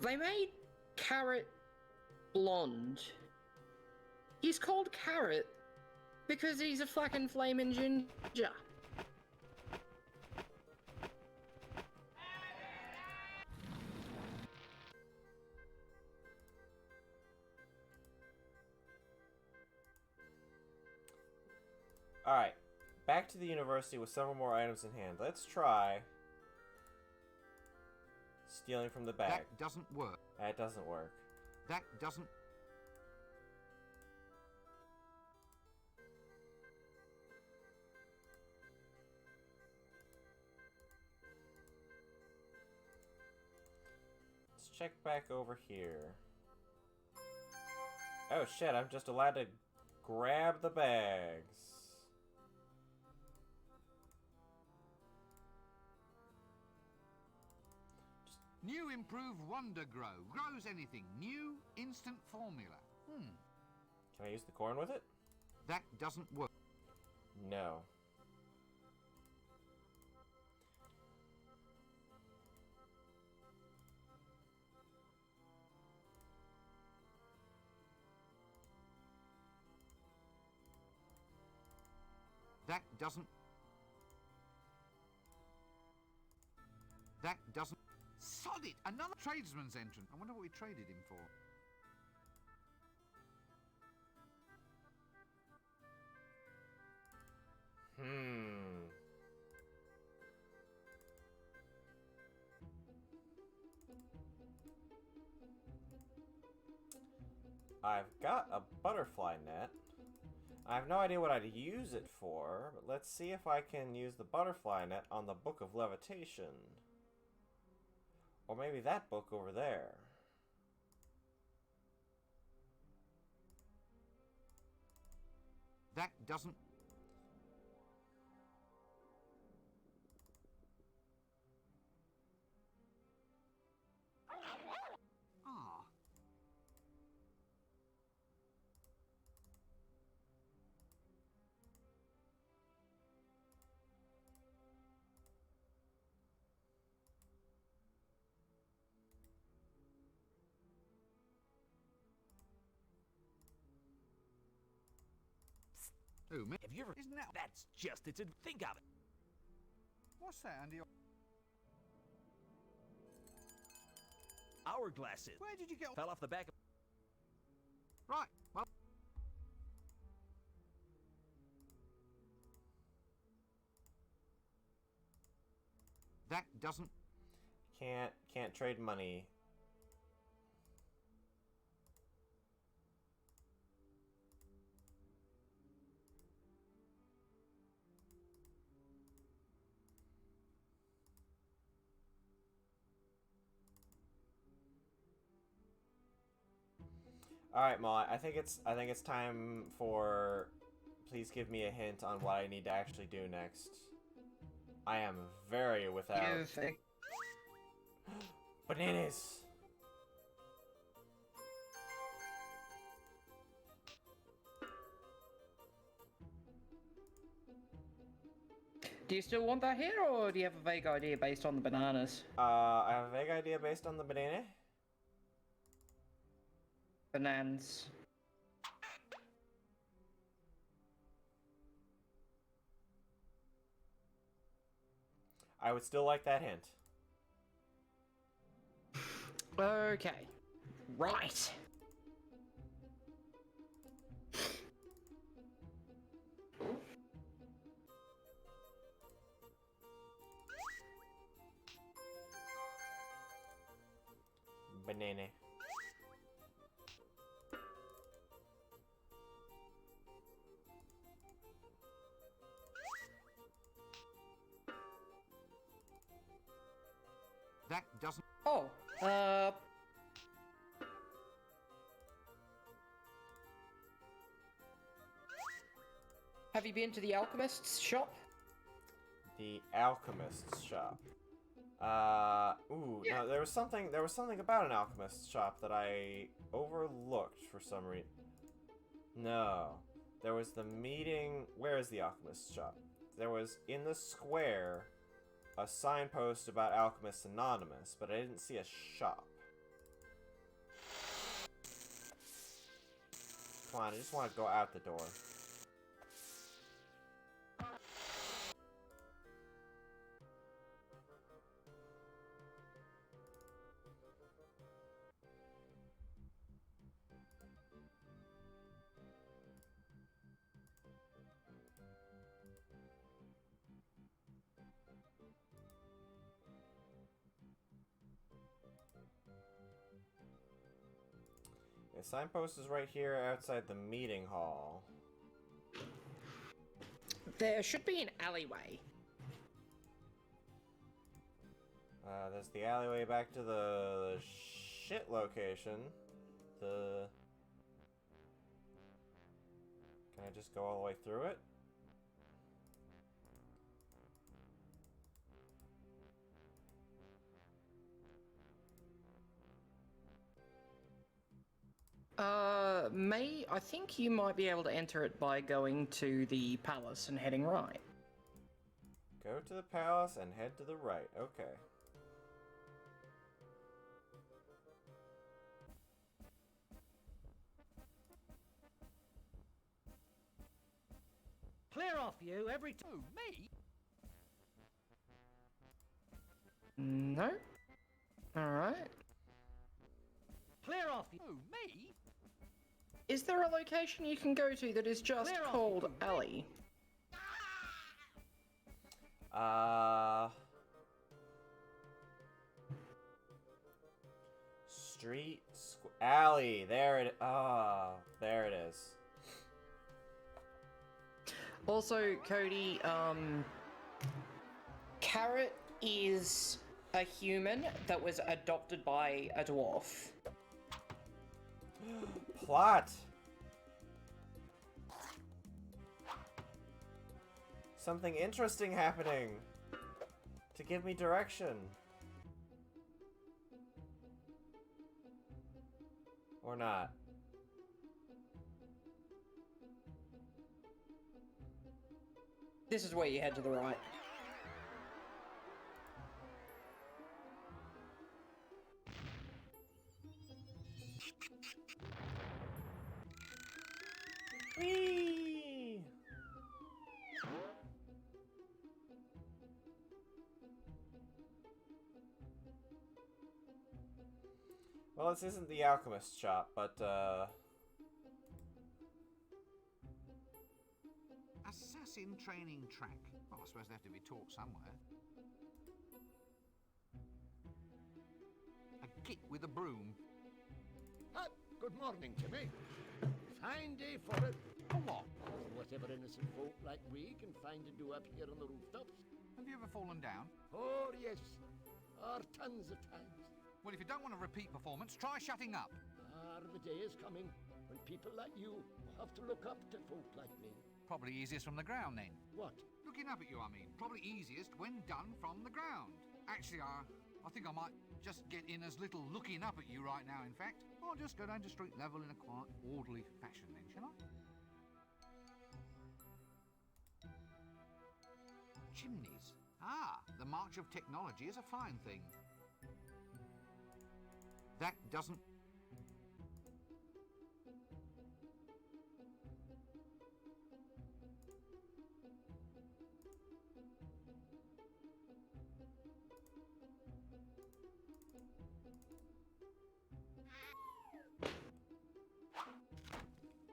they made Carrot blonde. He's called Carrot because he's a fucking flaming ginger. Alright, back to the university with several more items in hand. Let's try stealing from the bag. That doesn't work. That doesn't work. That doesn't... Let's check back over here. Oh shit, I'm just allowed to grab the bags. New improved Wonder Grow. Grows anything. New instant formula. Can I use the corn with it? That doesn't work. No. That doesn't... That doesn't... Sod it! Another tradesman's entrant. I wonder what we traded him for. I've got a butterfly net. I have no idea what I'd use it for, but let's see if I can use the butterfly net on the Book of Levitation. Or maybe that book over there. That doesn't... Ah. Who, me? Have you ever... Isn't that... That's just it. Think of it. What's that under your... Hourglasses. Where did you get... Fell off the back of... Right, well... That doesn't... Can't trade money. All right, Ma. I think it's time for. Please give me a hint on what I need to actually do next. I am very without. Bananas. Do you still want that here, or do you have a vague idea based on the bananas? I have a vague idea based on the banana. Bananas. I would still like that hint. Okay. Right. Banana. That doesn't... Oh, have you been to the alchemist's shop? The alchemist's shop. Yeah. No, there was something about an alchemist's shop that I overlooked for some reason. No. There was the meeting. Where is the alchemist's shop? There was in the square a signpost about Alchemists Anonymous, but I didn't see a shop. Come on, I just want to go out the door. The signpost is right here outside the meeting hall. There should be an alleyway. There's the alleyway back to the shit location. Can I just go all the way through it? I think you might be able to enter it by going to the palace and heading right. Go to the palace and head to the right. Okay. Clear off you every time. Oh, me? No. Alright. Clear off you. Oh, me? Is there a location you can go to that is just Clear off, called you Alley? Street, alley. There it. There it is. Also, Cody, Carrot is a human that was adopted by a dwarf. Plot. Something interesting happening. To give me direction. Or not. This is where you head to the right. Whee! Well, this isn't the alchemist shop, but Assassin training track. Well, I suppose they have to be taught somewhere. A git with a broom. Good morning, Timmy. Fine day for it. For what? For whatever innocent folk like we can find to do up here on the rooftops. Have you ever fallen down? Oh, yes. Tons of times. Well, if you don't want a repeat performance, try shutting up. The day is coming when people like you will have to look up to folk like me. Probably easiest from the ground, then. What? Looking up at you, I mean. Probably easiest when done from the ground. Actually, I think I might just get in as little looking up at you right now, in fact. I'll just go down to street level in a quiet, orderly fashion, then, shall I? Chimneys. The march of technology is a fine thing. That doesn't...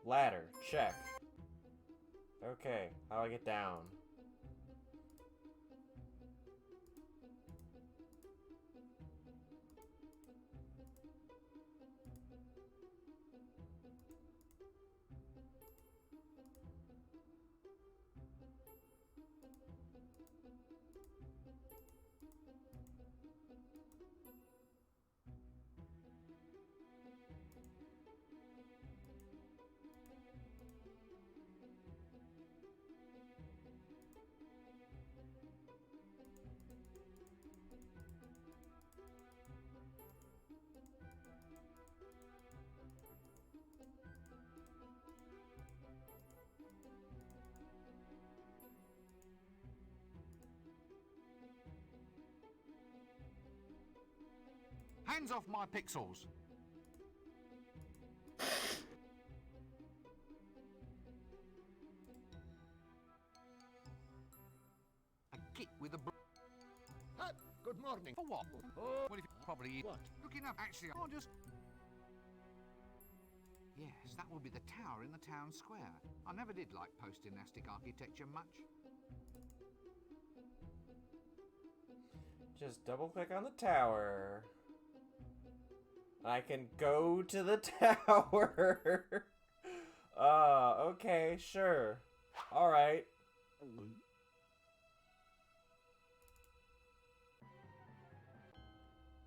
ladder, check. Okay, how do I get down? Hands off my pixels. A git with a... Good morning. For what? Oh, Well, if you probably... what? Looking up, actually, I'll just... Yes, that will be the tower in the town square. I never did like post-dynastic architecture much. Just double click on the tower. I can go to the tower. Okay, sure. Alright.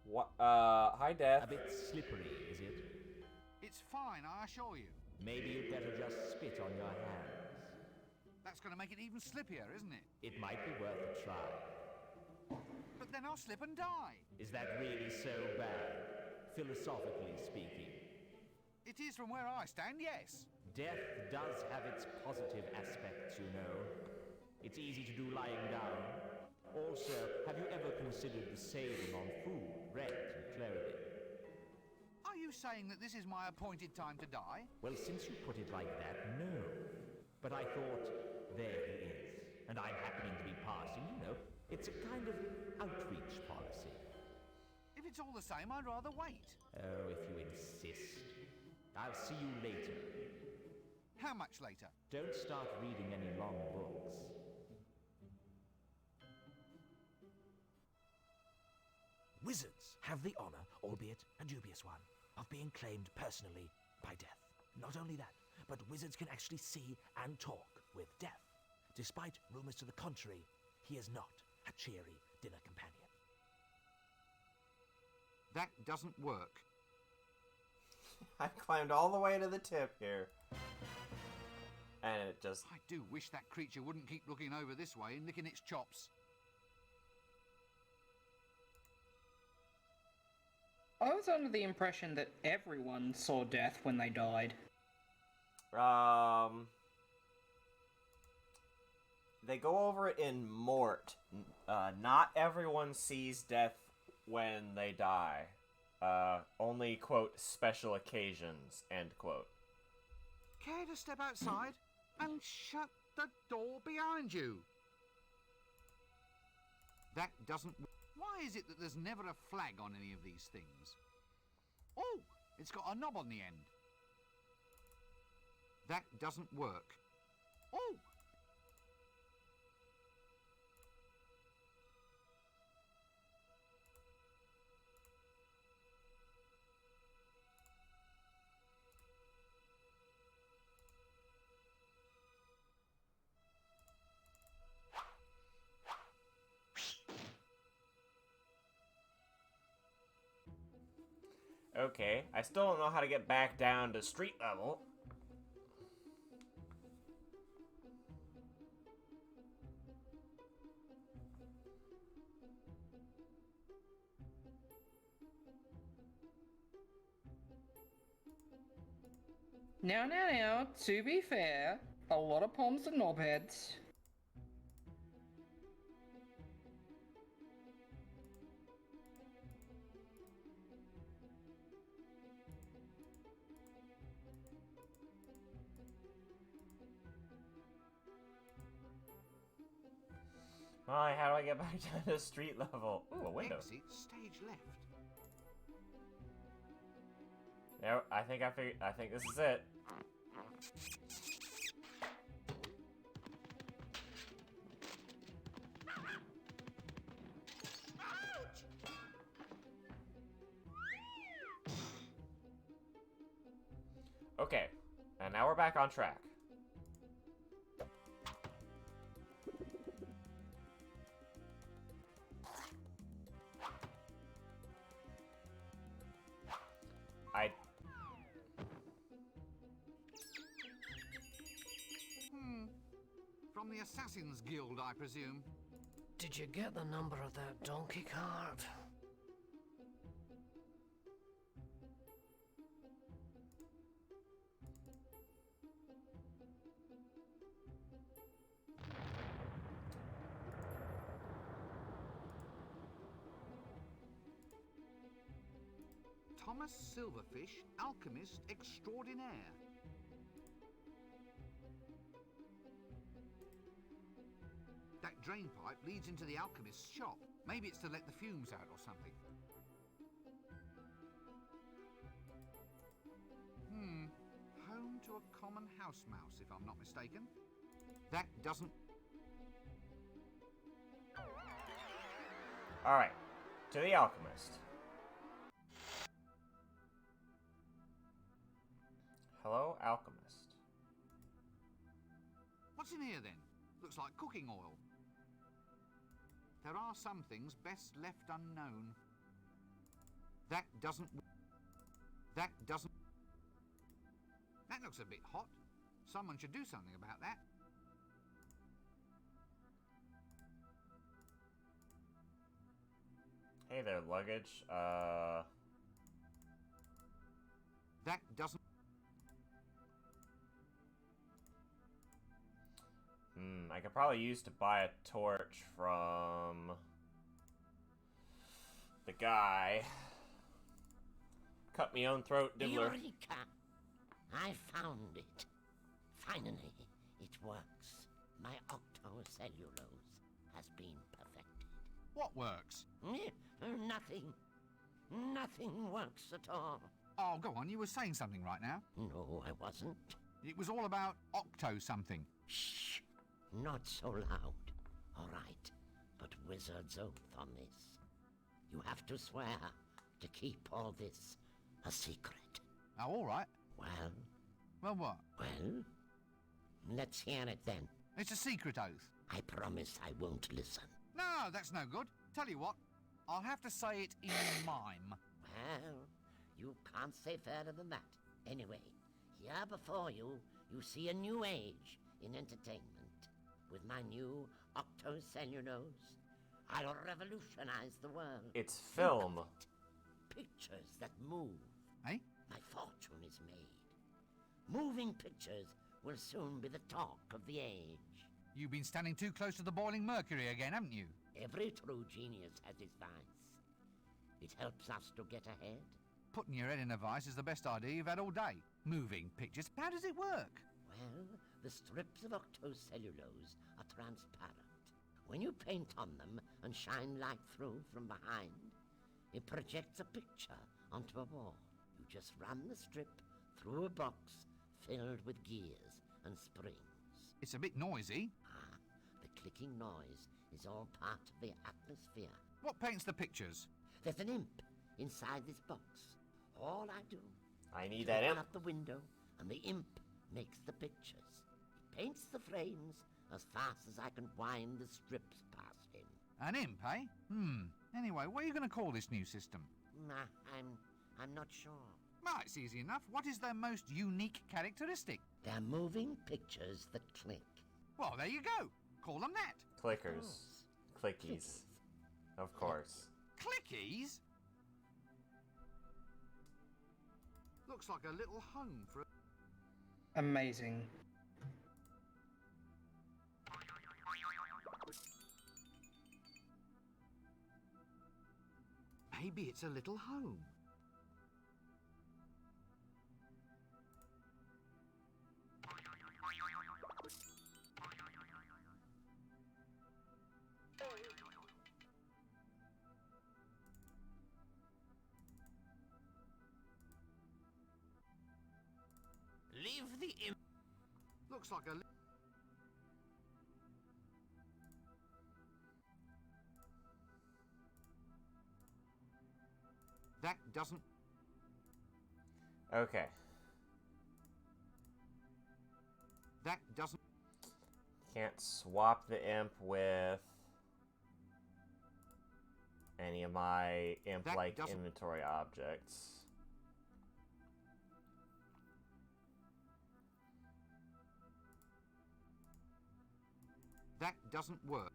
What? Hi, Death. A bit slippery, is it? It's fine, I assure you. Maybe you'd better just spit on your hands. That's going to make it even slippier, isn't it? It might be worth a try. But then I'll slip and die. Is that really so bad? Philosophically speaking. It is from where I stand, yes. Death does have its positive aspects, you know. It's easy to do lying down. Also, have you ever considered the saving on food, rent, and clothing? Are you saying that this is my appointed time to die? Well, since you put it like that, no. But I thought, there he is. And I'm happening to be passing, you know. It's a kind of outreach policy. If it's all the same, I'd rather wait. Oh, if you insist. I'll see you later. How much later? Don't start reading any long books. Wizards have the honor, albeit a dubious one, of being claimed personally by death. Not only that, but wizards can actually see and talk with death. Despite rumors to the contrary, he is not a cheery dinner companion. That doesn't work. I climbed all the way to the tip here. And it just... I do wish that creature wouldn't keep looking over this way and licking its chops. I was under the impression that everyone saw death when they died. They go over it in Mort. Not everyone sees death when they die. Only, quote, special occasions, end quote. Care to step outside and shut the door behind you? That doesn't... Why is it that there's never a flag on any of these things? Oh, it's got a knob on the end. That doesn't work. Oh! Okay, I still don't know how to get back down to street level. Now, to be fair, a lot of palms are knobheads. Hi, how do I get back down to street level? Ooh, a window. Exit stage left. Yeah, I think this is it. Okay, and now we're back on track. From the Assassin's Guild, I presume. Did you get the number of that donkey cart? Thomas Silverfish, alchemist extraordinaire. That drain pipe leads into the alchemist's shop. Maybe it's to let the fumes out or something. Home to a common house mouse, if I'm not mistaken. That doesn't... Alright, to the alchemist. Hello, alchemist. What's in here, then? Looks like cooking oil. There are some things best left unknown. That doesn't... That looks a bit hot. Someone should do something about that. Hey there, luggage. That doesn't... I could probably use to buy a torch from the guy. Cut me own throat, diddler. Eureka! I found it. Finally, it works. My octocellulose has been perfected. What works? Nothing. Nothing works at all. Oh, go on, you were saying something right now. No, I wasn't. It was all about octo something. Shh! Not so loud. All right, but wizard's oath on this. You have to swear to keep all this a secret. Oh, all right. Well, Well, what? well, let's hear it then. It's a secret oath. I promise I won't listen. No, that's no good. Tell you what, I'll have to say it in mime. Well, you can't say further than that. Anyway, here before you, you see a new age in entertainment. With my new octocellulose, I'll revolutionize the world. It's film. Pictures that move. Eh? My fortune is made. Moving pictures will soon be the talk of the age. You've been standing too close to the boiling mercury again, haven't you? Every true genius has his vice. It helps us to get ahead. Putting your head in a vice is the best idea you've had all day. Moving pictures. How does it work? Well, the strips of octocellulose are transparent. When you paint on them and shine light through from behind, it projects a picture onto a wall. You just run the strip through a box filled with gears and springs. It's a bit noisy. Ah, the clicking noise is all part of the atmosphere. What paints the pictures? There's an imp inside this box. All I do I need is that open imp. up the window, and the imp makes the pictures. It paints the frames as fast as I can wind the strips past him. An imp, eh? Anyway, what are you going to call this new system? Nah, I'm not sure. Well, it's easy enough. What is their most unique characteristic? They're moving pictures that click. Well, there you go. Call them that. Clickers. Clickies. Of course. Clickies? Looks like a little home for... Amazing. Maybe it's a little home. Leave the imp. Looks like a... That doesn't... Okay. That doesn't... Can't swap the imp with any of my imp-like inventory objects. That doesn't work.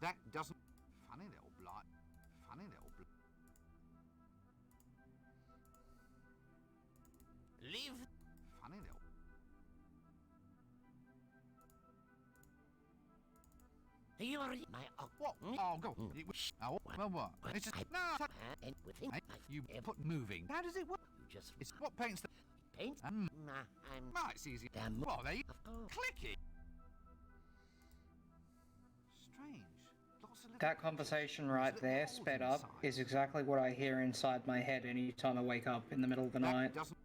That doesn't... Funny little blight. Funny little Leave. Funny little... You're my... What? Oh, go. It was... Oh, well, what? It's just... No! And within You put moving. How does it work? You just... It's what paints the... paint? Nah, I'm... Right, it's easy. Damn. Well, there you... Oh. Clicky! Strange. Lots of little... That conversation right little there, holes sped up, inside. is exactly what I hear inside my head any time I wake up in the middle of the night. That doesn't...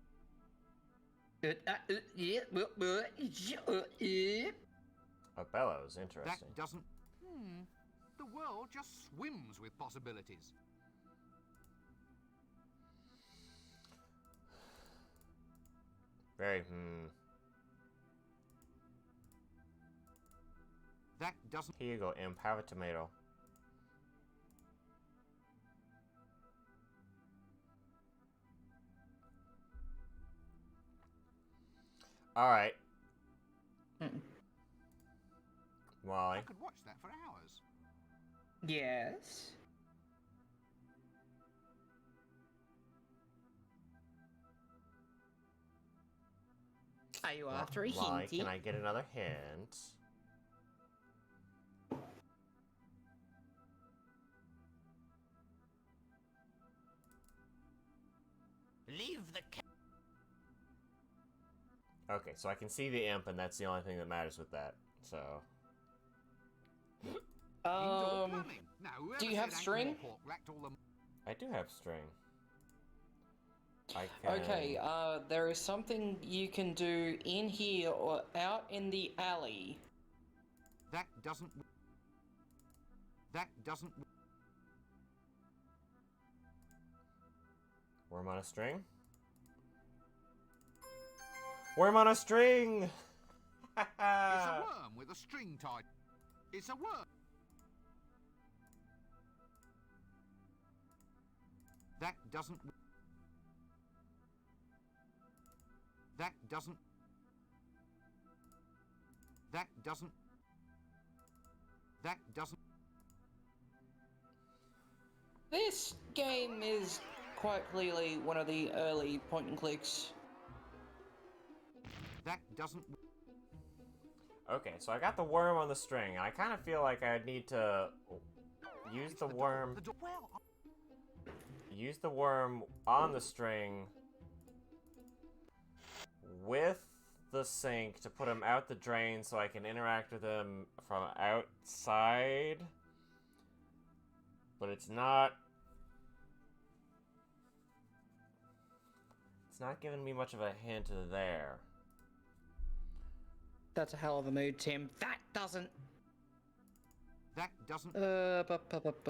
A bellows, interesting. That doesn't... The world just swims with possibilities. Very, That doesn't... Here you go, imp. Have a tomato. Alright. Molly. I could watch that for hours. Yes. Are you after a Molly, hinty? can I get another hint? Leave the Okay, so I can see the imp, and that's the only thing that matters with that. So. Indoor plumbing. Now Whoever Do you have said string? Ankh Morpork lacked all the... I do have string. I can... Okay, there is something you can do in here or out in the alley. That doesn't... That doesn't... Worm on a string? Worm on a string! It's a worm with a string tied. It's a worm. That doesn't... That doesn't... That doesn't... That doesn't... This game is quite clearly one of the early point and clicks. That doesn't... Okay, so I got the worm on the string, and I kind of feel like I need to use the worm... Use the worm on the string with the sink to put him out the drain so I can interact with him from outside. But it's not... It's not giving me much of a hint there. That's a hell of a mood, Tim. That doesn't... That doesn't... That doesn't...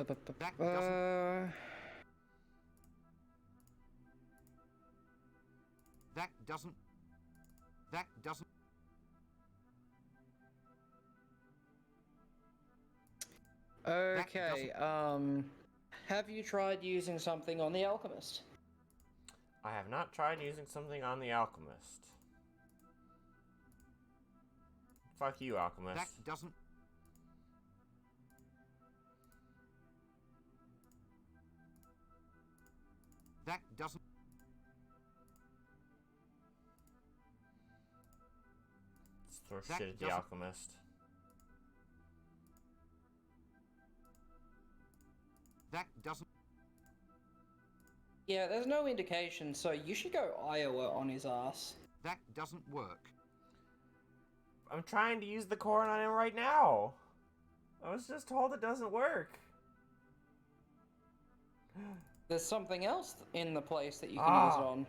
That doesn't... That doesn't... Okay, have you tried using something on the Alchemist? I have not tried using something on the Alchemist. Fuck you, Alchemist. That doesn't... That doesn't... Let's throw That shit at the doesn't- Alchemist. That doesn't... Yeah, there's no indication, so you should go Iowa on his ass. That doesn't work. I'm trying to use the corn on him right now. I was just told it doesn't work. There's something else in the place that you can use it on.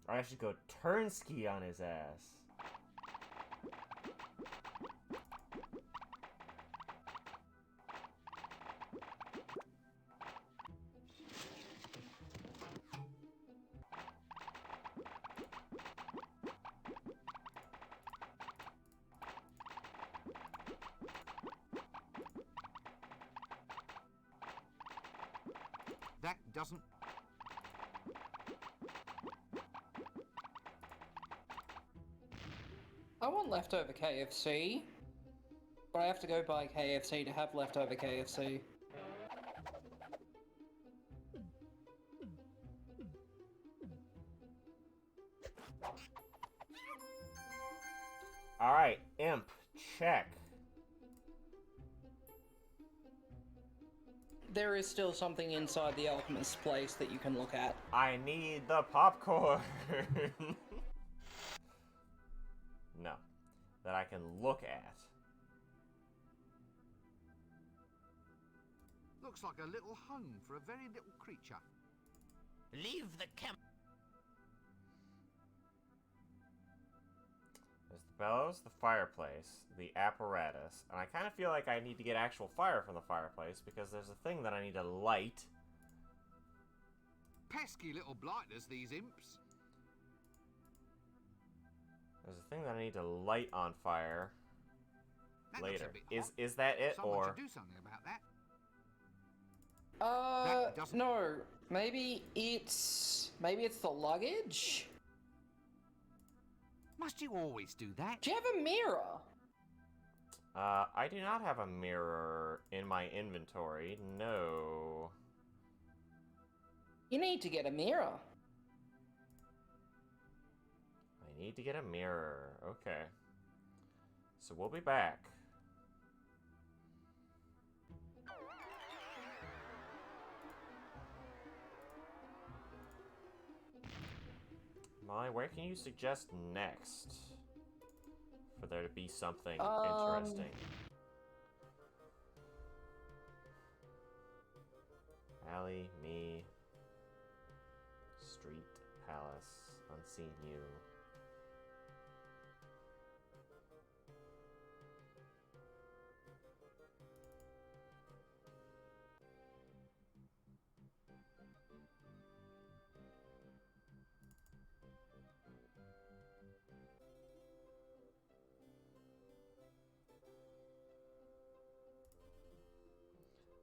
Or I should go turnski on his ass. That doesn't... I want leftover KFC, but I have to go buy KFC to have leftover KFC. Alright, imp, check. There is still something inside the Alchemist's place that you can look at. I need the popcorn. No, that I can look at. Looks like a little home for a very little creature. Leave the camp. There's the bellows, the fireplace, the apparatus, and I kind of feel like I need to get actual fire from the fireplace because there's a thing that I need to light. Pesky little blighters, these imps. There's a thing that I need to light on fire That looks later. a bit hot. Is that it, Someone or... should do something about that. That doesn't- No. Maybe it's the luggage? Must you always do that? Do you have a mirror? I do not have a mirror in my inventory, no. You need to get a mirror. I need to get a mirror, okay. So we'll be back. Molly, where can you suggest next? For there to be something interesting. alley, me, street, palace, unseen you.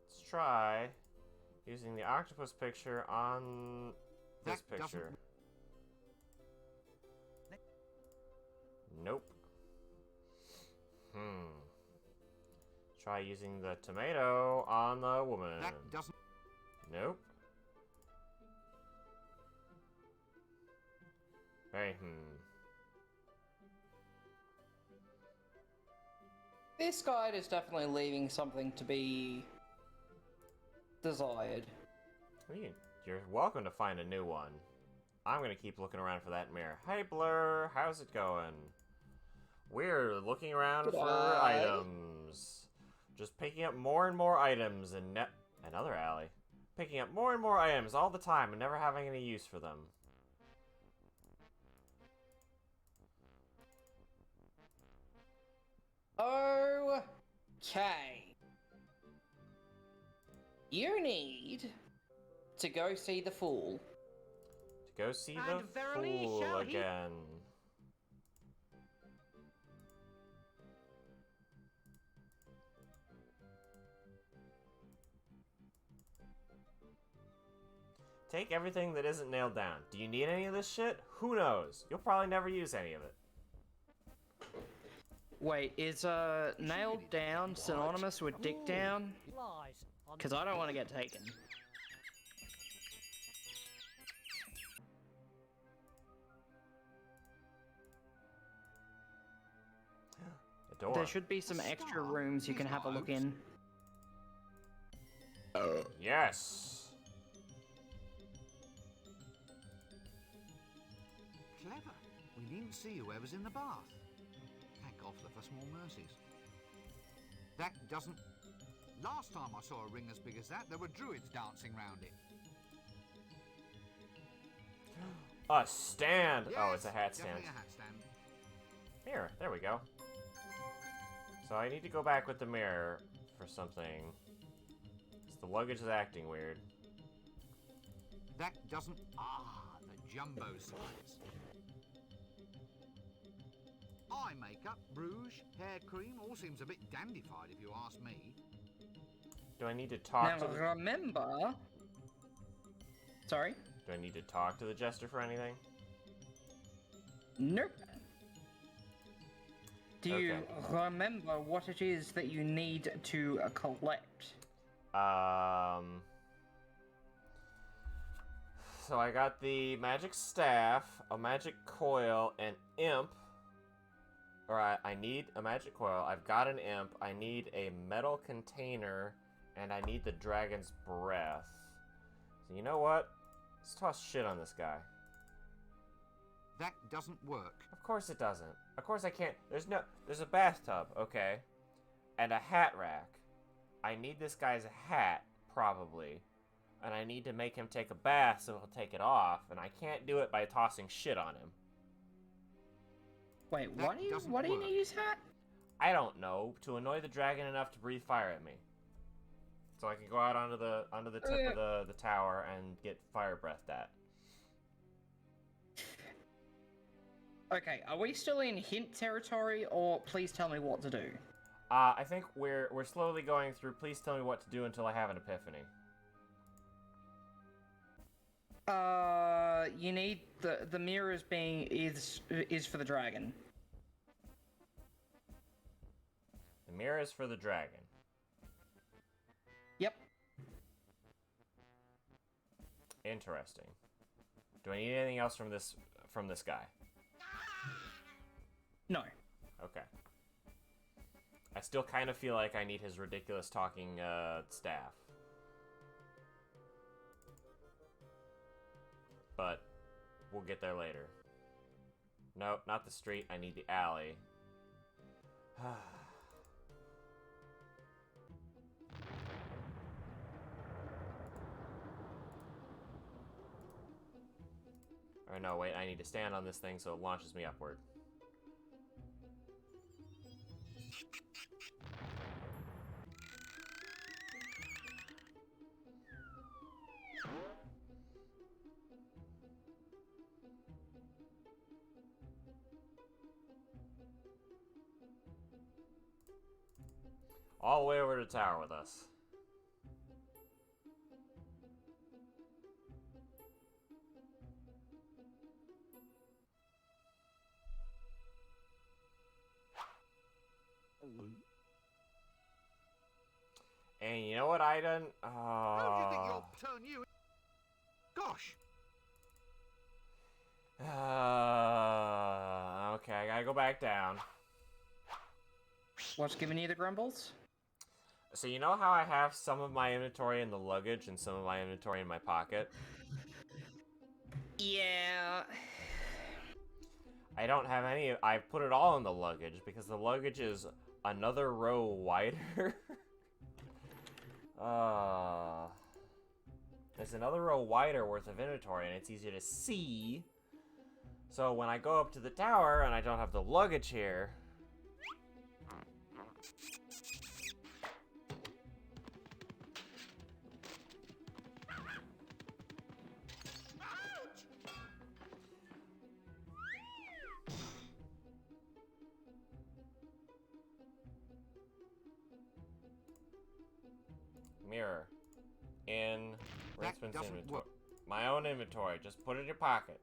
Let's try using the octopus picture on this That doesn't- picture. Nope. Try using the tomato on the woman. That doesn't... Nope. Very This guide is definitely leaving something to be desired. You're welcome to find a new one. I'm gonna keep looking around for that mirror. Hey Blur, how's it going? We're looking around for items. Just picking up more and more items in another alley. Picking up more and more items all the time and never having any use for them. Okay. You need to go see the fool. To go see And the verily fool shall he- again. Take everything that isn't nailed down. Do you need any of this shit? Who knows? You'll probably never use any of it. Wait, is nailed down synonymous with dick down? Lies. Because I don't want to get taken. The door. There should be some extra rooms you can have a look in. Yes. Clever. We needn't see whoever's in the bath. Thank God for small mercies. That doesn't... Last time I saw a ring as big as that, there were druids dancing round it. A stand. Yes, Oh, it's a hat stand. definitely a hat stand. Here, there we go. So I need to go back with the mirror for something. The luggage is acting weird. That doesn't... Ah, the jumbo size. Eye makeup, rouge, hair cream, all seems a bit dandified if you ask me. Do I need to talk Now to the... remember... Sorry? Do I need to talk to the jester for anything? Nope. Do you Okay. remember what it is that you need to collect? So I got the magic staff, a magic coil, an imp. Or I need a magic coil. I've got an imp. I need a metal container, and I need the dragon's breath. So you know what? Let's toss shit on this guy. That doesn't work. Of course it doesn't. Of course I can't. There's a bathtub, okay? And a hat rack. I need this guy's hat, probably. And I need to make him take a bath so he'll take it off, and I can't do it by tossing shit on him. Wait, what do you need his hat? I don't know. To annoy the dragon enough to breathe fire at me. So I can go out onto the tip of the tower and get fire breathed at. Okay, are we still in hint territory, or please tell me what to do? I think we're slowly going through. Please tell me what to do until I have an epiphany. You need the mirrors being is for the dragon. The mirror is for the dragon. Yep. Interesting. Do I need anything else from this guy? No. Okay. I still kind of feel like I need his ridiculous talking staff. But we'll get there later. Nope, not the street. I need the alley. Or no, wait, I need to stand on this thing so it launches me upward. All the way over to the tower with us. And you know what I done? How do you think you'll turn you? Gosh. Okay, I gotta go back down. What's giving you the grumbles? So you know how I have some of my inventory in the luggage and some of my inventory in my pocket? Yeah. I don't have any. I put it all in the luggage because the luggage is another row wider. There's another row wider worth of inventory and it's easier to see. So when I go up to the tower and I don't have the luggage here... Mirror. In Rinsman's inventory. My own inventory. Just put it in your pocket.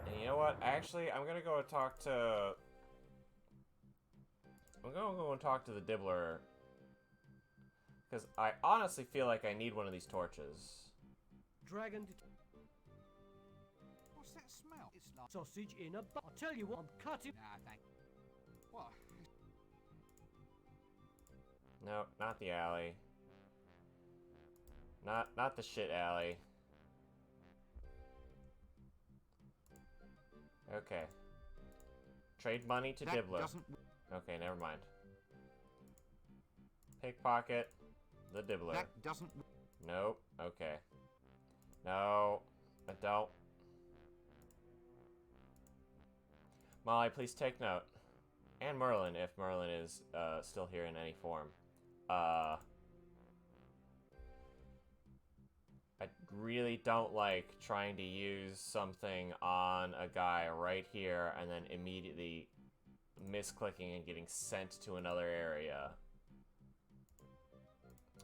And you know what? Actually, I'm gonna go and talk to... I'm gonna go and talk to the Dibbler. Because I honestly feel like I need one of these torches. Dragon. What's that smell? It's like Sausage in a I'll tell you what, I'm cutting. Nah, thank. What? No, not the alley. Not the shit alley. Okay. Trade money to Dibbler. Okay, never mind. Pickpocket the Dibbler. That doesn't. Nope. Okay. No, I don't. Molly, please take note. And Merlin, if Merlin is still here in any form. I really don't like trying to use something on a guy right here and then immediately misclicking and getting sent to another area.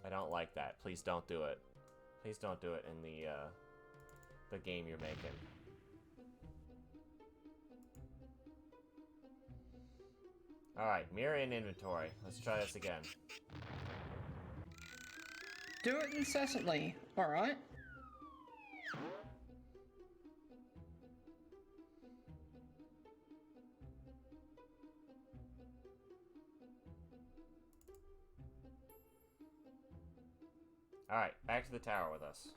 I don't like that. Please don't do it. Please don't do it in the game you're making. Alright, mirror in inventory. Let's try this again. Do it incessantly, alright? Alright, back to the tower with us.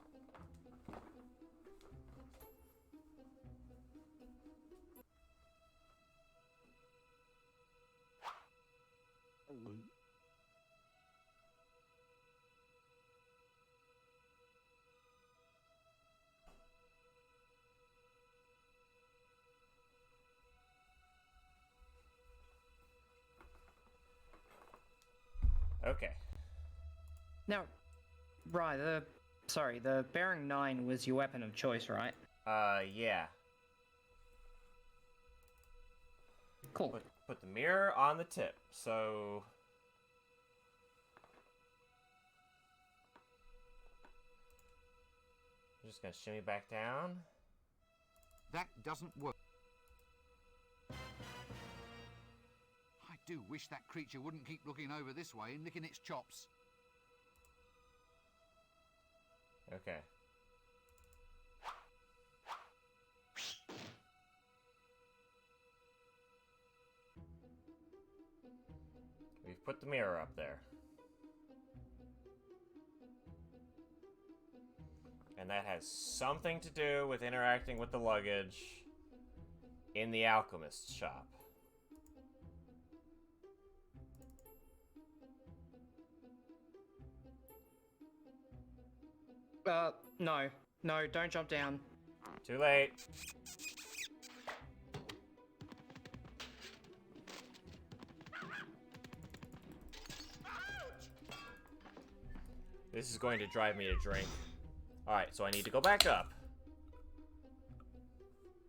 Okay. Now, right, the bearing 9 was your weapon of choice, right? Yeah. Cool. Put the mirror on the tip, so... I'm just gonna shimmy back down. That doesn't work. I do wish that creature wouldn't keep looking over this way and licking its chops. Okay. We've put the mirror up there. And that has something to do with interacting with the luggage in the alchemist's shop. No. No, don't jump down. Too late. This is going to drive me to drink. Alright, so I need to go back up.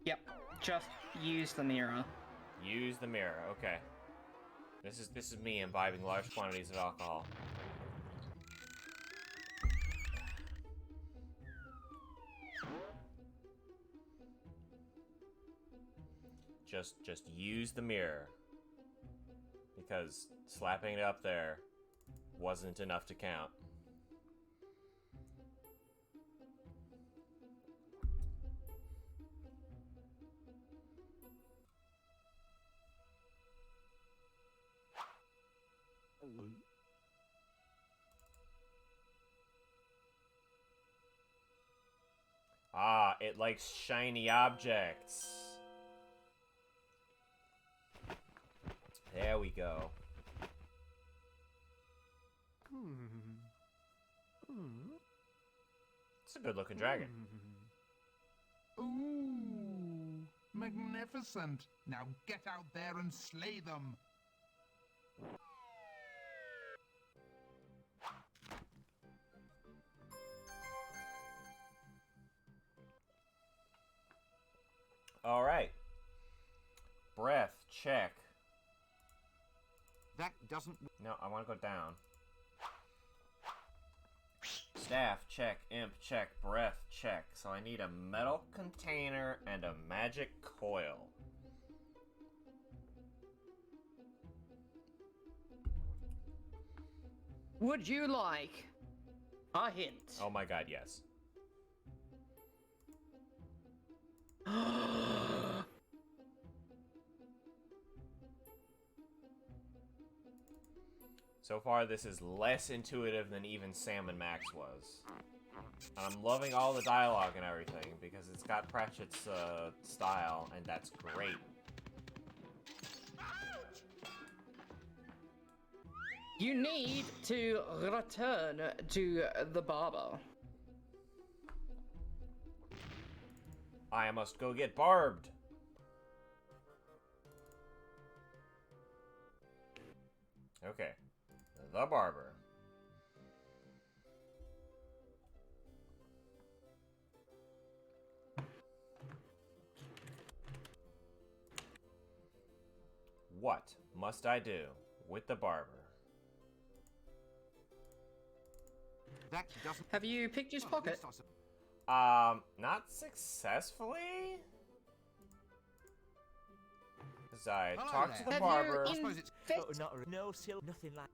Yep, just use the mirror. Use the mirror, okay. This is me imbibing large quantities of alcohol. Just use the mirror. Because slapping it up there wasn't enough to count. Ah, it likes shiny objects. There we go. It's a good looking dragon. Ooh, magnificent. Now get out there and slay them. All right. Breath, check. That doesn't... No, I want to go down. Staff, check. Imp, check. Breath, check. So I need a metal container and a magic coil. Would you like a hint? Oh my god, yes. So far, this is less intuitive than even Sam and Max was. And I'm loving all the dialogue and everything, because it's got Pratchett's style, and that's great. You need to return to the barber. I must go get barbed. Okay. The barber. What must I do with the barber? That doesn't... Have you picked his pocket? Not successfully? As I talked to the barber... Nothing like...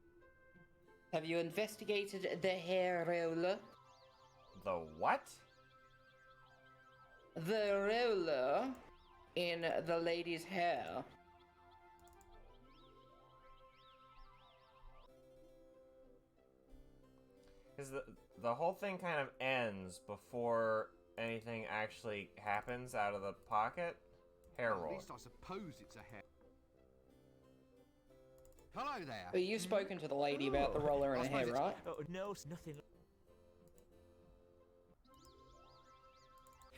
Have you investigated the hair roller? The what? The roller in the lady's hair. Because the whole thing kind of ends before anything actually happens out of the pocket. Hair roll. At least I suppose it's a hair. Hello there. But you've spoken to the lady about the roller in her hair, right? Oh, no, nothing.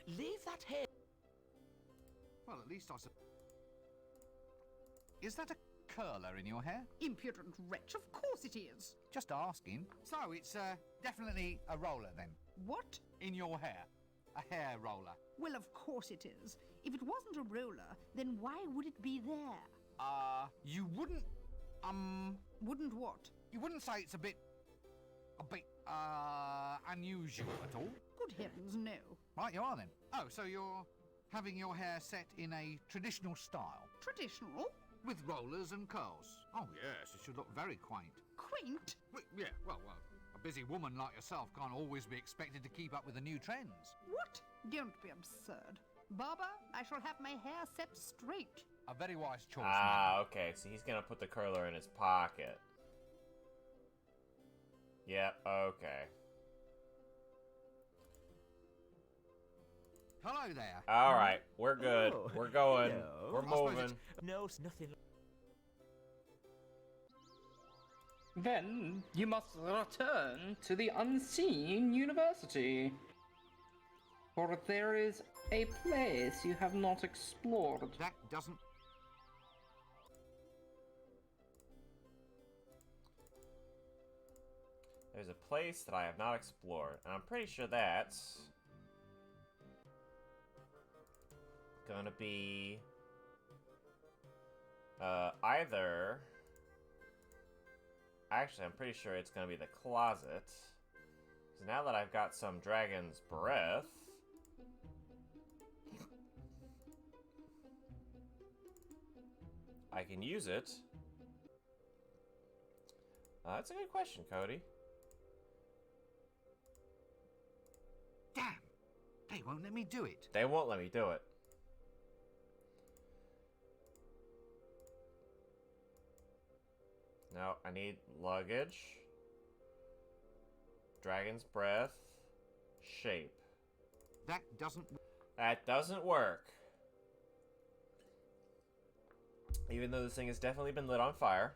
Leave that hair. Well, at least I suppose... Is that a curler in your hair? Impudent wretch, of course it is. Just asking. So, it's definitely a roller then? What? In your hair. A hair roller. Well, of course it is. If it wasn't a roller, then why would it be there? You wouldn't... Wouldn't what? You wouldn't say it's a bit, unusual at all? Good heavens, no. Right, you are then. Oh, so you're having your hair set in a traditional style? Traditional? With rollers and curls? Oh, yes, it should look very quaint. Quaint? Yeah, well, a busy woman like yourself can't always be expected to keep up with the new trends. What? Don't be absurd. Barber, I shall have my hair set straight. A very wise choice. Okay, so he's gonna put the curler in his pocket. Yep, okay. Hello there. Alright, we're good. Oh, we're going. hello. We're moving. No, nothing. Then you must return to the unseen university. For there is a place you have not explored. That doesn't... There's a place that I have not explored, and I'm pretty sure that's gonna be either... Actually, I'm pretty sure it's gonna be the closet. So now that I've got some dragon's breath, I can use it. That's a good question, Cody. Damn! They won't let me do it. They won't let me do it. No, I need luggage. Dragon's breath. Shape. That doesn't... That doesn't work. Even though this thing has definitely been lit on fire.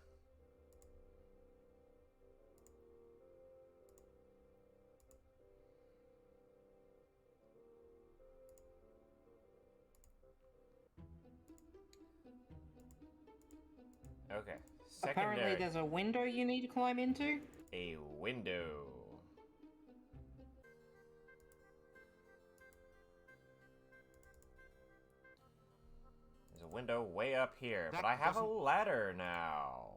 Okay. Secondary. Apparently there's a window you need to climb into? A window. There's a window way up here, but I have a ladder now.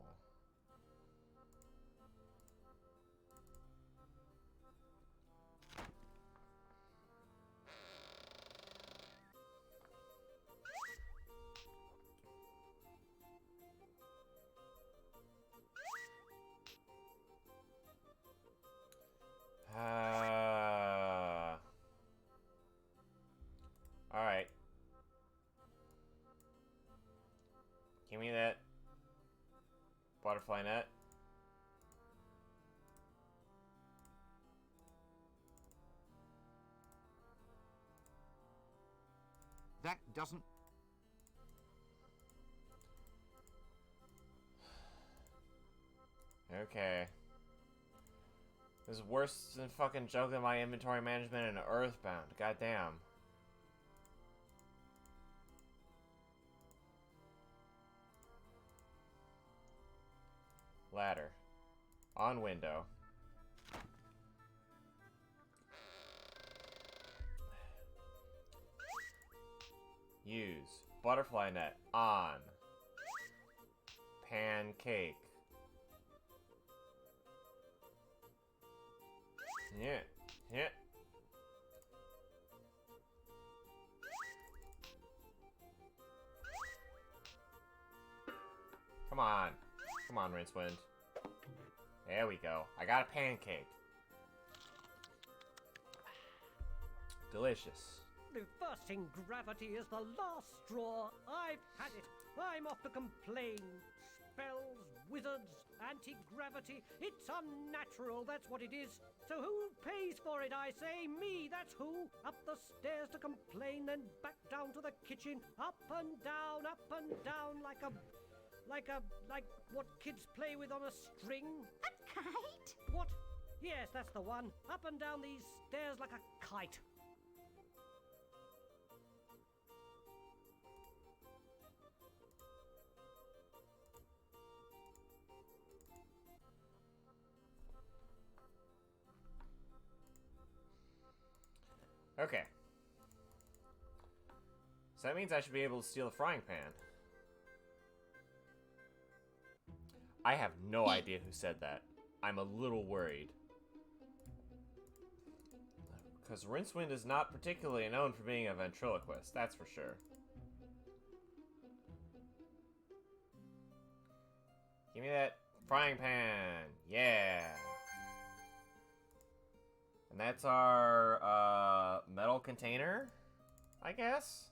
Alright. Give me that butterfly net. That doesn't... Okay. This is worse than fucking juggling my inventory management in Earthbound. Goddamn. Ladder. On window. Use. Butterfly net. On. Pancake. Yeah. Yeah. Come on. Come on, Rincewind. There we go. I got a pancake. Delicious. Reversing gravity is the last straw. I've had it. I'm off to complain. Spells, wizards, anti-gravity. It's unnatural, that's what it is. So who pays for it, I say? Me, that's who. Up the stairs to complain, then back down to the kitchen. Up and down like what kids play with on a string. A kite? What? Yes, that's the one. Up and down these stairs like a kite. Okay. So that means I should be able to steal a frying pan. I have no idea who said that. I'm a little worried. Because Rincewind is not particularly known for being a ventriloquist, that's for sure. Give me that frying pan. Yeah. And that's our metal container, I guess?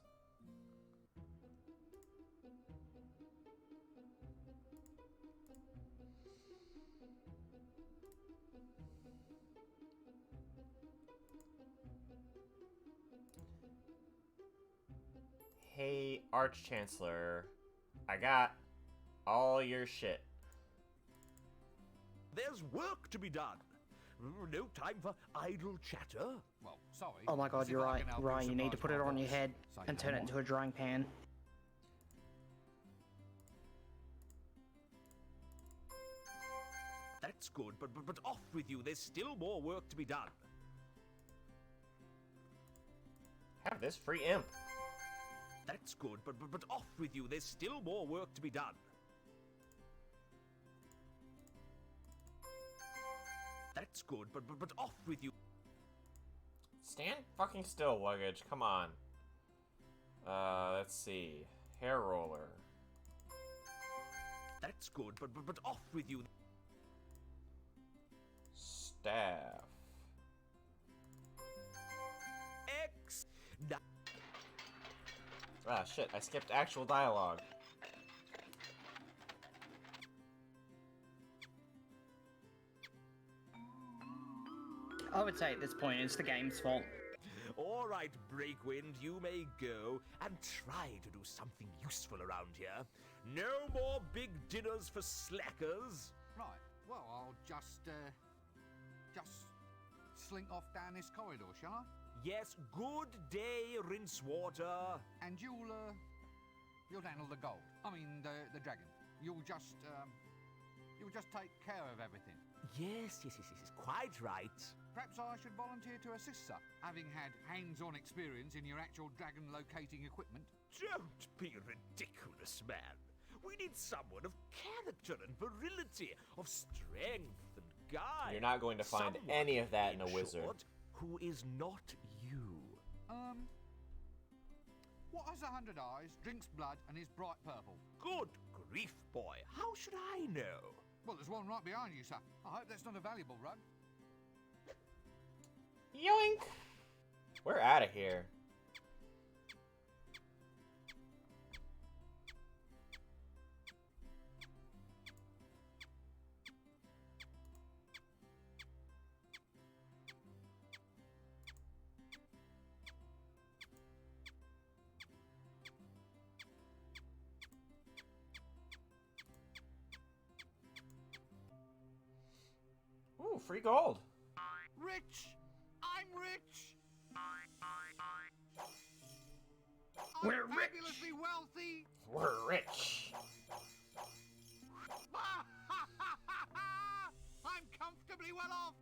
Hey, Arch-Chancellor, I got all your shit. There's work to be done. No time for idle chatter. Well, sorry. Oh my god, as if you're I right. can help Right, you need to surprise put it my on your boss. head Say and no turn it more. into a drying pan. That's good, but off with you. There's still more work to be done. Have this free imp. That's good, but off with you. There's still more work to be done. That's good, but off with you. Stand fucking still, luggage. Come on. Let's see. Hair roller. That's good, but off with you. Staff. X. Now, Ah, shit. I skipped actual dialogue. I would say at this point it's the game's fault. all right, Breakwind, you may go and try to do something useful around here. No more big dinners for slackers. Right. Well, I'll just slink off down this corridor, shall I? Yes, good day, Rincewater. And you'll handle the gold. I mean, the dragon. You'll just take care of everything. Yes, quite right. Perhaps I should volunteer to assist, sir, having had hands-on experience in your actual dragon locating equipment. Don't be ridiculous, man. We need someone of character and virility, of strength and guile. You're not going to find Someone, any of that in a wizard. short, who is not you. What has 100 eyes, drinks blood, and is bright purple? Good grief, boy. How should I know? Well, there's one right behind you, sir. I hope that's not a valuable rug. Yoink! We're out of here. Ooh, free gold. Rich! I'm rich! We're I'm rich! fabulously wealthy! We're rich. I'm comfortably well off!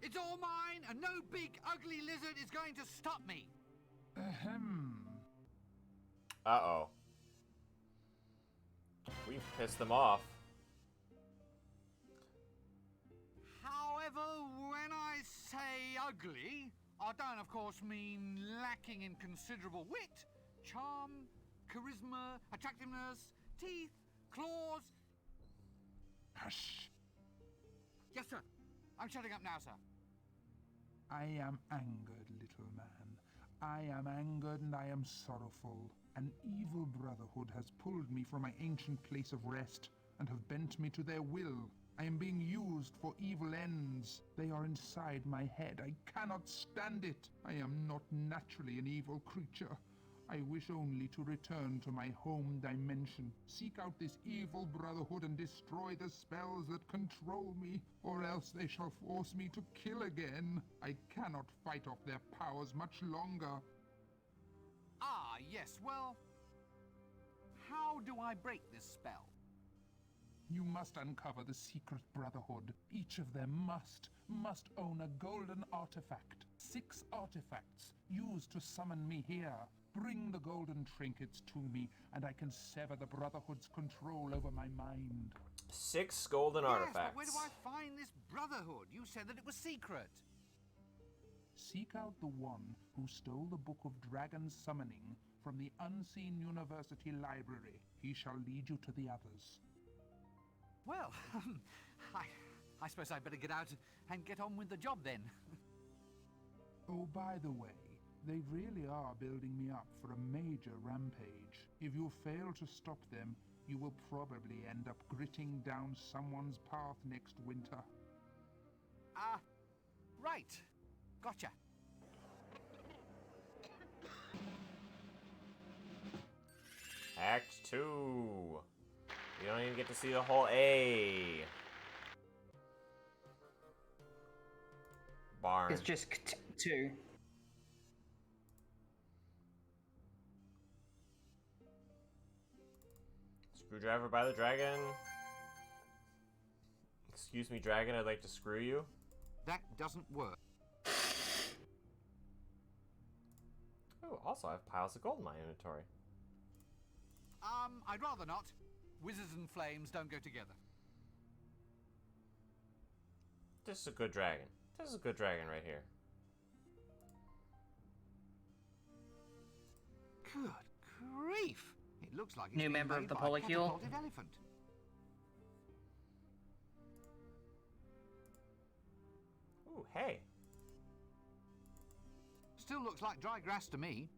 It's all mine, and no big, ugly lizard is going to stop me! Uh-oh. We've pissed them off. However, when I say ugly, I don't, of course, mean lacking in considerable wit, charm, charisma, attractiveness, teeth, claws. Hush. Yes, sir. I'm shutting up now, sir. I am angered, little man. I am angered and I am sorrowful. An evil brotherhood has pulled me from my ancient place of rest and have bent me to their will. I am being used for evil ends. They are inside my head. I cannot stand it. I am not naturally an evil creature. I wish only to return to my home dimension, seek out this evil brotherhood and destroy the spells that control me, or else they shall force me to kill again. I cannot fight off their powers much longer. Ah, yes, well, how do I break this spell? You must uncover the secret brotherhood. Each of them must own a golden artifact. 6 artifacts used to summon me here. Bring the golden trinkets to me, and I can sever the brotherhood's control over my mind. 6 golden Yes, artifacts. but where do I find this brotherhood? You said that it was secret. Seek out the one who stole the Book of Dragon Summoning from the Unseen University Library. He shall lead you to the others. Well, I suppose I'd better get out and get on with the job then. Oh, by the way, they really are building me up for a major rampage. If you fail to stop them, you will probably end up gritting down someone's path next winter. Ah, right. Gotcha. Act 2. You don't even get to see the whole A. Barn. It's just 2. Screwdriver by the dragon. Excuse me, dragon, I'd like to screw you. That doesn't work. Oh, also I have piles of gold in my inventory. I'd rather not. Wizards and flames don't go together. This is a good dragon. This is a good dragon right here. Good grief! It looks like it's New been member of made the by a polycule. catapulted elephant. Ooh, hey. Still looks like dry grass to me.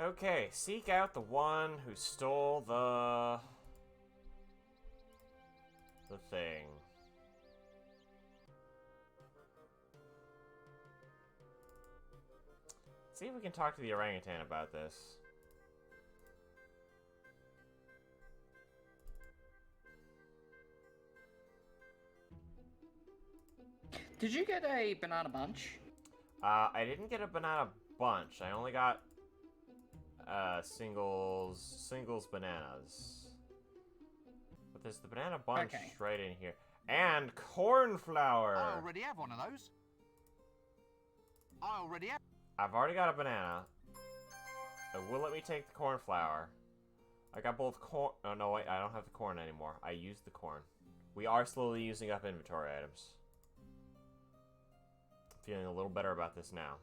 Okay, seek out the one who stole the thing. See if we can talk to the orangutan about this. Did you get a banana bunch? I didn't get a banana bunch. I only got singles bananas. But there's the banana bunch right in here. And cornflower! I already have one of those. I already have. I've already got a banana. It will let me take the cornflower. I got both corn. Oh no, wait, I don't have the corn anymore. I used the corn. We are slowly using up inventory items. Feeling a little better about this now.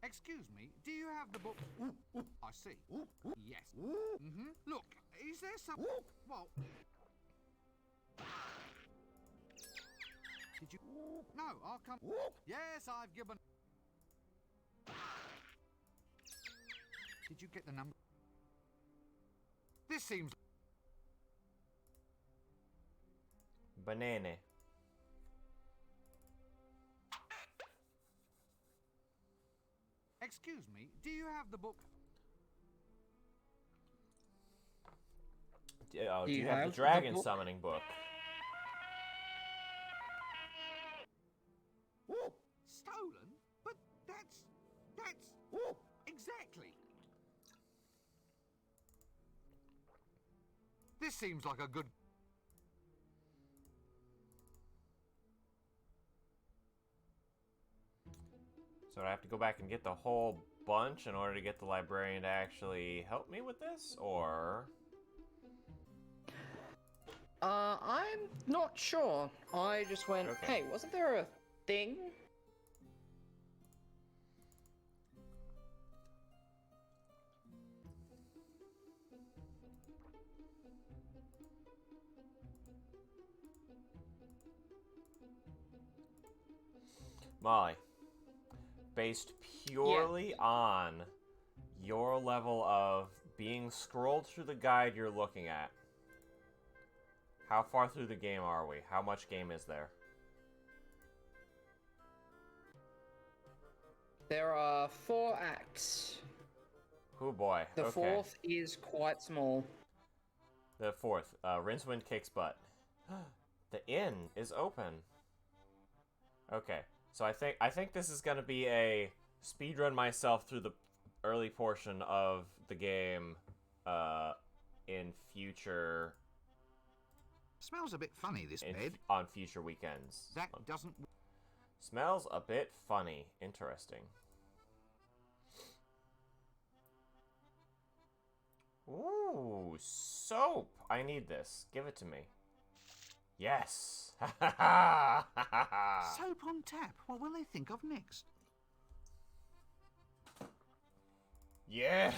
Excuse me, do you have the book? I see. Yes. Mm-hmm. Look, is there some... Well... Did you... No, I'll come... Yes, I've given... Did you get the number? This seems... Banana. Excuse me, do you have the book? Do you have the dragon summoning book? Stolen? But that's... Exactly. This seems like a good... So I have to go back and get the whole bunch in order to get the librarian to actually help me with this, or... I'm not sure. I just went, hey, wasn't there a thing? Molly, based purely on your level of being scrolled through the guide you're looking at, how far through the game are we? How much game is there? There are 4 acts. Oh boy. The 4th is quite small. The 4th, Rincewind kicks butt. The inn is open. Okay, so I think this is gonna be a speedrun myself through the early portion of the game, in future. Smells a bit funny, this bed. On future weekends. That doesn't... Smells a bit funny. Interesting. Ooh, soap! I need this. Give it to me. Yes! Soap on tap. What will they think of next? Yes!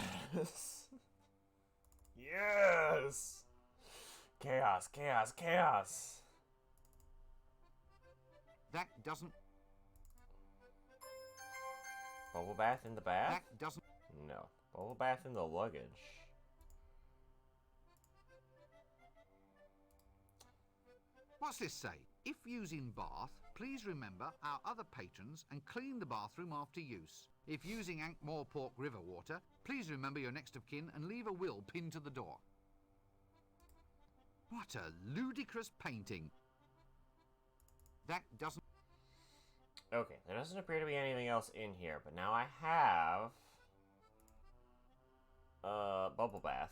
Yes! Chaos, chaos, chaos. That doesn't... Bubble bath in the bath? That doesn't... No. Bubble bath in the luggage. What's this say? If using bath, please remember our other patrons and clean the bathroom after use. If using Ankh-Morpork river water, please remember your next of kin and leave a will pinned to the door. What a ludicrous painting. That doesn't... Okay, there doesn't appear to be anything else in here, but now I have... bubble bath.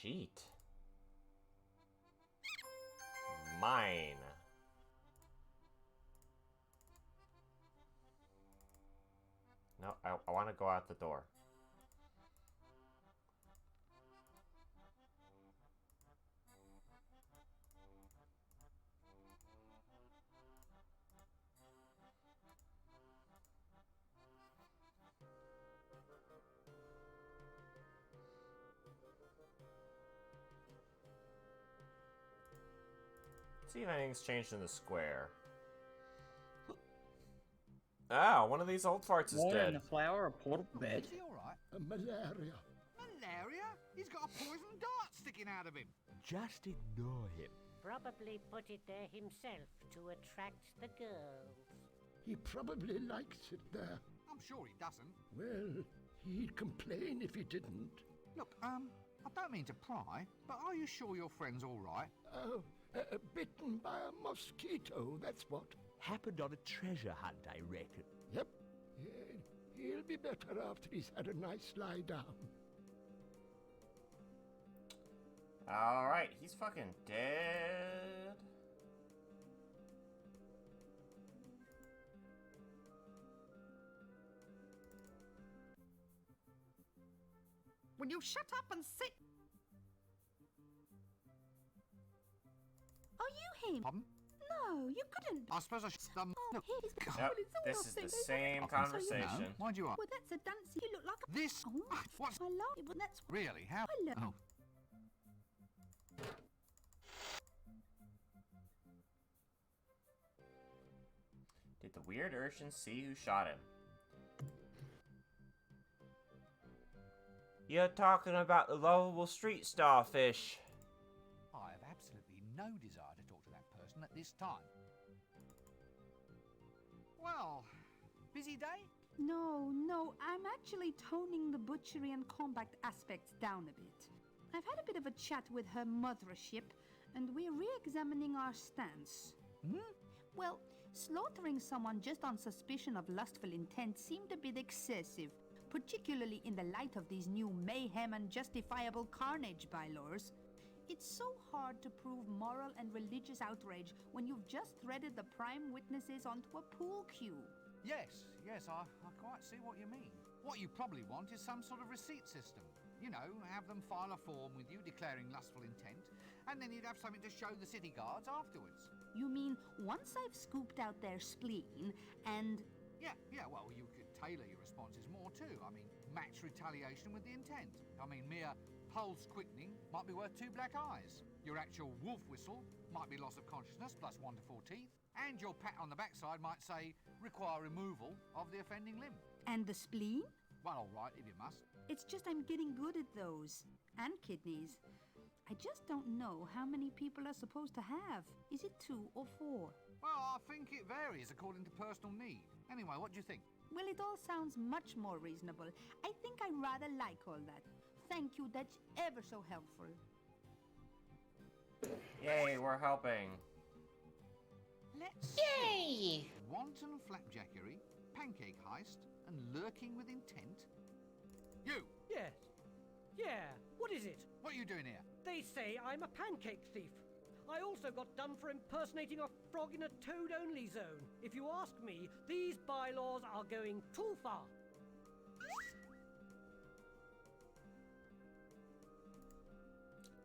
Sheet. Mine. No, I want to go out the door. See if anything's changed in the square. Ah, one of these old farts is Water dead. in the flower, a portable bed. Is he alright? Malaria. Malaria? He's got a poison dart sticking out of him. Just ignore him. Probably put it there himself to attract the girls. He probably likes it there. I'm sure he doesn't. Well, he'd complain if he didn't. Look, I don't mean to pry, but are you sure your friend's alright? Oh, bitten by a mosquito, that's what. Happened on a treasure hunt, I reckon. Yep. He'll be better after he's had a nice lie down. Alright, he's fucking dead. Will you shut up and sit? Are you him? Pardon? No, you couldn't. I suppose I should... Oh, look. here's... Yep, this is the same conversation. Mind you are. Well, that's a dancing... You look like a... This... Oh, What's... I love it, but that's... Really? How... I love... Oh. Did the weird urchin see who shot him? You're talking about the lovable street starfish. I have absolutely no desire to talk to that person at this time. Well, busy day? No, I'm actually toning the butchery and combat aspects down a bit. I've had a bit of a chat with her mothership, and we're re-examining our stance. Well, slaughtering someone just on suspicion of lustful intent seemed a bit excessive, particularly in the light of these new mayhem and justifiable carnage bylaws. It's so hard to prove moral and religious outrage when you've just threaded the prime witnesses onto a pool cue. Yes, I quite see what you mean. What you probably want is some sort of receipt system. You know, have them file a form with you declaring lustful intent, and then you'd have something to show the city guards afterwards. You mean, once I've scooped out their spleen and... Yeah, well, you could tailor your responses more too. I mean, match retaliation with the intent. I mean, mere pulse quickening might be worth 2 black eyes. Your actual wolf whistle might be loss of consciousness plus 1 to 4 teeth. And your pat on the backside might say, require removal of the offending limb. And the spleen? Well, all right, if you must. It's just I'm getting good at those. And kidneys. I just don't know how many people are supposed to have. Is it 2 or 4? Well, I think it varies according to personal need. Anyway, what do you think? Well, it all sounds much more reasonable. I think I rather like all that. Thank you, that's ever so helpful. Yay, we're helping. Let's Yay! see. Wanton flapjackery, pancake heist, and lurking with intent. You! Yes. Yeah, what is it? What are you doing here? They say I'm a pancake thief. I also got done for impersonating a frog in a toad-only zone. If you ask me, these bylaws are going too far.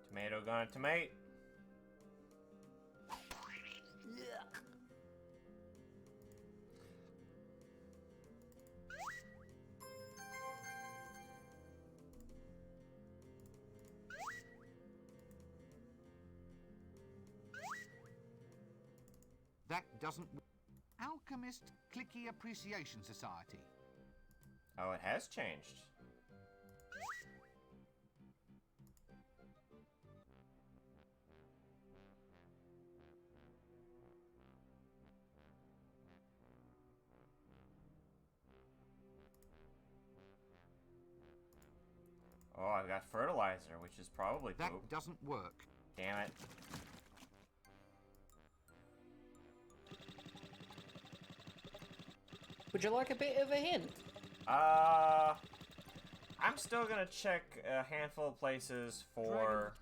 Tomato gonna tomate. That doesn't... Alchemist Clicky Appreciation Society. Oh, it has changed. Oh, I've got fertilizer, which is probably That poop. doesn't work. Damn it. Would you like a bit of a hint? I'm still gonna check a handful of places for...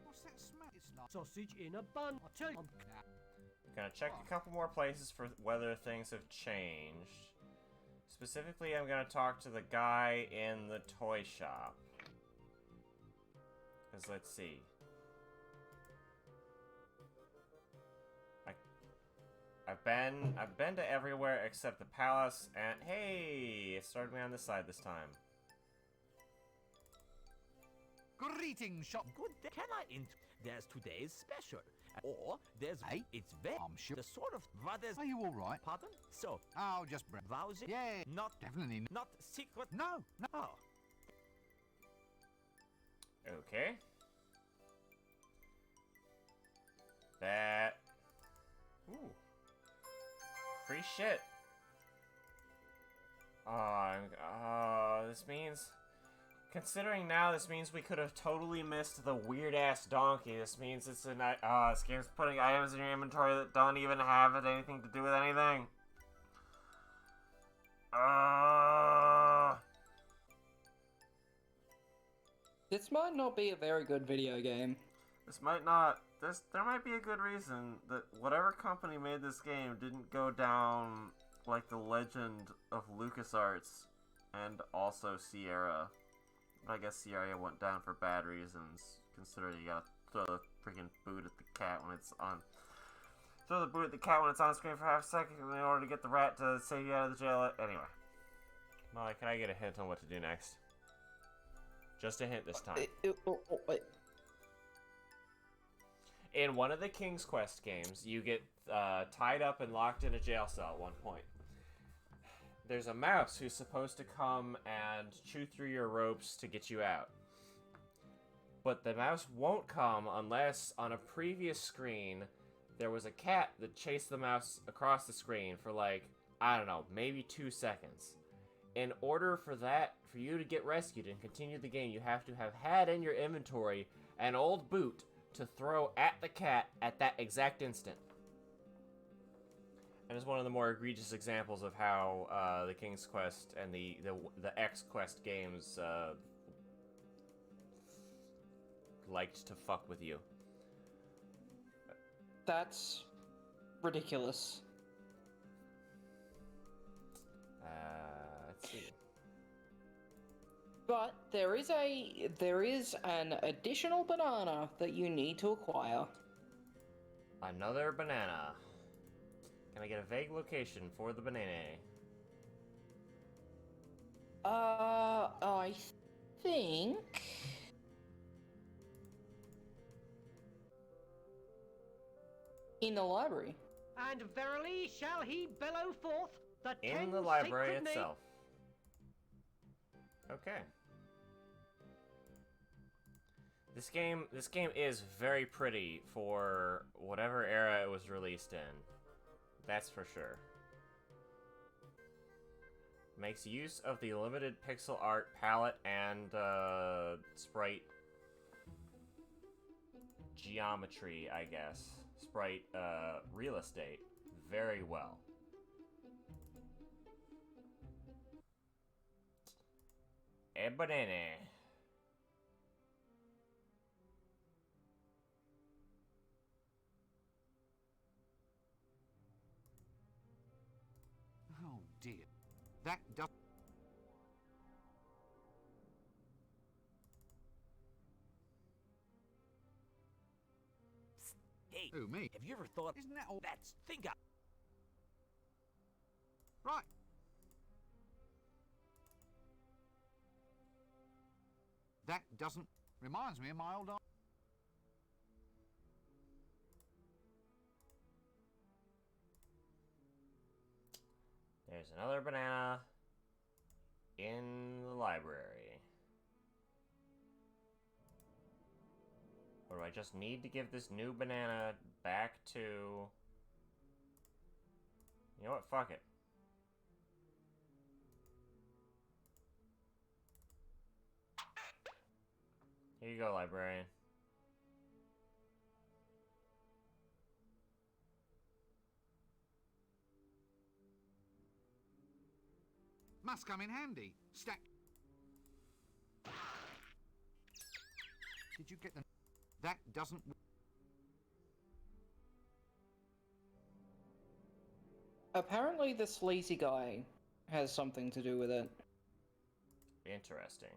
What's that smell? It's like... Sausage in a bun. I'll tell you. Gonna check a couple more places for whether things have changed. Specifically, I'm gonna talk to the guy in the toy shop. Because let's see. I've been to everywhere except the palace, and hey, it started me on this side this time. Greetings, shop. Good day. Can I There's today's special. Or there's... Hey, it's very... I'm sure. The sort of... What is... Are you all right? Pardon? So... I'll just... Vows it? Yeah. Not... Definitely not. Not secret... No, no. Oh. Okay. That... Ooh. Free shit. This means... Considering now, this means we could have totally missed the weird-ass donkey. This means it's this game's putting items in your inventory that don't even have anything to do with anything. This might not be a very good video game. This might not. There might be a good reason that whatever company made this game didn't go down like the legend of LucasArts and also Sierra. I guess Sierra went down for bad reasons, considering you gotta throw the freaking boot at the cat when it's on. Throw the boot at the cat when it's on screen for half a second in order to get the rat to save you out of the jail. Anyway. Molly, can I get a hint on what to do next? Just a hint this time. In one of the King's Quest games, you get tied up and locked in a jail cell at one point. There's a mouse who's supposed to come and chew through your ropes to get you out. But the mouse won't come unless, on a previous screen, there was a cat that chased the mouse across the screen for like, I don't know, maybe 2 seconds. In order for you to get rescued and continue the game, you have to have had in your inventory an old boot to throw at the cat at that exact instant. And it's one of the more egregious examples of how the King's Quest and the X Quest games liked to fuck with you. That's ridiculous. Let's see. But there is an additional banana that you need to acquire. Another banana. Can I get a vague location for the banana? I think... in the library. And verily shall he bellow forth the In 10 the library sacred itself. Okay. This game is very pretty for whatever era it was released in. That's for sure. Makes use of the limited pixel art palette and sprite geometry, I guess. Sprite real estate very well. A banana. Oh dear. That does... Hey, Who, me? have you ever thought... Isn't that all... Let's think up. Right. That doesn't... Reminds me of my old... There's another banana in the library. Or do I just need to give this new banana back to... You know what? Fuck it. Here you go, librarian. Must come in handy. Stack. Did you get the... That doesn't... Apparently the sleazy guy has something to do with it. Interesting.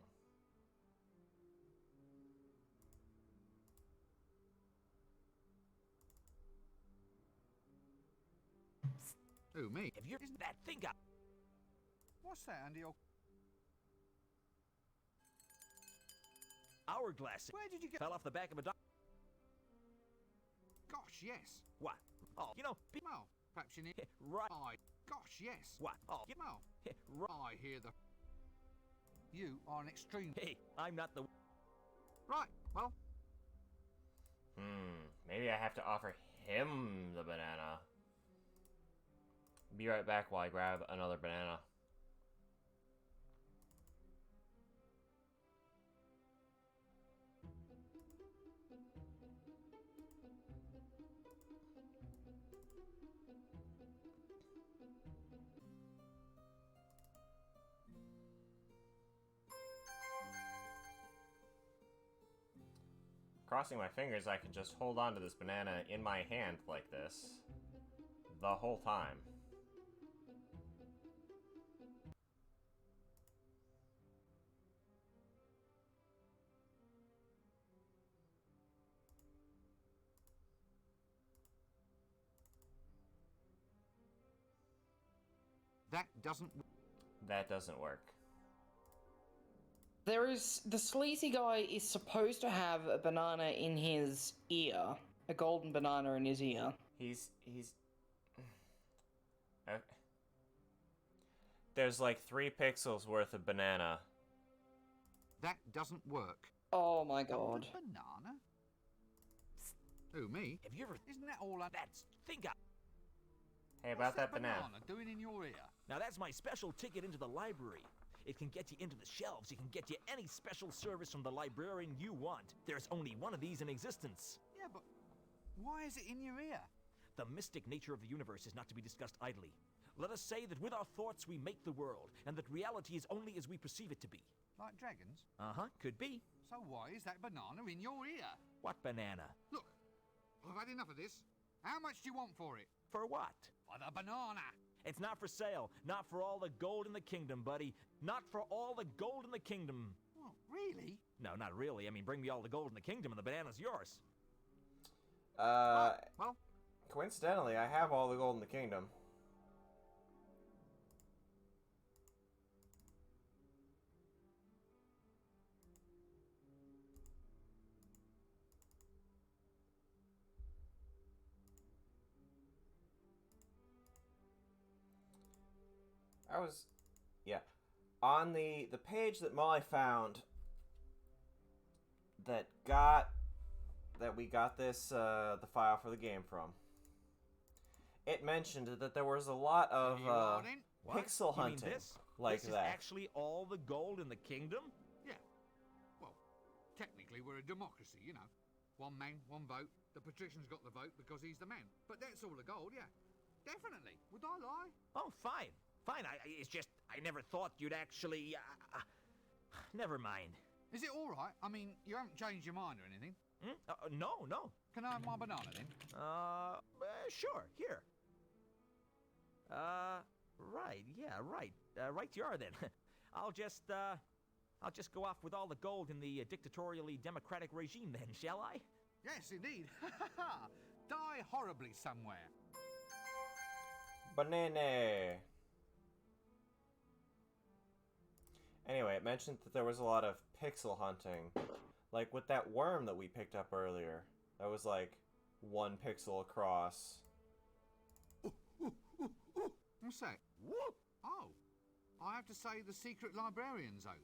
Who, me? If you're that thing up. What's that under your... Hourglass. Where did you get... Fell off the back of a dog. Gosh, yes. What? Oh, you know, Well, perhaps you need... right. I... Gosh, yes. What? Oh, Well, right. I hear the... You are an extreme... Hey, I'm not the... Right, well... Maybe I have to offer him the banana. Be right back while I grab another banana. Crossing my fingers, I can just hold on to this banana in my hand like this the whole time. That doesn't... That doesn't work. There is... The sleazy guy is supposed to have a banana in his ear. A golden banana in his ear. He's... There's like 3 pixels worth of banana. That doesn't work. Oh my god. A banana? Who, me? Have you ever... Isn't that all I... That's... Think up. Hey, about that banana. doing in your ear? Now that's my special ticket into the library. It can get you into the shelves. It can get you any special service from the librarian you want. There's only one of these in existence. Yeah, but why is it in your ear? The mystic nature of the universe is not to be discussed idly. Let us say that with our thoughts we make the world, and that reality is only as we perceive it to be. Like dragons? Uh-huh, could be. So why is that banana in your ear? What banana? Look, I've had enough of this. How much do you want for it? For what? For the banana. It's not for sale. Not for all the gold in the kingdom, buddy. Not for all the gold in the kingdom. What, really? No, not really. I mean, bring me all the gold in the kingdom and the banana's yours. Well, coincidentally, I have all the gold in the kingdom. On the page that Molly found that we got this the file for the game from, it mentioned that there was a lot of pixel You mean hunting this? like this that. Is actually all the gold in the kingdom? yeah. Well, technically we're a democracy, you know. One man, one vote. The patrician's got the vote because he's the man. But that's all the gold, yeah. Definitely. Would I lie? Oh, fine. Fine. It's just, I never thought you'd actually... never mind. Is it all right? I mean, you haven't changed your mind or anything? No. Can I have my banana then? Sure. Here. Right. Yeah, right. Right you are then. I'll just go off with all the gold in the dictatorially democratic regime then, shall I? Yes, indeed. Die horribly somewhere. Banana. Anyway, it mentioned that there was a lot of pixel hunting. Like with that worm that we picked up earlier. That was like 1 pixel across. What's that? Whoop! I have to say the secret librarian's oath.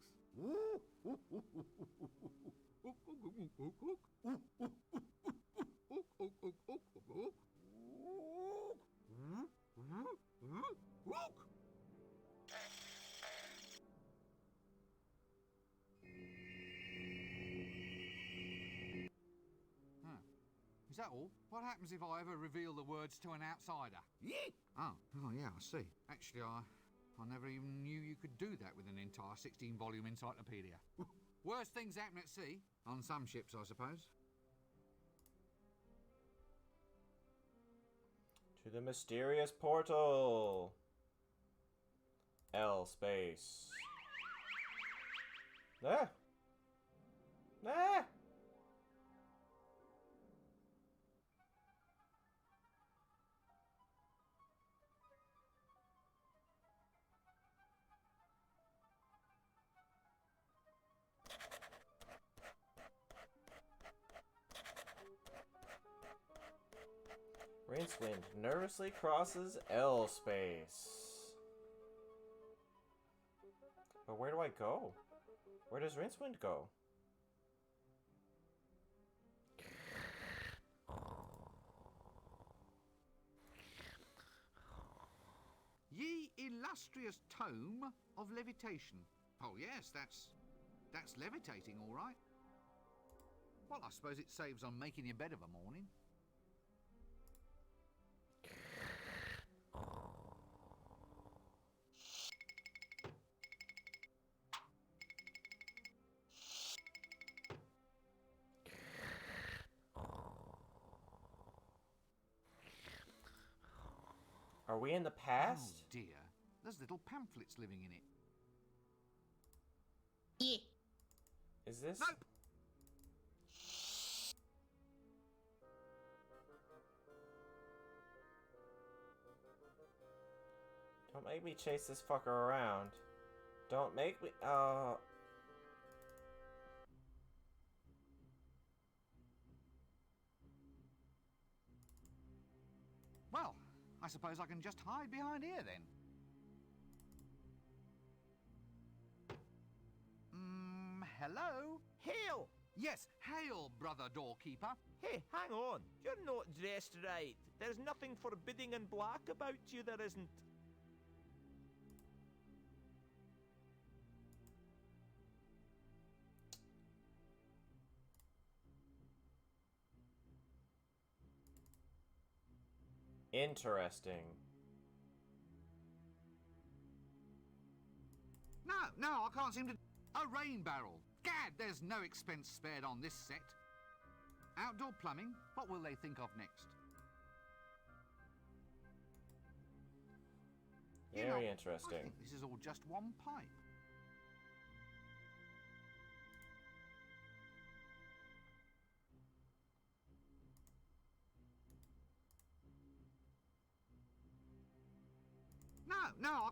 Is that all? What happens if I ever reveal the words to an outsider? Oh, yeah, I see. Actually, I never even knew you could do that with an entire 16-volume encyclopedia. Worst things happen at sea. On some ships, I suppose. To the mysterious portal. L space. Ah. Ah. Rincewind nervously crosses L space. But where do I go? Where does Rincewind go? Ye illustrious tome of levitation. Oh yes, that's levitating, all right. Well, I suppose it saves on making your bed of a morning. Are we in the past? Oh dear, there's little pamphlets living in it. Yeah. Is this? Nope. Don't make me chase this fucker around. Don't make me. Well, I suppose I can just hide behind here then. Hello? Hail! Yes, hail, brother doorkeeper. Hey, hang on. You're not dressed right. There's nothing forbidding and black about you, there isn't. Interesting. No, I can't seem to... A rain barrel. Gad, there's no expense spared on this set. Outdoor plumbing. What will they think of next? Very I interesting. think this is all just one pipe. No.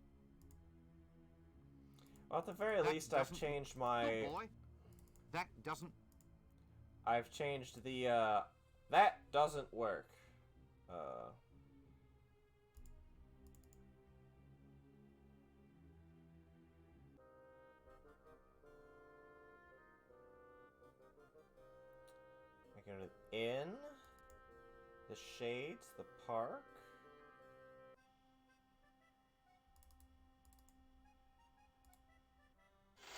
Well, at the very least, I've changed my... Good boy. That doesn't... I've changed the, that doesn't work. I go to the inn, the shades, the park.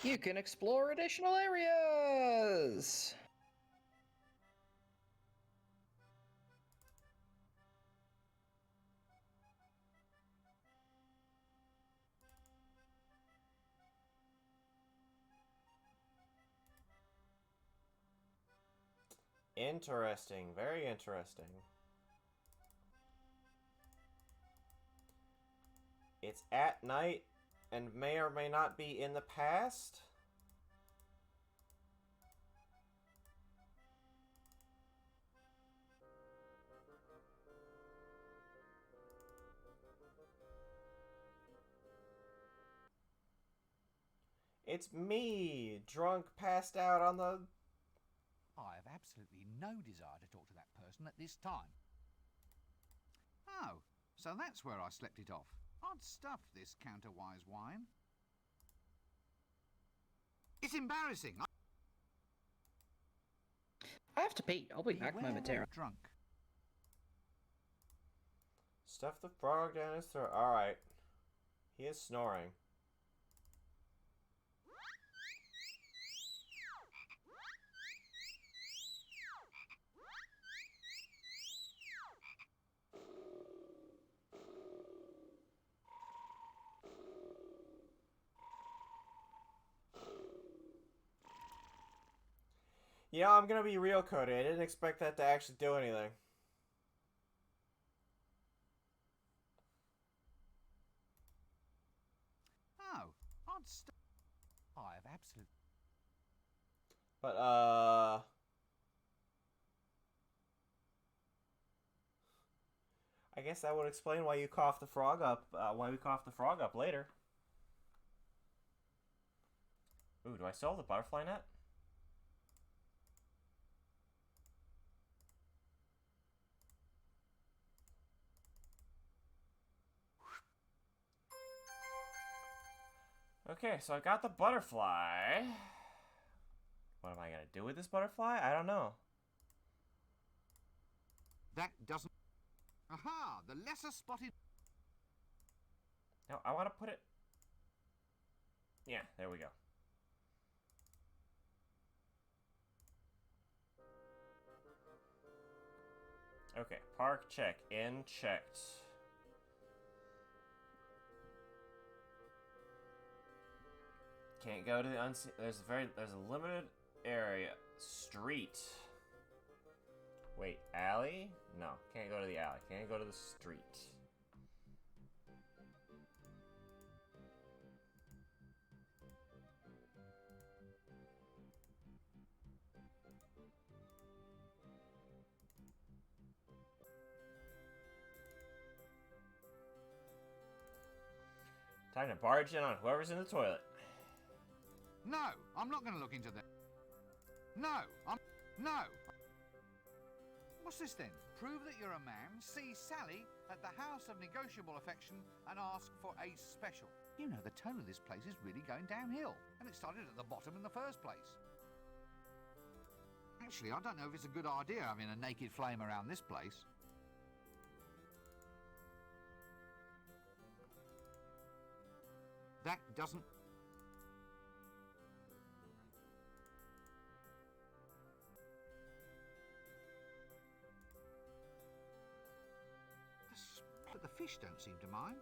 You can explore additional areas! Interesting, very interesting. It's at night and may or may not be in the past. It's me, drunk, passed out on the... I have absolutely no desire to talk to that person at this time. Oh, so that's where I slept it off. Odd stuff, this counterwise wine. It's embarrassing. I have to pee. I'll be back Beware momentarily. of drunk. Stuff the frog down his throat. Alright. He is snoring. You know, I'm gonna be real, Cody. I didn't expect that to actually do anything. Oh, odd stuff. I have absolute. But, I guess that would explain why you coughed the frog up, why we coughed the frog up later. Ooh, do I still have the butterfly net? Okay, so I got the butterfly. What am I gonna do with this butterfly? I don't know. That doesn't. Aha! The lesser spotted. No, I want to put it. Yeah, there we go. Okay, park check. In checked. Can't go to the unseen. There's a limited area. Street. Wait, alley? No, can't go to the alley. Can't go to the street. Time to barge in on whoever's in the toilet. No, I'm not going to look into that. No. What's this then? Prove that you're a man, see Sally at the House of Negotiable Affection and ask for a special. You know, the tone of this place is really going downhill, and it started at the bottom in the first place. Actually, I don't know if it's a good idea having a naked flame around this place. That doesn't... But the fish don't seem to mind.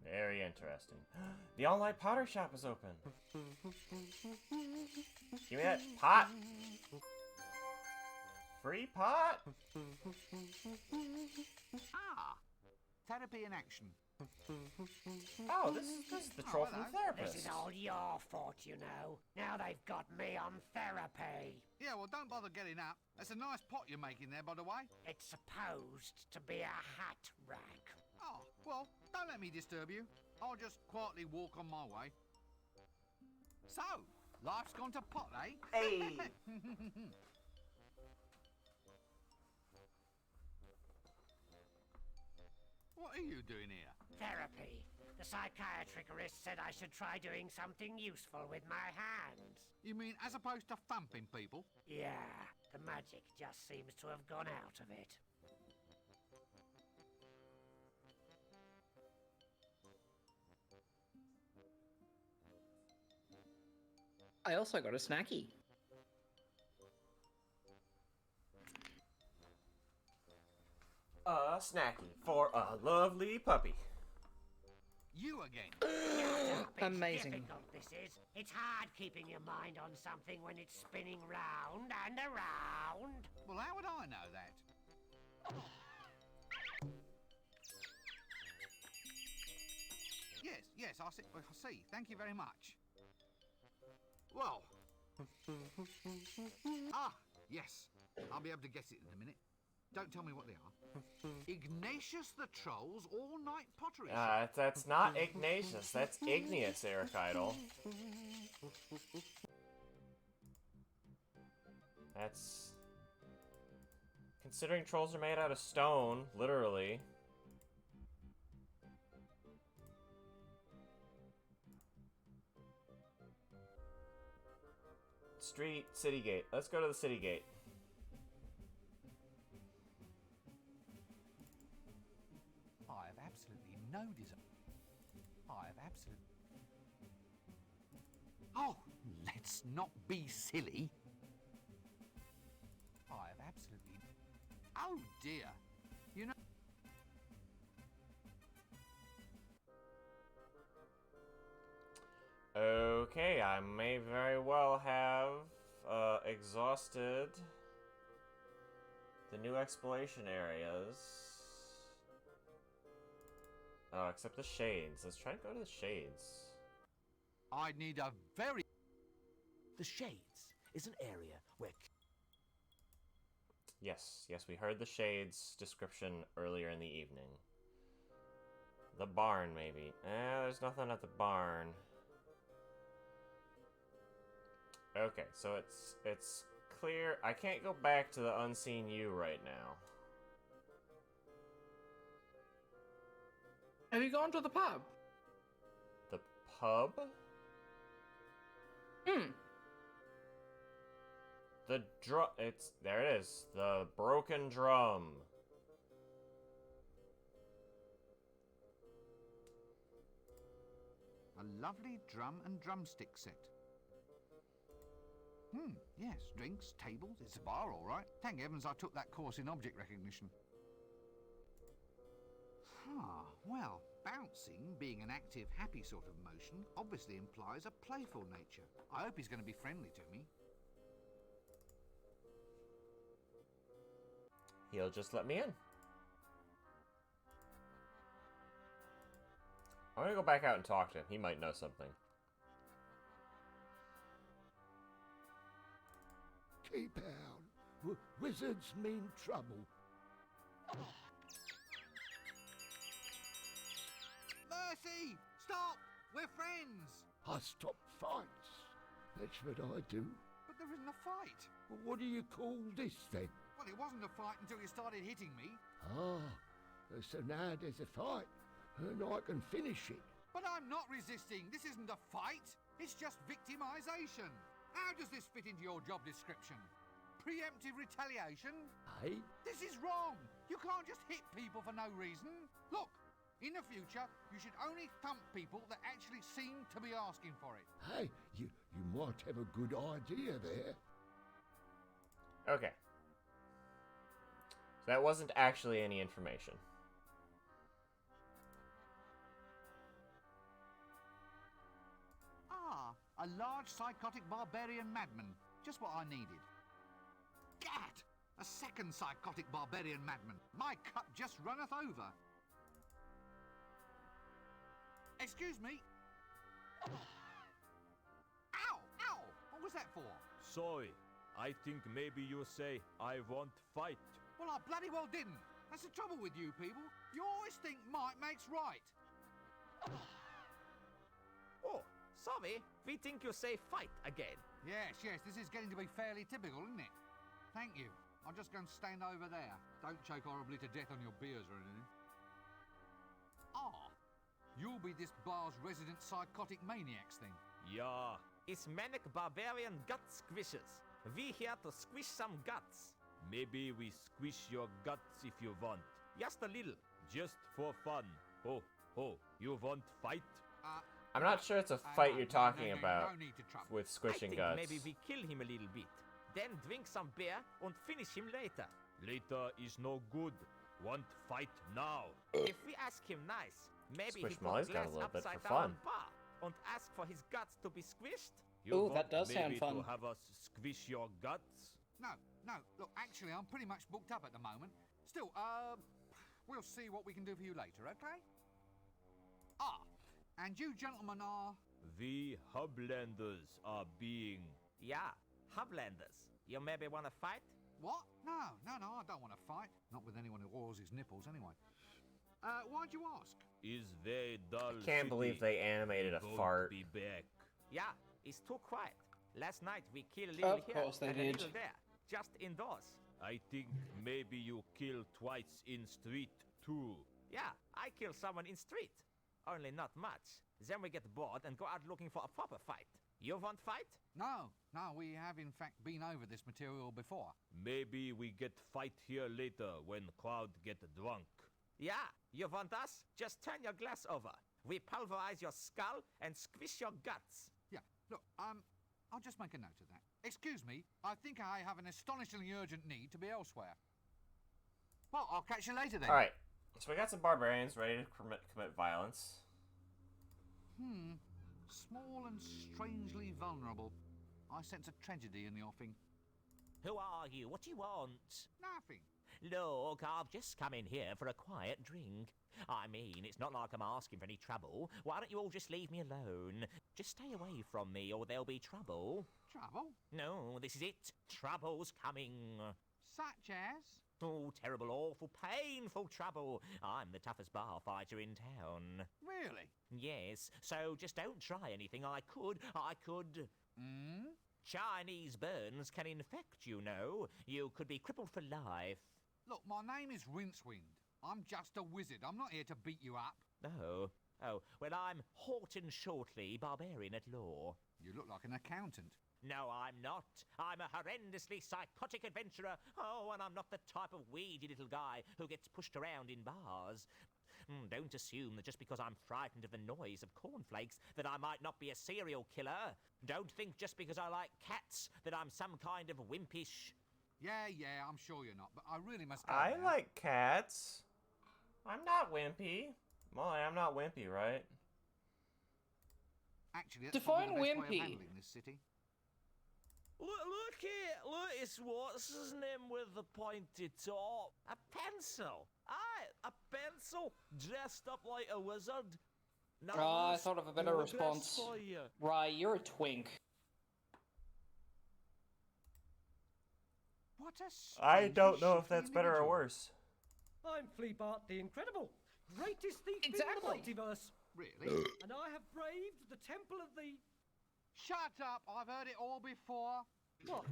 Very interesting. The all-night potter shop is open. Give me that pot. Free pot? Ah! Therapy in action. Oh, this is the troll from the therapist. This is all your fault, you know. Now they've got me on therapy. Yeah, well, don't bother getting up. That's a nice pot you're making there, by the way. It's supposed to be a hat rack. Oh, well, don't let me disturb you. I'll just quietly walk on my way. So, life's gone to pot, eh? Hey! What are you doing here? Therapy. The psychiatrist said I should try doing something useful with my hands. You mean as opposed to thumping people? Yeah, the magic just seems to have gone out of it. I also got a snacky. A snacky for a lovely puppy. You again. Amazing. Difficult, this is. It's hard keeping your mind on something when it's spinning round and around. Well, how would I know that? Yes, I see. Thank you very much. Well. Ah, yes. I'll be able to guess it in a minute. Don't tell me what they are. Ignatius the Troll's all-night pottery shop. That's not Ignatius. That's Igneous, Eric Idle. That's... Considering trolls are made out of stone, literally. Street, City Gate. Let's go to the City Gate. I have absolutely no desire. I have absolutely... Oh, let's not be silly. I have absolutely... Oh, dear. You know... Okay, I may very well have exhausted the new exploration areas. Oh, except the Shades. Let's try to go to the Shades. I need a very... The Shades is an area where... Yes, we heard the Shades description earlier in the evening. The barn, maybe. There's nothing at the barn. Okay, so it's clear. I can't go back to the Unseen U right now. Have you gone to the pub? The pub? The drum. There it is. The broken drum. A lovely drum and drumstick set. Yes, drinks, tables, it's a bar, all right. Thank heavens I took that course in object recognition. Well, bouncing, being an active, happy sort of motion, obviously implies a playful nature. I hope he's going to be friendly to me. He'll just let me in. I'm gonna go back out and talk to him. He might know something. Keep out. Wizards mean trouble. Mercy! Stop! We're friends! I stop fights. That's what I do. But there isn't a fight. Well, what do you call this then? Well, it wasn't a fight until you started hitting me. So now there's a fight, and I can finish it. But I'm not resisting. This isn't a fight. It's just victimization. How does this fit into your job description? Preemptive retaliation? Hey? This is wrong. You can't just hit people for no reason. Look, in the future, you should only thump people that actually seem to be asking for it. Hey, you might have a good idea there. Okay. So that wasn't actually any information. A large psychotic barbarian madman. Just what I needed. Gat! A second psychotic barbarian madman. My cup just runneth over. Excuse me. Ow! Ow! What was that for? Sorry, I think maybe you say, I want fight. Well, I bloody well didn't. That's the trouble with you people. You always think might makes right. Oh, sorry, we think you say fight again. Yes, this is getting to be fairly typical, isn't it? Thank you. I'll just go and stand over there. Don't choke horribly to death on your beers or anything. You'll be this bar's resident psychotic maniacs thing. Yeah, it's manic barbarian gut squishers. We here to squish some guts. Maybe we squish your guts if you want. Just a little, just for fun. Oh, you want fight? I'm not sure it's a fight you're talking about no need to trouble. with squishing I think guts. maybe we kill him a little bit. Then drink some beer and finish him later. Later is no good. Want fight now. If we ask him nice, maybe Squish he Molly's put got a glass little bit upside for down fun. bar and ask for his guts to be squished. Ooh, want that does sound maybe fun. to have us squish your guts? No. Look, actually, I'm pretty much booked up at the moment. Still, we'll see what we can do for you later, okay? And you gentlemen are... We Hublanders are being... Yeah, Hublanders. You maybe want to fight? What? No, I don't want to fight. Not with anyone who oils his nipples, anyway. Why'd you ask? Is very dull. I can't believe they animated a Won't fart. Be back. Yeah, it's too quiet. Last night we killed a little Of here course they and a did. little there, just indoors. I think maybe you kill twice in street too. Yeah, I kill someone in street. Only not much. Then we get bored and go out looking for a proper fight. You want fight? No, we have in fact been over this material before. Maybe we get fight here later when crowd get drunk. Yeah, you want us? Just turn your glass over. We pulverize your skull and squish your guts. Yeah, look, I'll just make a note of that. Excuse me, I think I have an astonishingly urgent need to be elsewhere. Well, I'll catch you later then. Alright, so we got some barbarians ready to commit violence. Small and strangely vulnerable. I sense a tragedy in the offing. Who are you? What do you want? Nothing. Look, I've just come in here for a quiet drink. I mean, it's not like I'm asking for any trouble. Why don't you all just leave me alone? Just stay away from me or there'll be trouble. Trouble? No, this is it. Trouble's coming. Such as? Oh, terrible, awful, painful trouble. I'm the toughest bar fighter in town. Really? Yes, so just don't try anything. I could. Chinese burns can infect, you know. You could be crippled for life. Look, my name is Rincewind. I'm just a wizard. I'm not here to beat you up. Oh, well, I'm Horton Shortley, barbarian at law. You look like an accountant. No, I'm not. I'm a horrendously psychotic adventurer. Oh, and I'm not the type of weedy little guy who gets pushed around in bars. Don't assume that just because I'm frightened of the noise of cornflakes that I might not be a serial killer. Don't think just because I like cats that I'm some kind of wimpish... Yeah, I'm sure you're not, but I really must go I now. like cats. I'm not wimpy. Molly, I'm not wimpy, right? Actually, that's Define probably the best way wimpy. of handling this city. Look, it's what's his name with the pointy top? A pencil. Aye, a pencil dressed up like a wizard. Now, I thought of a better no regrets response. for you. Right, you're a twink. What a I strangely don't know if shifty that's better or individual. worse. I'm Fleabart the Incredible, greatest thief Exactly. in the multiverse. Really? And I have braved the temple of the... Shut up! I've heard it all before. What?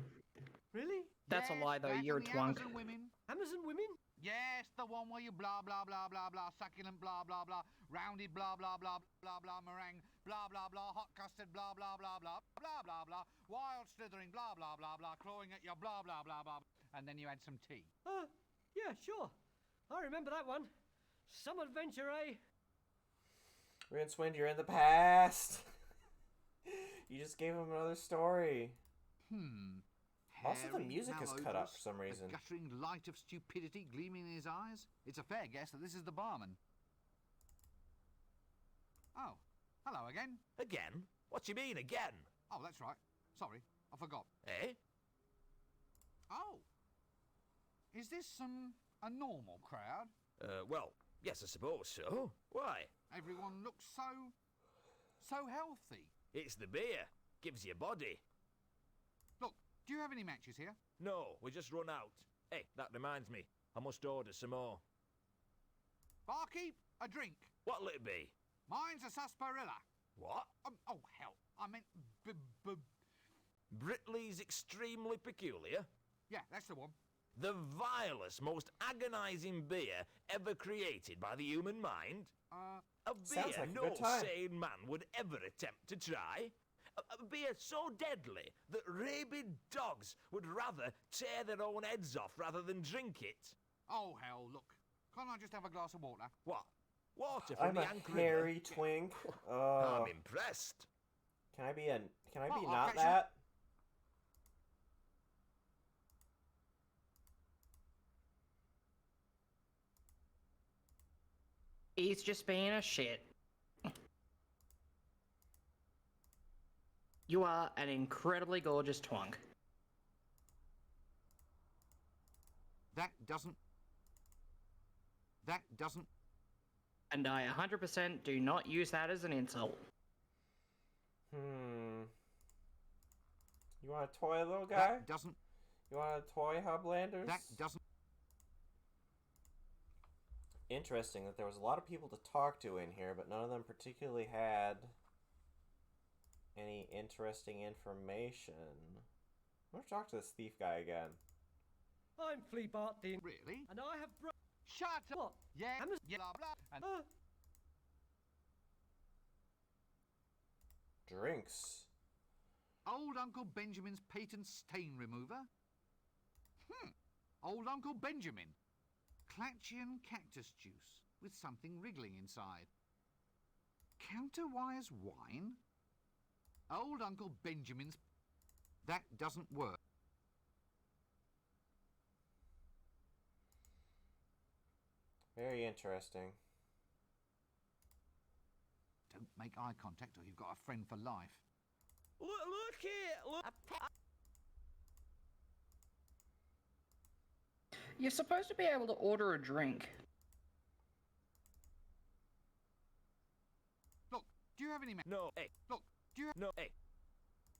Really? That's a lie, though. That You're a and the twunk. Amazon women. Amazon women? Yes, the one where you blah blah blah blah blah, succulent blah blah blah, rounded blah blah blah blah blah, meringue blah blah blah, hot custard blah blah blah blah blah blah blah, wild slithering blah blah blah blah, clawing at your blah blah blah blah, and then you had some tea. Yeah, sure. I remember that one. Some adventure, eh? Rincewind, you're in the past. You just gave him another story. Also, the Hairy, music is cut up for some malodorous, reason. A guttering light of stupidity gleaming in his eyes. It's a fair guess that this is the barman. Oh, hello again. Again? What you mean, again? Oh, that's right. Sorry, I forgot. Eh? Oh, is this a normal crowd? Well, yes, I suppose so. Why? Everyone looks so healthy. It's the beer. Gives you body. Look, do you have any matches here? No, we just run out. Hey, that reminds me. I must order some more. Barkeep, a drink. What'll it be? Mine's a sarsaparilla. What? Oh, hell. I meant Britley's Extremely Peculiar? Yeah, that's the one. The vilest, most agonizing beer ever created by the human mind? A beer Sounds like a no good time. sane man would ever attempt to try? A beer so deadly that rabid dogs would rather tear their own heads off rather than drink it? Oh, hell, look. Can't I just have a glass of water? What? Water from I'm the a Anchor River? hairy twink. I'm impressed. Can I be Oh, I'll not catch you. that? He's just being a shit. You are an incredibly gorgeous twunk. That doesn't... And I 100% do not use that as an insult. You want a toy, little guy? That doesn't... You want a toy, Hublanders? That doesn't... Interesting that there was a lot of people to talk to in here, but none of them particularly had any interesting information. I'm gonna talk to this thief guy again. I'm Fleabart the... Really? And I have... Shut up! What? Yeah, Amazon... blah, blah, and... Drinks. Old Uncle Benjamin's patent stain remover. Old Uncle Benjamin. Clatchian cactus juice with something wriggling inside. Counterwires wine? Old Uncle Benjamin's... That doesn't work. Very interesting. Don't make eye contact or you've got a friend for life. Look here! Look! You're supposed to be able to order a drink. Look, do you have any... No, hey. Look, do you have... No, hey.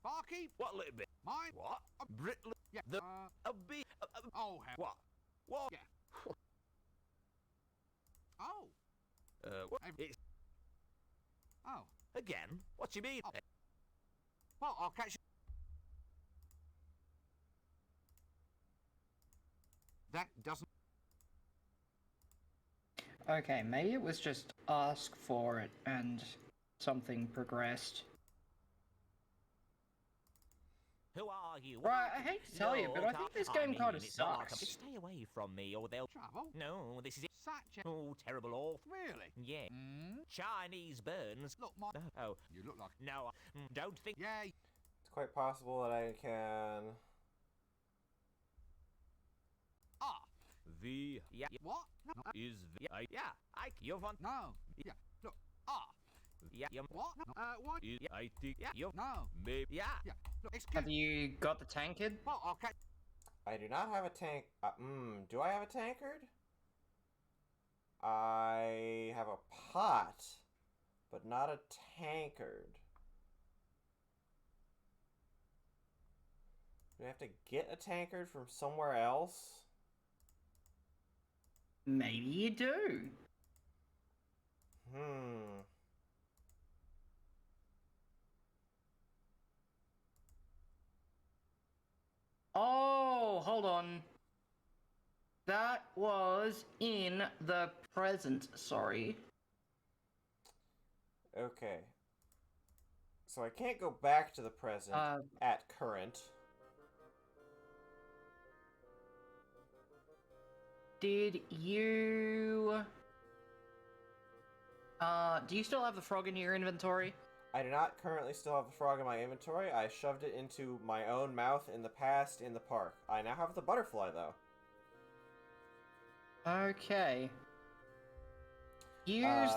Barkeep? What little bit? Mine? What? Brittle? Yeah, The... a bit... Oh, hell. What? What? Yeah. Oh. What? It's... Oh. Again? What you mean? Oh. Well, I'll catch you... That doesn't... Okay, maybe it was just ask for it and something progressed. Who are you? Right, I hate to tell you, but I think this game kind of it's not like sucks. Stay away from me or they'll... Trouble? No, this is it. Such a... Oh, terrible off. Really? Yeah. Chinese burns. Look, my... Oh. You look like... No, don't think... Yeah. It's quite possible that I can... Ah. The... Yeah. What? No. Is the... Yeah, you want... No. Yeah. Look. Ah. Yeah, What? What? Is... I think... Yeah, you... No. Maybe... Yeah. Yeah. Look, excuse Have you got the tankard? Well, I'll catch... I do not have a tank... do I have a tankard? I have a pot, but not a tankard. Do I have to get a tankard from somewhere else? Maybe you do. Oh, hold on. That was in the present, sorry. Okay. So I can't go back to the present at current. Did you... do you still have the frog in your inventory? I do not currently still have the frog in my inventory. I shoved it into my own mouth in the past in the park. I now have the butterfly, though. Okay. Use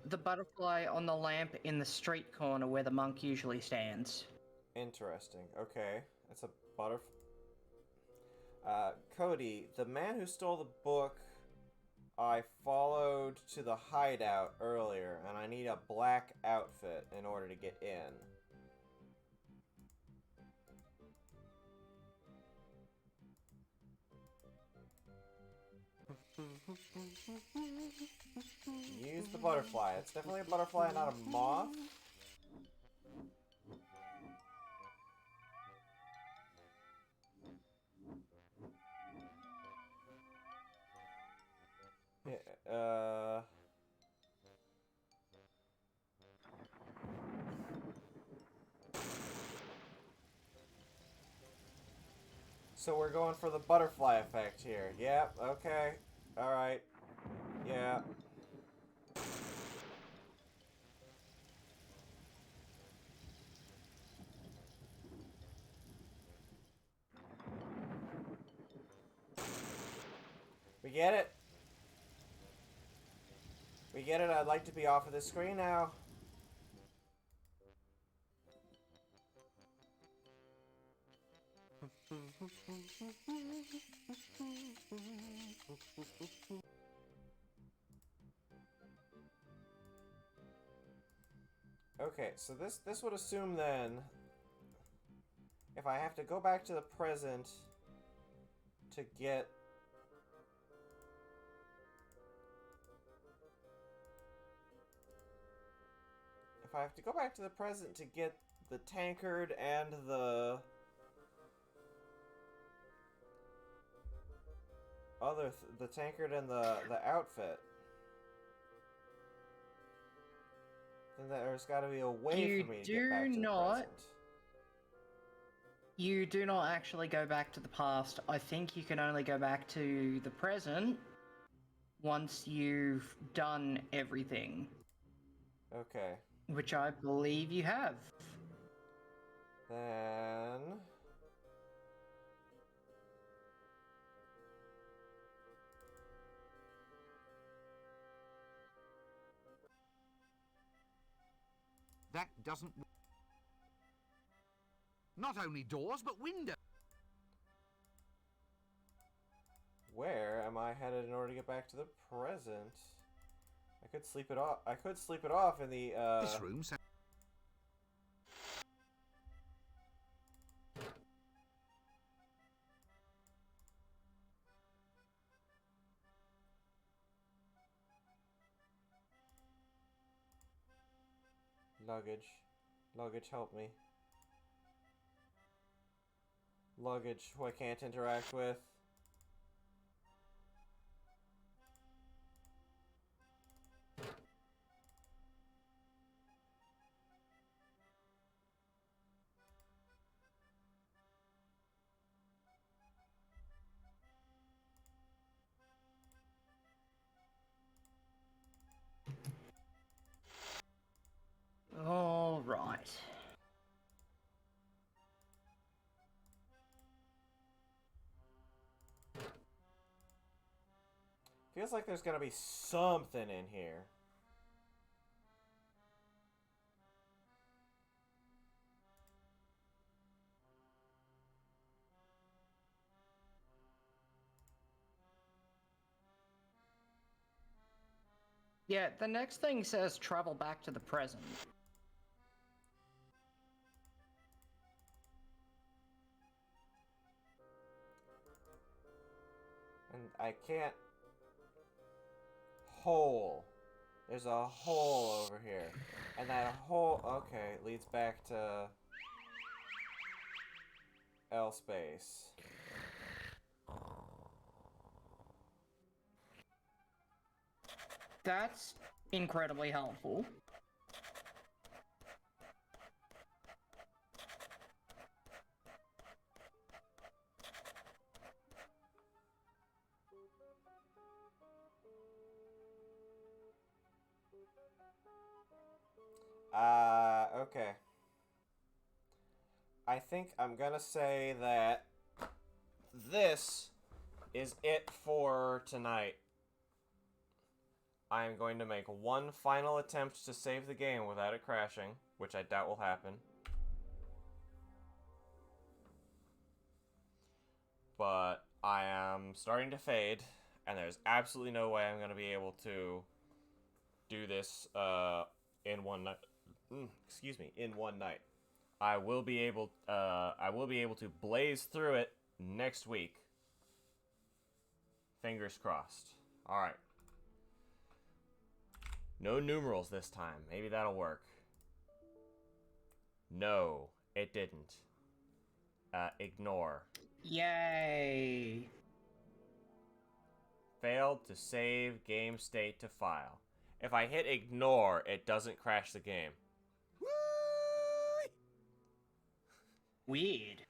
the butterfly on the lamp in the street corner where the monk usually stands. Interesting. Okay. That's a butterfly. Cody, the man who stole the book, I followed to the hideout earlier, and I need a black outfit in order to get in. Use the butterfly. It's definitely a butterfly, not a moth. So we're going for the butterfly effect here. Yep, okay. Alright. Yeah. We get it. We get it. I'd like to be off of the screen now. Okay, so this would assume then, if I have to go back to the present to get... If I have to go back to the present to get the tankard and the... the tankard and the outfit, then there's got to be a way for me to get back to the present. You do not actually go back to the past. I think you can only go back to the present once you've done everything. Okay. Which I believe you have. Then... That doesn't... Not only doors, but windows. Where am I headed in order to get back to the present? I could sleep it off. I could sleep it off in the, This room sounds... Luggage. Luggage, help me. Luggage, who I can't interact with. All right. Feels like there's gonna be something in here. Yeah, the next thing says travel back to the present. And I can't... Hole. There's a hole over here. And that hole... Okay, leads back to... L space. That's incredibly helpful. Okay. I think I'm gonna say that this is it for tonight. I am going to make one final attempt to save the game without it crashing, which I doubt will happen. But I am starting to fade, and there's absolutely no way I'm going to be able to do this in one night. Excuse me, in one night. I will be able to blaze through it next week. Fingers crossed. All right. No numerals this time. Maybe that'll work. No, it didn't. Ignore. Yay! Failed to save game state to file. If I hit ignore, it doesn't crash the game. Weird.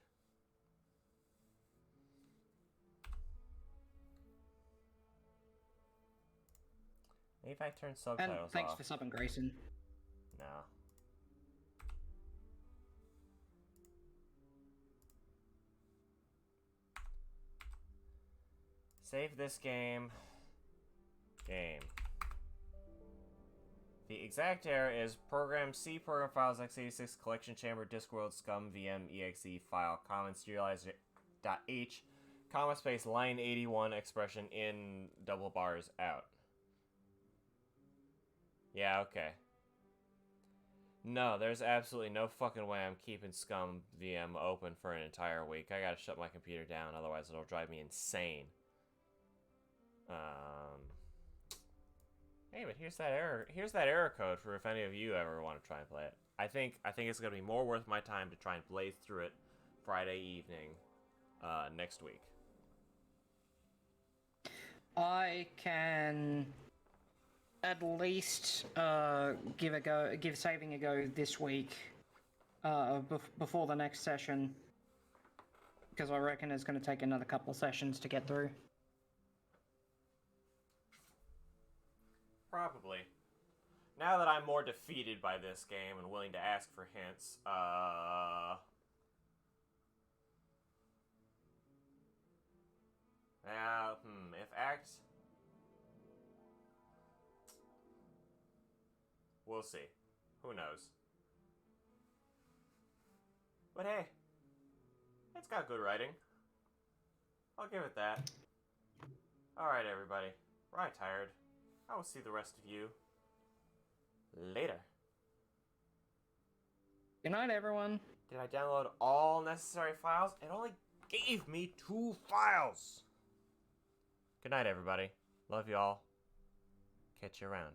Maybe if I turn subtitles And thanks off. for subbing, Grayson. No. Save this game. Game. The exact error is program C program files x86 collection chamber Discworld scum VM exe file common serializer.h comma space line 81 expression in double bars out. Yeah, okay. No, there's absolutely no fucking way I'm keeping scum VM open for an entire week. I gotta shut my computer down, otherwise it'll drive me insane. Hey, but here's that error. Here's that error code for if any of you ever want to try and play it. I think it's gonna be more worth my time to try and blaze through it Friday evening, next week. I can at least give saving a go this week, before the next session. Because I reckon it's going to take another couple of sessions to get through. Probably. Now that I'm more defeated by this game and willing to ask for hints, if Act... We'll see. Who knows? But hey, it's got good writing. I'll give it that. Alright, everybody. I'm tired. I will see the rest of you later. Good night, everyone. Did I download all necessary files? It only gave me 2 files. Good night, everybody. Love y'all. Catch you around.